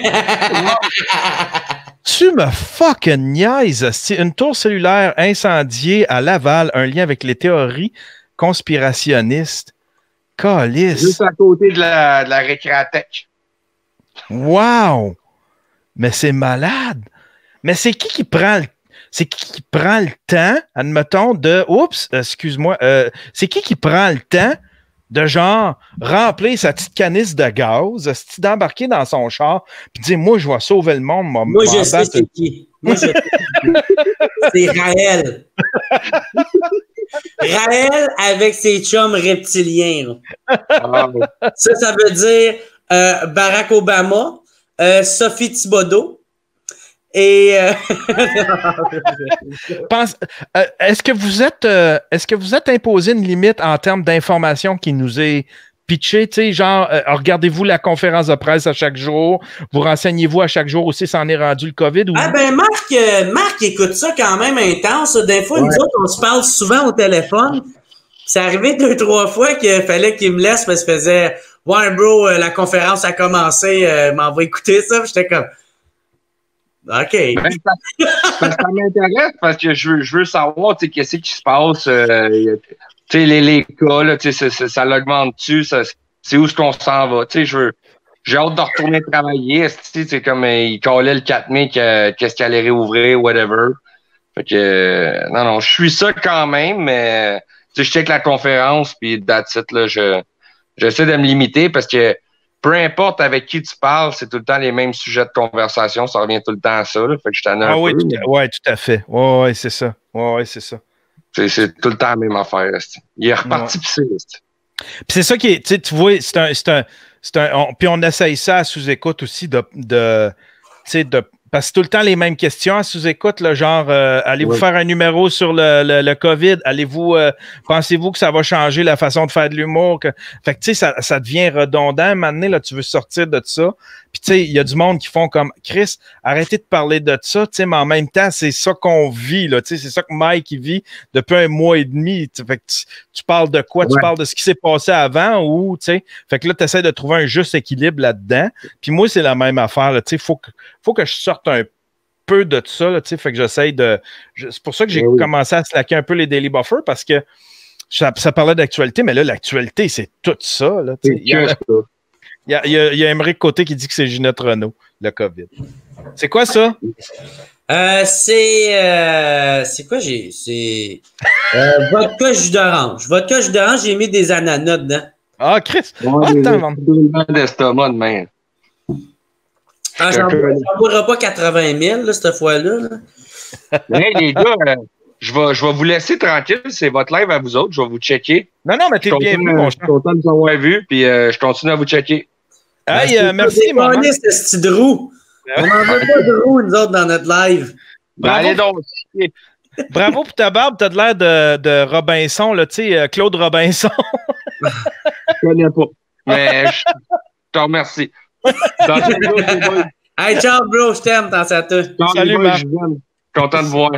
Tu me fucking niaises! Une tour cellulaire incendiée à Laval, un lien avec les théories conspirationnistes. Calice! Juste à côté de la Récréatech. Wow! Mais c'est malade! Mais c'est qui prend le temps, admettons, de... Oups, excuse-moi. C'est qui prend le temps de, genre, remplir sa petite canisse de gaz, d'embarquer dans son char, puis dire, moi, je vais sauver le monde. Moi, je sais c'est qui. C'est Raël. Raël avec ses chums reptiliens. Ça veut dire Barack Obama, Sophie Thibodeau, et est-ce que vous êtes imposé une limite en termes d'information qui nous est pitchée, tu sais, genre regardez-vous la conférence de presse à chaque jour, vous renseignez-vous à chaque jour aussi, s'en est rendu le COVID ou... Ah ben Marc écoute ça quand même intense. Des fois, nous autres, on se parle souvent au téléphone. C'est arrivé 2-3 fois qu'il fallait qu'il me laisse parce qu'il faisait ouais bro, la conférence a commencé, m'en va écouter ça. J'étais comme OK. Ben, ça m'intéresse parce que je veux savoir qu'est-ce qui se passe. Les cas, là, ça l'augmente-tu? C'est où est-ce qu'on s'en va? J'ai hâte de retourner travailler. C'est comme il collait le 4 mai qu'est-ce qu'il allait réouvrir, whatever. Fait que non, je suis ça quand même, mais je check la conférence, puis that's it, là, j'essaie de me limiter parce que peu importe avec qui tu parles, c'est tout le temps les mêmes sujets de conversation. Ça revient tout le temps à ça. Là. Fait que je t'en ai un peu. Oui, tout à fait. Oui, c'est ça. Ouais, c'est ça. C'est tout le temps la même affaire. Il est reparti pis c'est ça qui est... Tu vois, puis on essaye ça à sous-écoute aussi parce que c'est tout le temps les mêmes questions à sous-écoute, genre allez-vous faire un numéro sur le COVID? Pensez-vous que ça va changer la façon de faire de l'humour? Fait que tu sais, ça devient redondant. À un moment donné, là, tu veux sortir de ça. Puis tu sais, il y a du monde qui font comme Chris, arrêtez de parler de ça, tu sais, mais en même temps, c'est ça qu'on vit, là. Tu sais, c'est ça que Mike il vit depuis 1 mois et demi. Fait que tu parles de quoi? Tu parles de ce qui s'est passé avant ou tu sais. Fait que là, tu essaies de trouver un juste équilibre là-dedans. Puis moi, c'est la même affaire, là. Tu sais, faut que je sorte un peu de ça, là, tu sais. Fait que j'essaie de. C'est pour ça que j'ai commencé à slacker un peu les Daily Buffers parce que ça parlait d'actualité, mais là, l'actualité, c'est tout ça, là. Il y a Émeric Côté qui dit que c'est Ginette Renault, le COVID. C'est quoi ça? C'est quoi c'est vodka jus d'orange. Vodka jus d'orange, j'ai mis des ananas dedans. Ah, Chris! Attends, d'estomac de même. J'en boirai pas 80 000 là, cette fois-là. Hey, les gars, je vais vous laisser tranquille. C'est votre live à vous autres. Je vais vous checker. Non, mais t'es bienvenu, mon cher. Je suis content de vous avoir vu, puis je continue à vous checker. Hey, merci, mon cher. C'est ce petit Drew. On n'en veut pas de Drew, nous autres, dans notre live. Allez donc. Bravo pour ta barbe. T'as de l'air de Robinson, là, tu sais, Claude Robinson. Je connais pas. Mais je te remercie. Hey, ciao, bro. Je t'aime, dans sa tête. Salut, Marc. Content de voir.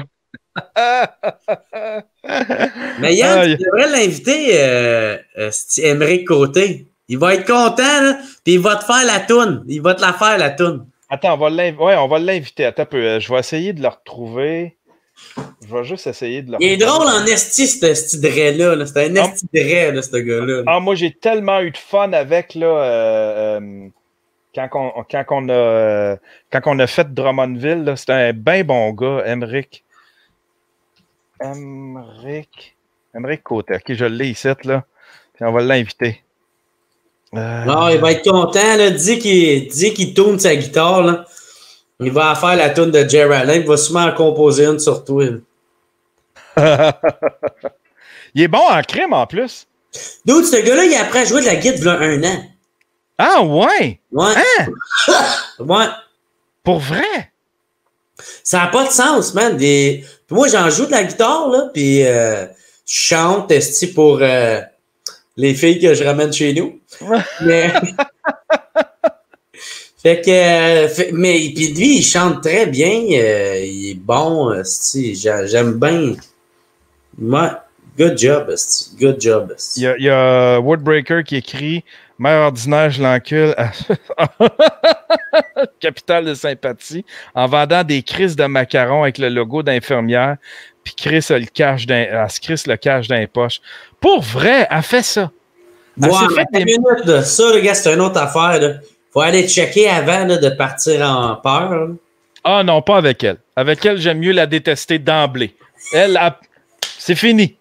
Mais Yann, tu devrais l'inviter, Émeric Côté. Il va être content, là, puis il va te faire la toune. Il va te la faire, la toune. Attends, on va l'inviter. Attends un peu. Je vais essayer de le retrouver. Je vais juste essayer de le retrouver. Il est drôle en esti, ce Dre-là. Là. C'est un esti Dre, là, ce gars-là. Ah, moi, j'ai tellement eu de fun avec, là, quand on a fait Drummondville. C'était un bien bon gars, Émeric. Émeric Côté. OK, je l'ai ici, là. Puis on va l'inviter. Non, il va être content, là. Dis qu'il tourne sa guitare, là. Il va faire la tune de Jerry Allen. Il va sûrement en composer une sur toi. Il est bon en crime, en plus. Dude, ce gars-là, il a appris à jouer de la guitare il y a 1 an. Ah, ouais? Ouais. Hein? Ouais. Pour vrai? Ça n'a pas de sens, man. Puis moi, j'en joue de la guitare, là, puis je chante, pour les filles que je ramène chez nous. Mais... mais puis lui, il chante très bien. Il est bon, j'aime bien. Ouais. Good job, esti. Good job, esti. Il y a Woodbreaker qui écrit « Mère ordinaire, je l'encule. Capital de sympathie. En vendant des crises de macarons avec le logo d'infirmière. Puis Chris se cache dans les poches. » Pour vrai, elle fait ça. Ouais, minute de ça, les gars, c'est une autre affaire. Là. Faut aller checker avant là, de partir en peur. Là. Ah non, pas avec elle. Avec elle, j'aime mieux la détester d'emblée. C'est fini.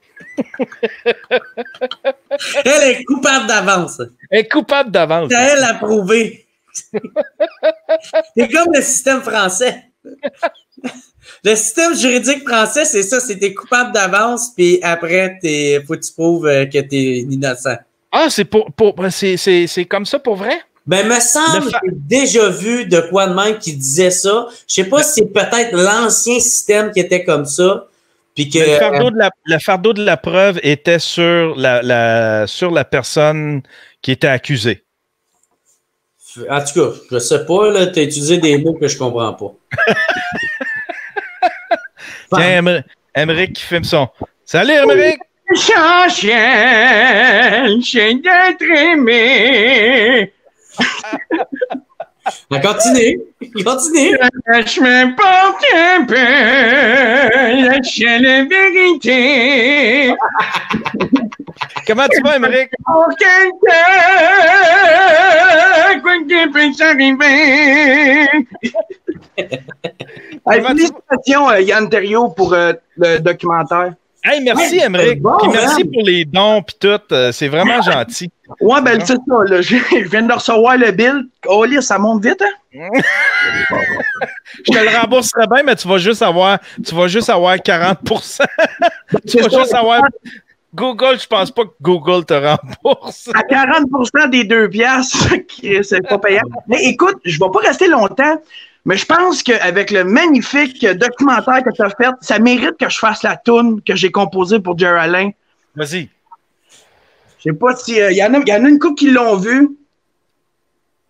Elle est coupable d'avance. Elle est coupable d'avance. C'est à elle à prouver. C'est comme le système français. Le système juridique français, c'est ça, c'est t'es coupable d'avance, puis après, faut que tu prouves que t'es innocent. Ah, c'est c'est comme ça pour vrai? Ben, me semble que j'ai déjà vu de quoi de même qui disait ça. Je sais pas si c'est peut-être l'ancien système qui était comme ça. Puis que, le fardeau de la preuve était sur la personne qui était accusée. En tout cas, je sais pas, là, tu as utilisé des mots que je comprends pas. Tiens, Émeric qui filme son. Salut, Émeric! Chien d'être aimé. Continue. Je me porte un peu, lâche la vérité. Comment tu vas, Émeric? Pour quelqu'un, quoi qu'il puisse arriver. Félicitations, Yann Terriot, pour le documentaire. Hey, merci, Émeric. Bon, puis merci pour les dons puis tout. C'est vraiment gentil. Ouais, ben c'est ça. Là, je viens de recevoir le bill. Oh, là, ça monte vite, hein? Je te le rembourserai bien, mais tu vas juste avoir 40%. Tu vas juste avoir... Google, je pense pas que Google te rembourse. À 40% des 2 piastres, c'est pas payant. Mais écoute, je vais pas rester longtemps. Mais je pense qu'avec le magnifique documentaire que tu as fait, ça mérite que je fasse la toune que j'ai composée pour Jerry Allen. Vas-y. Je sais pas si... y en a une couple qui l'ont vu.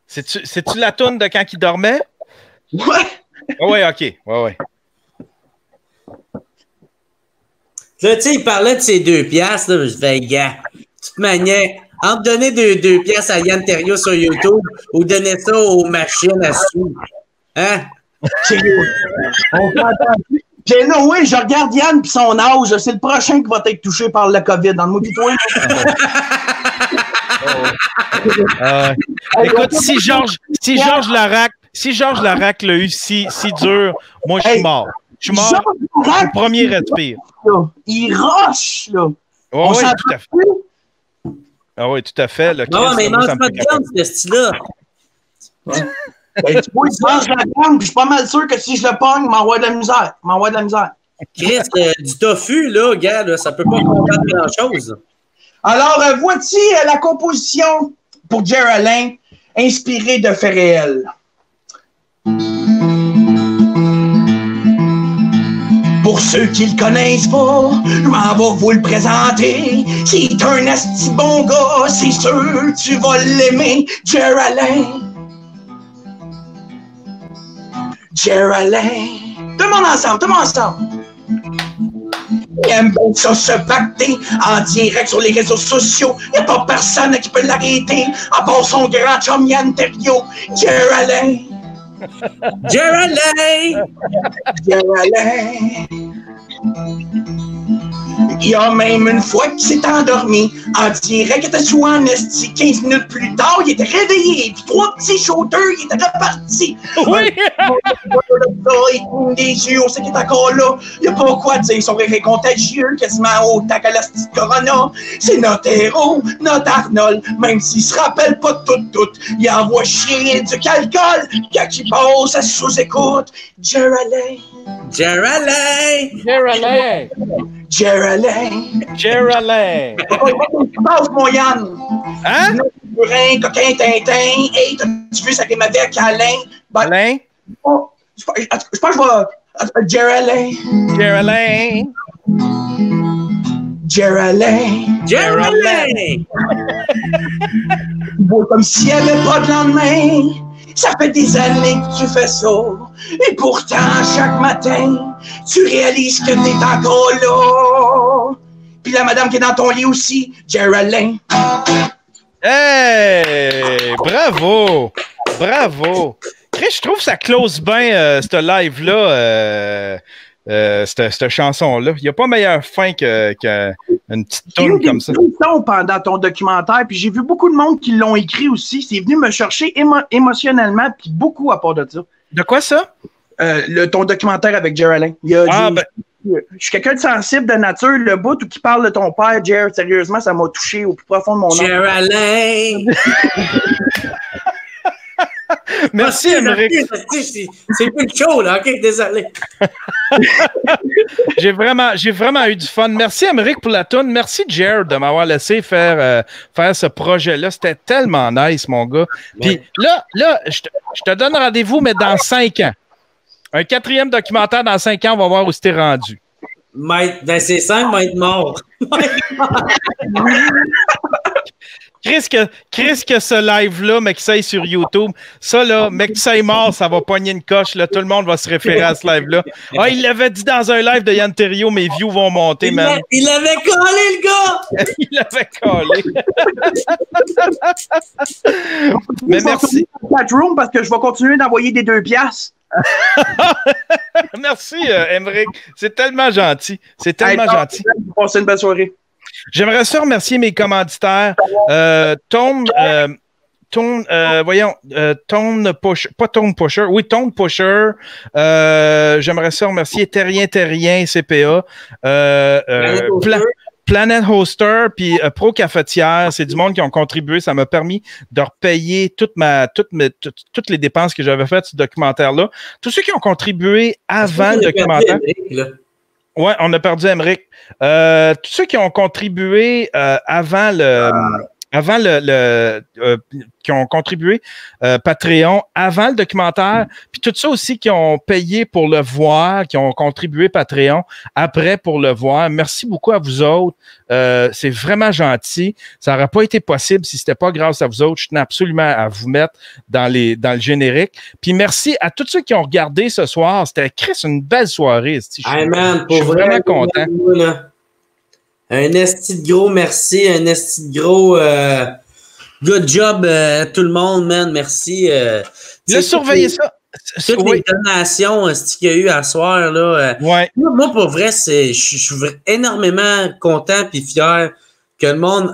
C'est-tu la toune de quand il dormait? Ouais. Oh, ouais, OK. Ouais. Là, tu sais, il parlait de ces 2 piastres. Là, je fais, gars, de toute manière, entre donner 2 piastres à Yann Terriot sur YouTube ou donner ça aux machines à sous. Hein? On s'entend plus. Puis non, oui, je regarde Yann puis son âge. C'est le prochain qui va être touché par le COVID. Dans le mot toi. Écoute, si Georges Larac l'a eu si dur, moi, je suis mort. Je suis mort au premier respire. Il rush, là. Oh, oui, tout à fait. Ah oui, tout à fait. Non, mais il mange pas de viande, ce style-là. Ben, tu vois, il mange la viande, puis je suis pas mal sûr que si je le pogne, il m'envoie de la misère. Chris, du tofu, là, gars, là, ça peut pas combattre grand-chose. Alors, voici la composition pour Jerry Allen, inspirée de faits réels. Pour ceux qui le connaissent pas, je m'en vais vous le présenter. C'est un asti bon gars, c'est sûr, tu vas l'aimer, Jerry Allen. Jerry Allen. Tout le monde ensemble. Il aime bien ça se pacter en direct sur les réseaux sociaux. Il n'y a pas personne qui peut l'arrêter, à part son grand chum Yann Terriot. Jerry Allen. Il y a même une fois qu'il s'est endormi. En direct, il était sous en esti. 15 minutes plus tard, il était réveillé. Puis 3 petits shooters, il était reparti. Oui! Il tourne des yeux, on sait qu'il est encore là. Il n'y a pas quoi dire, son rire est contagieux, quasiment autant que la petite Corona. C'est notre héros, notre Arnold, même s'il se rappelle pas de tout. Il envoie chier du calcul, quand il passe à sous-écoute. Geraldine. Passe, mon Yann. Hein? Burin, coquin, Tintin. Hey, t'as-tu vu ça rime avec Alain? Alain? Oh, je pense que je vais... Geraldine. Beau comme s'il n'y avait pas de lendemain. Ça fait des années que tu fais ça. Et pourtant, chaque matin, tu réalises que t'es encore là. Puis la madame qui est dans ton lit aussi, Geraldine. Hey! Bravo! Bravo! Chris, je trouve que ça close bien ce live-là, cette chanson-là. Il n'y a pas meilleure fin qu'une petite tune comme ça. Pendant ton documentaire, puis j'ai vu beaucoup de monde qui l'ont écrit aussi. C'est venu me chercher émotionnellement, puis beaucoup à part de ça. De quoi ça? Ton documentaire avec Geraldine. Je suis quelqu'un de sensible de nature. Le bout où qui parle de ton père, Jer, sérieusement, ça m'a touché au plus profond de mon âme. Geraldine! Merci, Émeric. C'est plus chaud, là. OK, désolé. J'ai vraiment eu du fun. Merci, Émeric, pour la toune. Merci, Jer, de m'avoir laissé faire ce projet-là. C'était tellement nice, mon gars. Puis là, je te donne rendez-vous, mais dans 5 ans. Un 4e documentaire dans 5 ans, on va voir où c'était rendu. Dans ces 5, il va être mort. Chris, que ce live-là, mais que ça aille sur YouTube, ça, là, mais que ça est mort, ça va pogner une coche, là. Tout le monde va se référer à ce live-là. Ah, il l'avait dit dans un live de Yann Terriot, mes views vont monter, man. Il l'avait collé, le gars! Il l'avait collé. Mais merci. Chatroom parce que je vais continuer d'envoyer des 2 piastres. Merci, Émeric. C'est tellement gentil. C'est tellement gentil. Passez une belle soirée. J'aimerais ça remercier mes commanditaires. Tone Pusher, pas Tone Pusher, oui, Tone Pusher. J'aimerais ça remercier Terrien, CPA. Planet Hoster puis Pro Cafetière, c'est du monde qui ont contribué. Ça m'a permis de repayer toutes les dépenses que j'avais faites sur ce documentaire-là. Tous ceux qui ont contribué avant le documentaire. Oui, on a perdu Émeric. Tous ceux qui ont contribué qui ont contribué Patreon avant le documentaire, puis tout ça aussi qui ont payé pour le voir, qui ont contribué Patreon après pour le voir. Merci beaucoup à vous autres. C'est vraiment gentil. Ça n'aurait pas été possible si c'était pas grâce à vous autres. Je tenais absolument à vous mettre dans le générique. Puis merci à tous ceux qui ont regardé ce soir. C'était une belle soirée. Je suis vraiment content. Un esti de gros merci, un esti de gros good job tout le monde, man, merci. Surveillez ça. Toutes les donations qu'il y a eu à soir, là. Moi, pour vrai, je suis énormément content et fier que le monde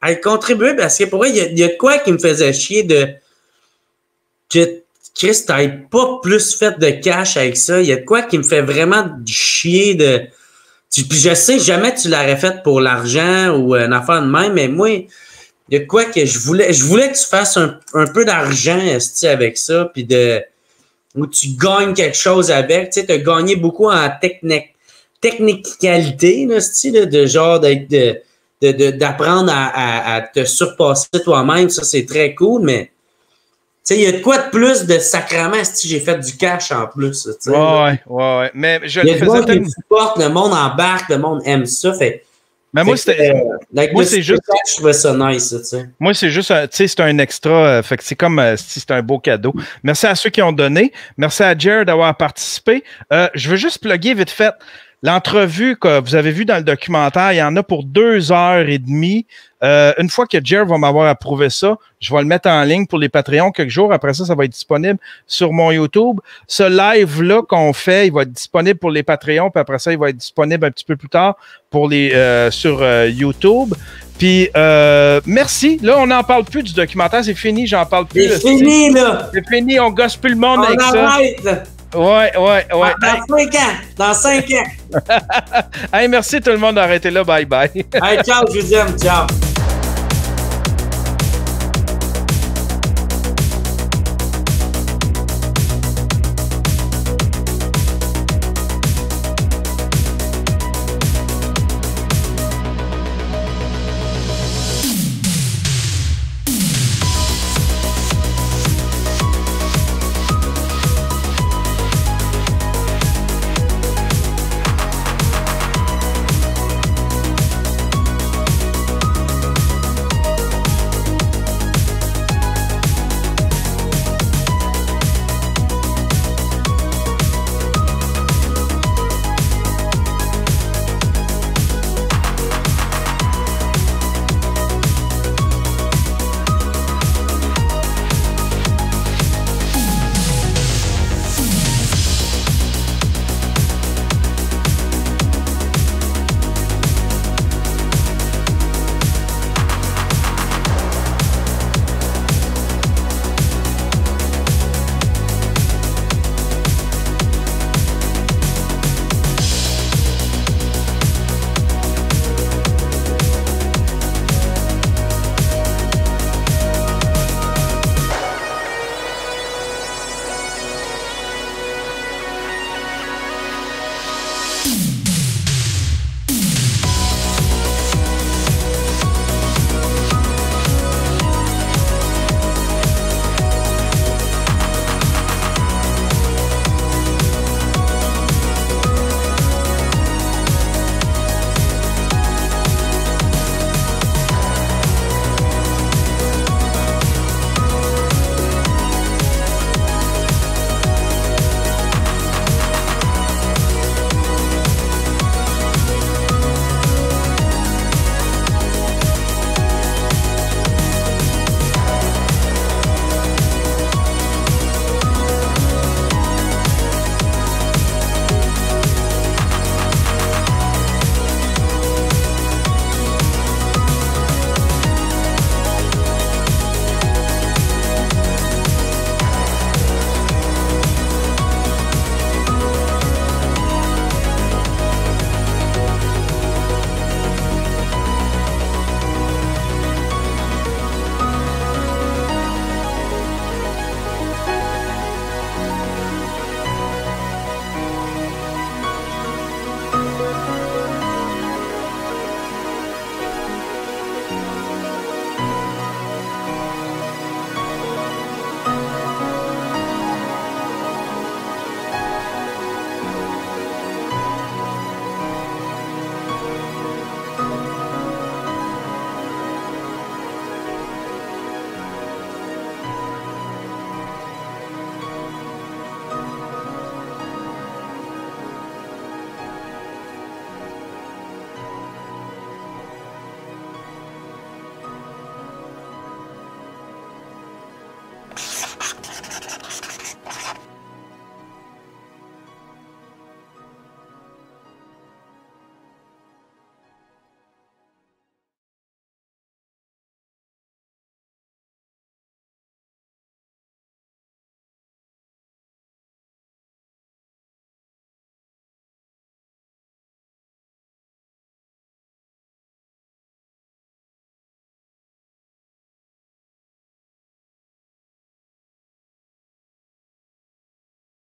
ait contribué parce que pour vrai, il y a de quoi qui me faisait chier de que Chris t'aille pas plus fait de cash avec ça. Il y a de quoi qui me fait vraiment chier de. Puis je sais, jamais tu l'aurais fait pour l'argent ou une affaire de même, mais moi, il y a quoi que je voulais que tu fasses un peu d'argent avec ça, puis où tu gagnes quelque chose avec. Tu sais, tu as gagné beaucoup en technicalité, là, de genre d'apprendre à te surpasser toi-même. Ça, c'est très cool, mais tu sais, il y a de quoi de plus de sacrement si j'ai fait du cash en plus. Ouais. Mais je le faisais tellement. Le monde embarque, le monde aime ça. Mais moi, c'est juste. Je trouvais ça nice, tu sais. Moi, c'est juste, tu sais, c'est un extra. Fait que c'est comme si c'était un beau cadeau. Merci à ceux qui ont donné. Merci à Jer d'avoir participé. Je veux juste plugger vite fait. l'entrevue que vous avez vue dans le documentaire, il y en a pour 2h30. Une fois que Jer va m'avoir approuvé ça, je vais le mettre en ligne pour les Patreons quelques jours. Après ça, ça va être disponible sur mon YouTube. Ce live-là qu'on fait, il va être disponible pour les Patreons, puis après ça, il va être disponible un petit peu plus tard pour les sur YouTube. Puis, merci. Là, on n'en parle plus du documentaire. C'est fini, j'en parle plus. C'est fini, là. C'est fini, on gosse plus le monde avec ça. On arrête. Ouais. Dans 5 ans. Dans 5 ans. Hey, merci tout le monde d'arrêter là. Bye bye. Hey, ciao, je vous aime. Ciao.